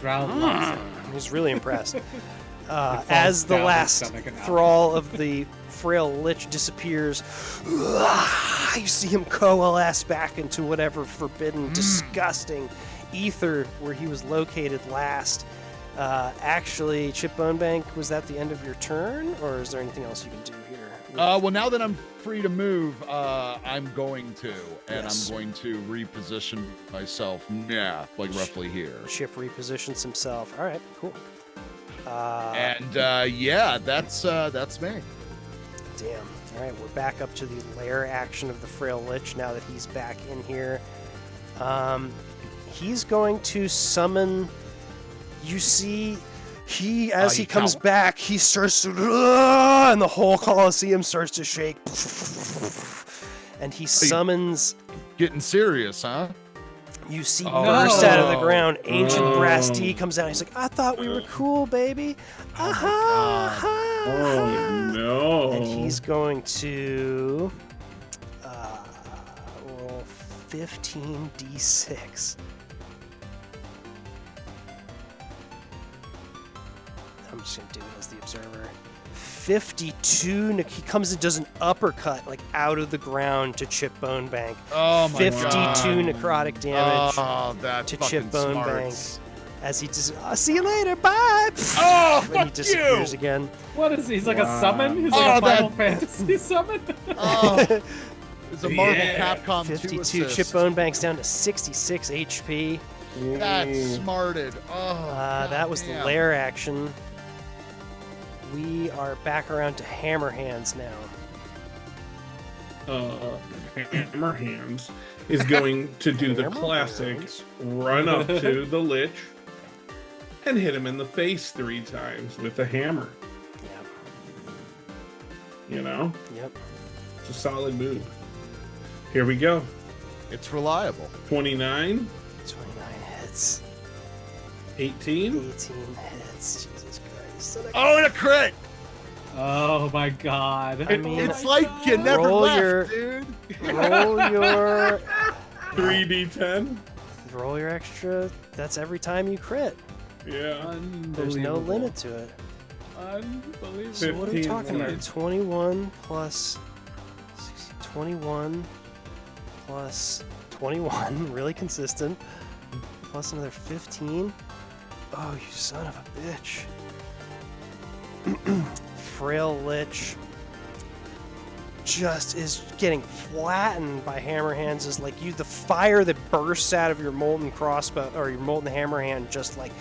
Thrall loves it. He's really impressed. falls As the down his last stomach and out. thrall of the frail lich disappears, you see him coalesce back into whatever forbidden, disgusting ether where he was located last. Actually, Chip Bonebank, was that the end of your turn, or is there anything else you can do here? Well, now that I'm free to move, I'm going to, and Yes. I'm going to reposition myself. Yeah, like roughly here. Chip repositions himself. All right, cool. Yeah, that's me. Damn. All right, we're back up to the lair action of the frail lich now that he's back in here. He's going to summon. You see, as he comes back, he starts to, and the whole Colosseum starts to shake. And he summons. Getting serious, huh? You see Oh, burst out of the no. ground. Ancient Oh. Brass D comes out. He's like, I thought we were cool, baby. Aha! aha, Oh, aha." no. And he's going to roll 15d6. I'm just going to do it as the observer. 52. He comes and does an uppercut, like out of the ground to Chip Bonebank. Oh my 52 god. necrotic damage Oh, that to fucking Chip Bonebank. smarts. as he just, I'll see you later, bye! Oh, And he fuck disappears you! again. What is he? He's like Wow. a summon? He's Oh, like a Final that- Fantasy summon? Oh, it's a Marvel Yeah. Capcom 2 52. assist. Chip Bonebank's down to 66 HP. That's smarted. Oh, That was the goddamn. lair action. We are back around to Hammer Hands now. Hammer Hands is going to do the Hammer classic Hands. run up to the Lich and hit him in the face 3 times with a hammer. Yep. You know, Yep. it's a solid move. Here we go. It's reliable. 29, 29 hits. 18. 18 hits. Jesus Christ. And Oh, and a crit! Oh my god. I mean, It's like you never Roll left, your- dude. roll your 3d10. roll your extra. That's every time you crit. Yeah. There's no limit to it. Unbelievable. So what are we 15 talking about? points. 21 plus 21 plus 21, really consistent. Plus another 15. Oh, you son of a bitch. Frail Lich just is getting flattened by Hammer Hands. Is like the fire that bursts out of your molten crossbow or your molten hammer hand just like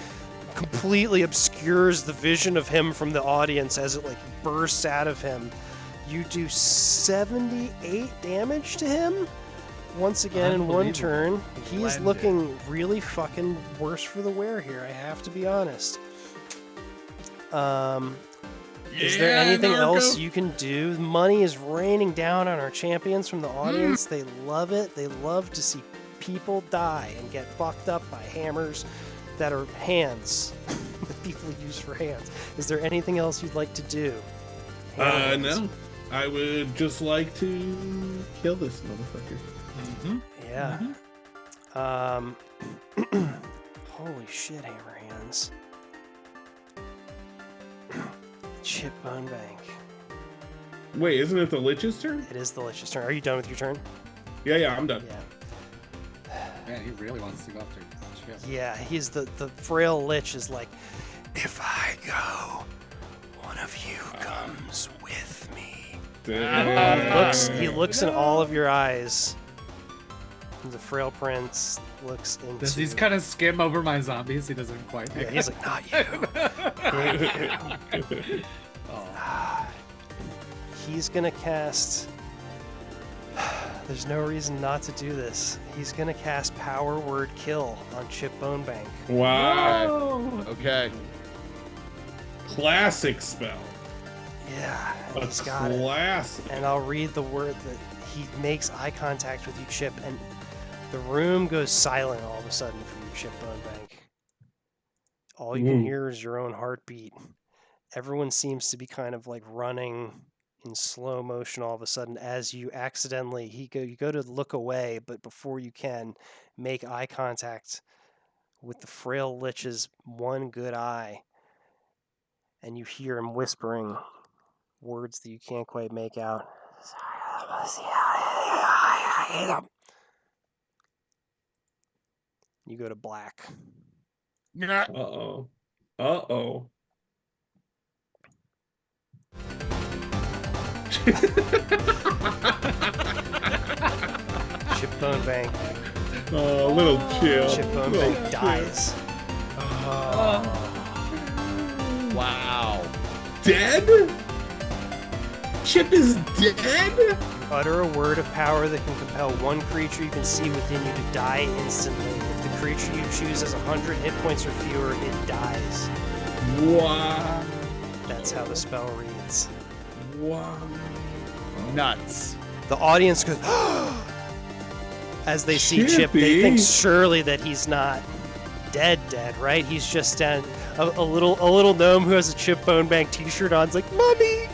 completely obscures the vision of him from the audience as it like bursts out of him. You do 78 damage to him once again in one turn. He is looking really fucking worse for the wear here, I have to be honest. Is there anything else you can do? Money is raining down on our champions from the audience. They love it. They love to see people die and get fucked up by hammers that are hands that people use for hands. Is there anything else you'd like to do? No. I would just like to kill this motherfucker. Yeah. Holy shit, hammer hands. Chip Bone Bank. Wait, isn't it the Lich's turn? It is the Lich's turn. Are you done with your turn? Yeah, I'm done. Yeah. Man, he really wants to go after Chip. Yeah, he's the frail Lich is like, if I go, one of you comes with me. He looks in all of your eyes. The frail prince looks into. Does he kind of skim over my zombies? He doesn't quite. Yeah, he's like, not you. He's gonna cast. There's no reason not to do this. He's gonna cast Power Word Kill on Chip Bone Bank. Wow. Okay. Classic spell. Yeah, and A he's got it. classic. And I'll read the word that he makes eye contact with you, Chip, and the room goes silent all of a sudden for you, Chip Bone Bank. All you can hear is your own heartbeat. Everyone seems to be kind of like running in slow motion all of a sudden as you accidentally you go to look away, but before you can make eye contact with the frail Lich's one good eye, and you hear him whispering words that you can't quite make out. You go to black. Uh-oh. Uh-oh. Chip Bone Bank. Oh, little chill. Chip Bone Little Bank chill. dies. Wow. Dead? Chip is dead? Utter a word of power that can compel one creature you can see within you to die instantly. If the creature you choose has 100 hit points or fewer, it dies. Wow. That's how the spell reads. Wow. Nuts. The audience goes, as they see Chip, they think surely that he's not dead, right? He's just a little gnome who has a Chip Bone Bank t-shirt on. It's like, Mommy,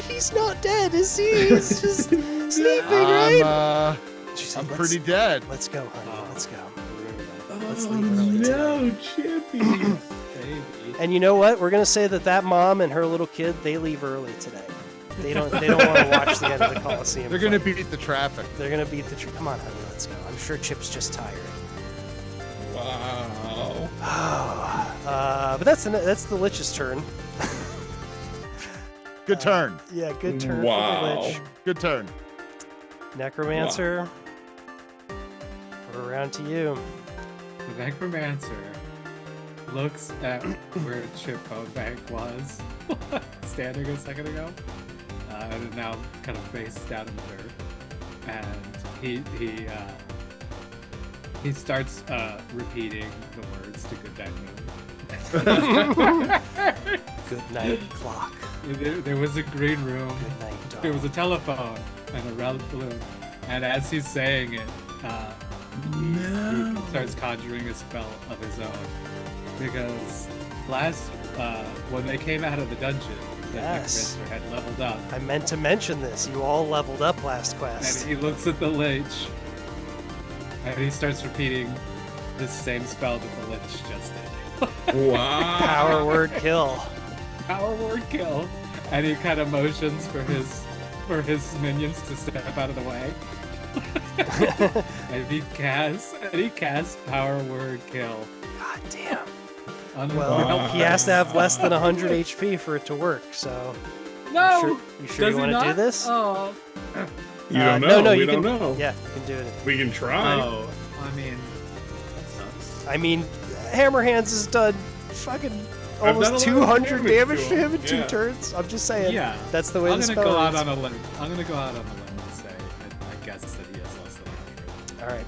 he's not dead, is he? He's just sleeping, right? She's like, I'm pretty dead. Let's go, honey. Let's go. Let's Oh, leave early today. no, Chippy. Baby. And you know what? We're gonna say that mom and her little kid, they leave early today. They don't want to watch the end of the Coliseum. They're gonna beat the traffic. They're gonna beat the. Come on, honey, let's go. I'm sure Chip's just tired. Wow. But that's the Lich's turn. Good turn. Yeah, good turn Wow. for the Lich. Good turn. Necromancer. We're around to you. The Necromancer looks at where Chip Bone Bank was standing a second ago, and now kind of faces down in the dirt, and he starts repeating the words to Goodnight Moon. Good night, clock. There was a green room. Good night, dog. There was a telephone and a red balloon, and as he's saying it, he starts conjuring a spell of his own. Because when they came out of the dungeon, the Yes. Necromancer had leveled up, I meant to mention this. You all leveled up last quest. and he looks at the Lich, and he starts repeating the same spell that the Lich just did. Wow. Power word kill. Power word kill, and he kind of motions for his minions to step out of the way. and he casts power word kill. God damn. On Well, he has to have less than 100 HP for it to work. So, no. you sure Does you he want to do not? this? Oh. You don't know. No, we you don't can, know. Yeah, you can do it. We can try. Oh. I mean, that sucks. I mean, Hammer Hands has done fucking I've done a almost lot of 200 damage to him in yeah. 2 turns. I'm just saying. Yeah. That's the way I'm the gonna spell go out ends. on a limb. I'm gonna go out on a limb and say I guess that he has less than 100. All right.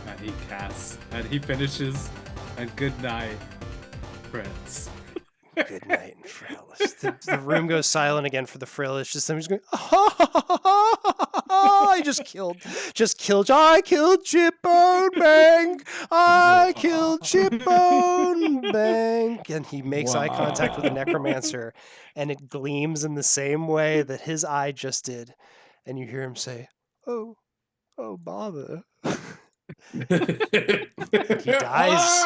And he casts and he finishes. And good night, Prince. Good night, Frailist. The room goes silent again for the Frailist. Just somebody's going, I just killed. I killed Chipbone Bank. I killed Chipbone Bank. And he makes eye contact with the necromancer, and it gleams in the same way that his eye just did. And you hear him say, "Oh, bother." He dies.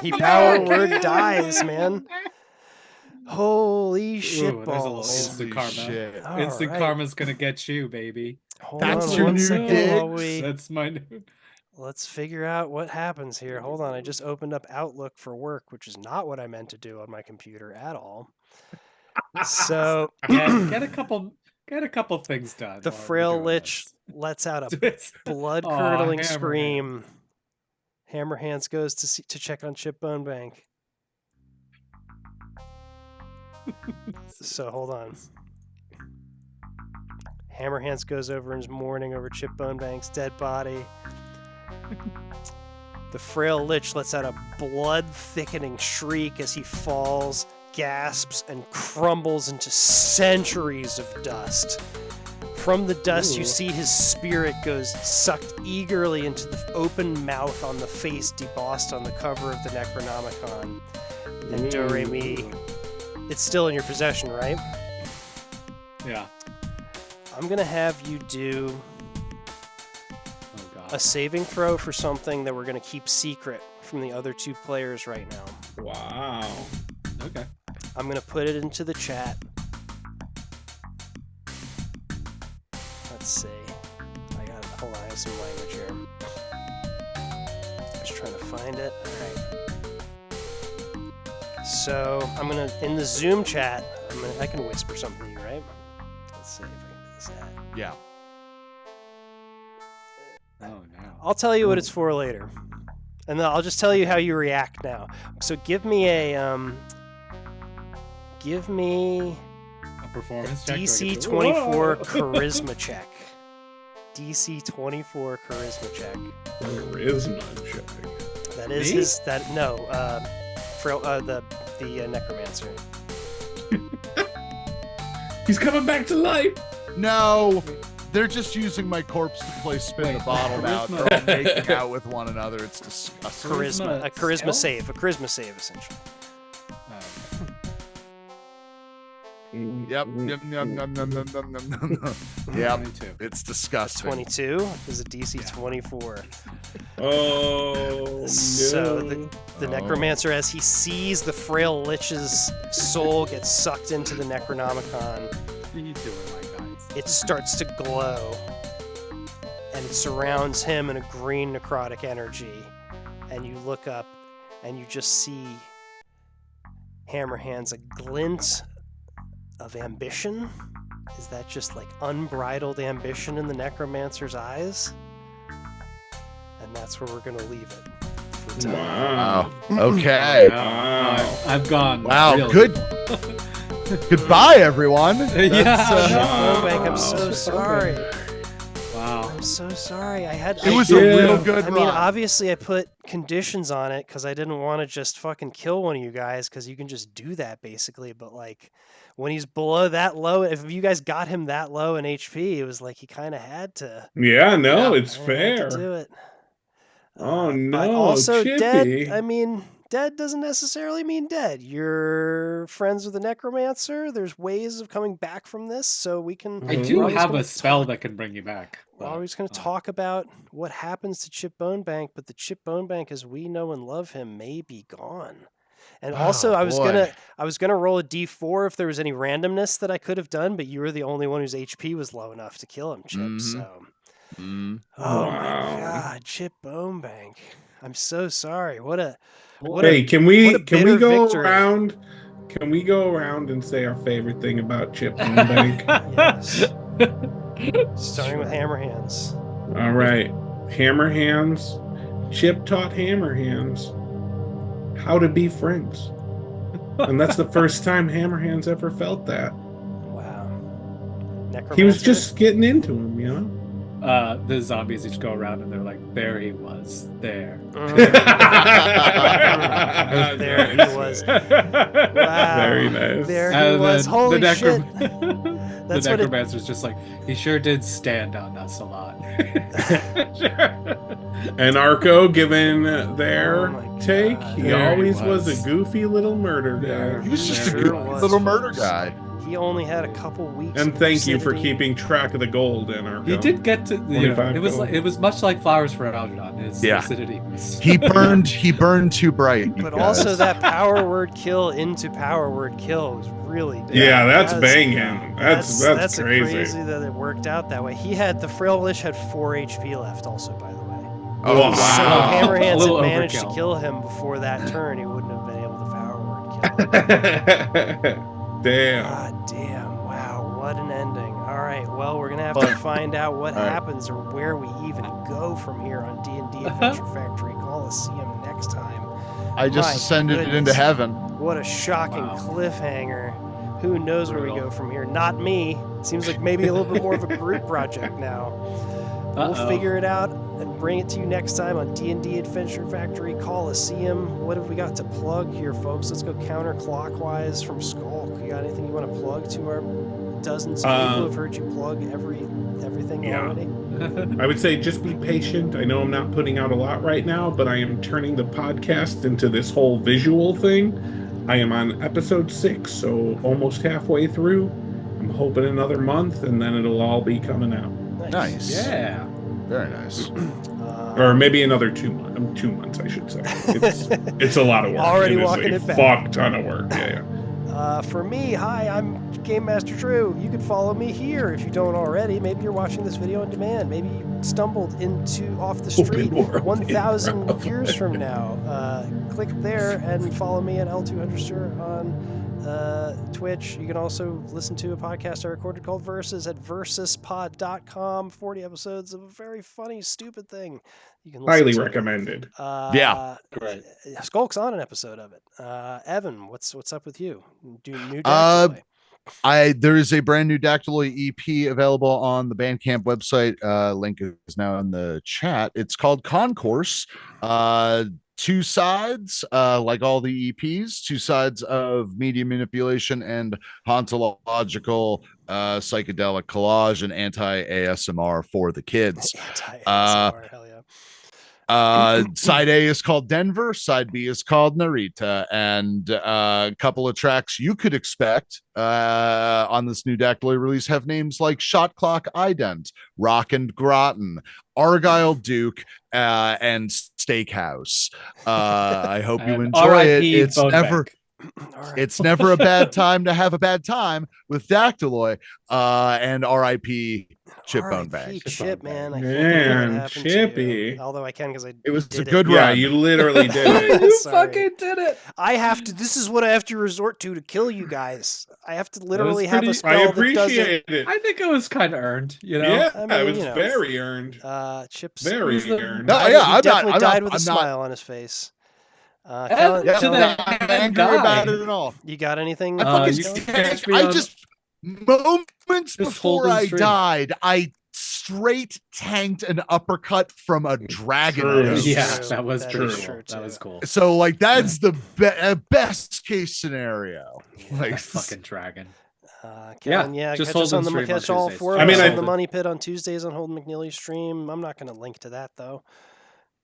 He power word dies, man. Holy shit Ooh, there's a little balls. instant Holy karma. shit. All Instant right. karma's gonna get you, baby. Hold That's on your one new second while digs? That's my new. let's figure out what happens here. Hold on, I just opened up Outlook for work, which is not what I meant to do on my computer at all. So Get a couple things done. the while we're Frail doing Lich this. lets out a It's- blood-curdling Aw, scream. Hammerhands goes to check on Chipbone Bank. So hold on. Hammerhands goes over and is mourning over Chipbone Bank's dead body. The Frail Lich lets out a blood-thickening shriek as he falls, gasps, and crumbles into centuries of dust. From the dust, you Ooh. see his spirit goes sucked eagerly into the open mouth on the face debossed on the cover of the Necronomicon. And Do-Re-Mi, it's still in your possession, right? Yeah. I'm going to have you do Oh god. a saving throw for something that we're going to keep secret from the other 2 players right now. Wow. Okay. I'm going to put it into the chat. Let's see. Hold on, I have some language here. Just trying to find it. All right. So I'm going to, in the Zoom chat, I can whisper something to you, right? Let's see if I can do this ad. Yeah. Oh no. I'll tell you what it's for later. And then I'll just tell you how you react now. So give me a A performance check. DC 24 charisma check. DC 24 charisma check. Charisma check. That is Me? his. That no. The necromancer. He's coming back to life. No, they're just using my corpse to play spin the Wait, bottle out. charisma. They're all making out with one another. It's disgusting. Charisma. A charisma Stealth? save. A charisma save, essentially. Yep. Yep. 22. It's disgusting. 22 is a DC 24. Oh no. So the necromancer, as he sees the Frail Lich's soul get sucked into the Necronomicon, What are you doing, my guys? it starts to glow, and it surrounds him in a green necrotic energy. And you look up, and you just see Hammerhands, a glint of ambition. Is that just like unbridled ambition in the necromancer's eyes? And that's where we're gonna leave it for tonight. Wow. Okay. Wow. I've gone. Wow, really good. Goodbye, everyone. Yeah, That's, Oh, Bank, I'm Wow. so sorry. Wow. I'm so sorry. it was a Yeah. real good I run. mean, obviously, I put conditions on it because I didn't want to just fucking kill one of you guys because you can just do that basically. But like, when he's below that low, if you guys got him that low in HP, it was like he kind of had to. Yeah, no, Yeah. it's had fair. to do it. Oh, But no, also dead. Chippy. I mean, dead doesn't necessarily mean dead. You're friends with the necromancer. There's ways of coming back from this, so we can. I Mhm. do we're always have gonna a spell talk- that can bring you back. We're but, always going to talk about what happens to Chip Bone Bank, but the Chip Bone Bank, as we know and love him, may be gone. And also, Oh, I was boy. gonna roll a D4 if there was any randomness that I could have done, but you were the only one whose HP was low enough to kill him, Chip. Mhm. So, Mm. oh Wow. my God, Chip Bone Bank. I'm so sorry. What a Hey, can what we a can we bitter go victory. around? Can we go around and say our favorite thing about Chip Bone Bank? yes. Starting with Hammerhands. All right, Hammer Hands. Chip taught Hammer Hands how to be friends. And that's the first time Hammerhand's ever felt that. Wow. Necromancer? He was just getting into him, you know? The zombies each go around and they're like, there he was, there. There he was. Wow. Very nice. There he And was. then Holy the shit. the That's what it... necromancer's just like, he sure did stand on us a lot. And Arco, given their Oh my take, God. he There he always was was. a goofy little murder guy. He was just a Sure good was, little murder folks. guy. He only had a couple weeks. And of thank you for lucidity. keeping track of the gold, and Arco. He did get to, you know, 25 it was gold. like, it was much like Flowers for Algernon. His Yeah. lucidity was... He burned too bright. you But guys. also that power word kill into power word kill was really Yeah, that's That's- banging. That's crazy. crazy that it worked out that way. He had the Frail Lich had 4 HP left also, by the way. Oh, Wow. So A Hammerhands little had managed to overkill. kill him before that turn. He wouldn't have been able to power word kill him. Damn. God damn! Wow, what an ending. All right, well, we're gonna have to find out what All right. happens or where we even go from here on D&D Adventure Factory Coliseum next time. I just My ascended goodness. into heaven. What a shocking Wow. cliffhanger. Who knows where we Brutal. go from here? Not me. Seems like maybe a little bit more of a group project now. We'll Uh-oh. figure it out and bring it to you next time on D&D Adventure Factory Coliseum. What have we got to plug here, folks? Let's go counterclockwise from Skulk. You got anything you want to plug to our dozens of people who've heard you plug everything Yeah. already? I would say just be patient. I know I'm not putting out a lot right now, but I am turning the podcast into this whole visual thing. I am on episode 6, so almost halfway through. I'm hoping another month, and then it'll all be coming out. Nice. Yeah. Very nice. Or maybe another 2 months. 2 months, I should say. It's a lot of work. Already It is walking a it back. fuck ton of work. Yeah. For me, hi, I'm Game Master Drew. You can follow me here if you don't already. Maybe you're watching this video on demand. Maybe you stumbled off the street Open world 1,000 improv. years from now. Click there and follow me at L200 on Twitch. You can also listen to a podcast I recorded called Versus at versuspod.com. 40 episodes of a very funny, stupid thing. You can listen Highly to. recommended. Yeah. Great. Skulk's on an episode of it. Evan, what's up with you? Do new Uh, Dactyloid. There is a brand new Dactyloid EP available on the Bandcamp website. Link is now in the chat. It's called Concourse. 2 sides, like all the EPs, 2 sides of media manipulation and hauntological psychedelic collage and anti-ASMR for the kids. Anti-ASMR, hell yeah. Side A is called Denver, side B is called Narita, and a couple of tracks you could expect on this new Dactyloid release have names like Shot Clock Ident, Rock and Groton, Argyle Duke, and Steakhouse. I hope you And enjoy it. RIP It's Bone never Bank. All right. it's never a bad time to have a bad time with Dactyloid, and RIP Chipbone R.I.P. Bank. Chip, man. I can't Man, believe what happened to you. Chippy. Although I can because I It was did a good it. Yeah, run. you literally did it. You Sorry. fucking did it. I have to. This is what I have to resort to kill you guys. I have to literally have a pretty- spell I that doesn't. appreciate it. I think it was kind of earned, you know? Yeah, I mean, it was you know, very earned. Chips. Very He's the- earned. No, died- yeah, he I'm definitely not. died with a I'm not. smile on his face. And Kellen, Yeah, to I'm that not angry guy. about it at all. you got anything? I fucking you Kellen? can catch me I on- just moments Just before holding I stream. died, I straight tanked an uppercut from a dragon. True. on his Yeah, chest. that was That true. is true, That was too. cool. So like that's the best case scenario. Like That fucking dragon. Kellen, yeah, just catch us hold on them the stream on catch all Tuesdays. 4 of I mean, us I- on the Money Pit on Tuesdays on Holden McNeely's stream. I'm not going to link to that though.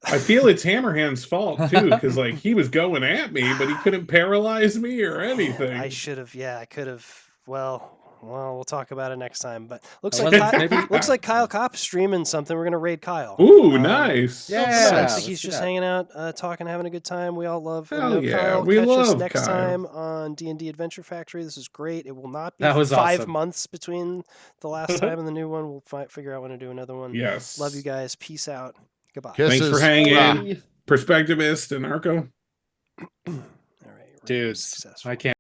I feel it's Hammerhand's fault too, because like he was going at me, but he couldn't paralyze me or anything. I should have. Yeah, I could have. Well, we'll talk about it next time. But looks I like wasn't- Kyle, maybe- looks like Kyle Kopp's streaming something. We're gonna raid Kyle. Ooh, nice. Yeah. Looks like let's he's do just that. hanging out, talking, having a good time. We all love and Hell know yeah, Kyle. we Catch us love next Kyle. time on D&D Adventure Factory. This is great. It will not be That was 5 awesome. months between the last time and the new one. We'll figure out when to do another one. Yes. Love you guys. Peace out. Goodbye. Kisses. Thanks for hanging. Rah. Perspectivist and Arco. All right. we're Dudes, successful. I can't.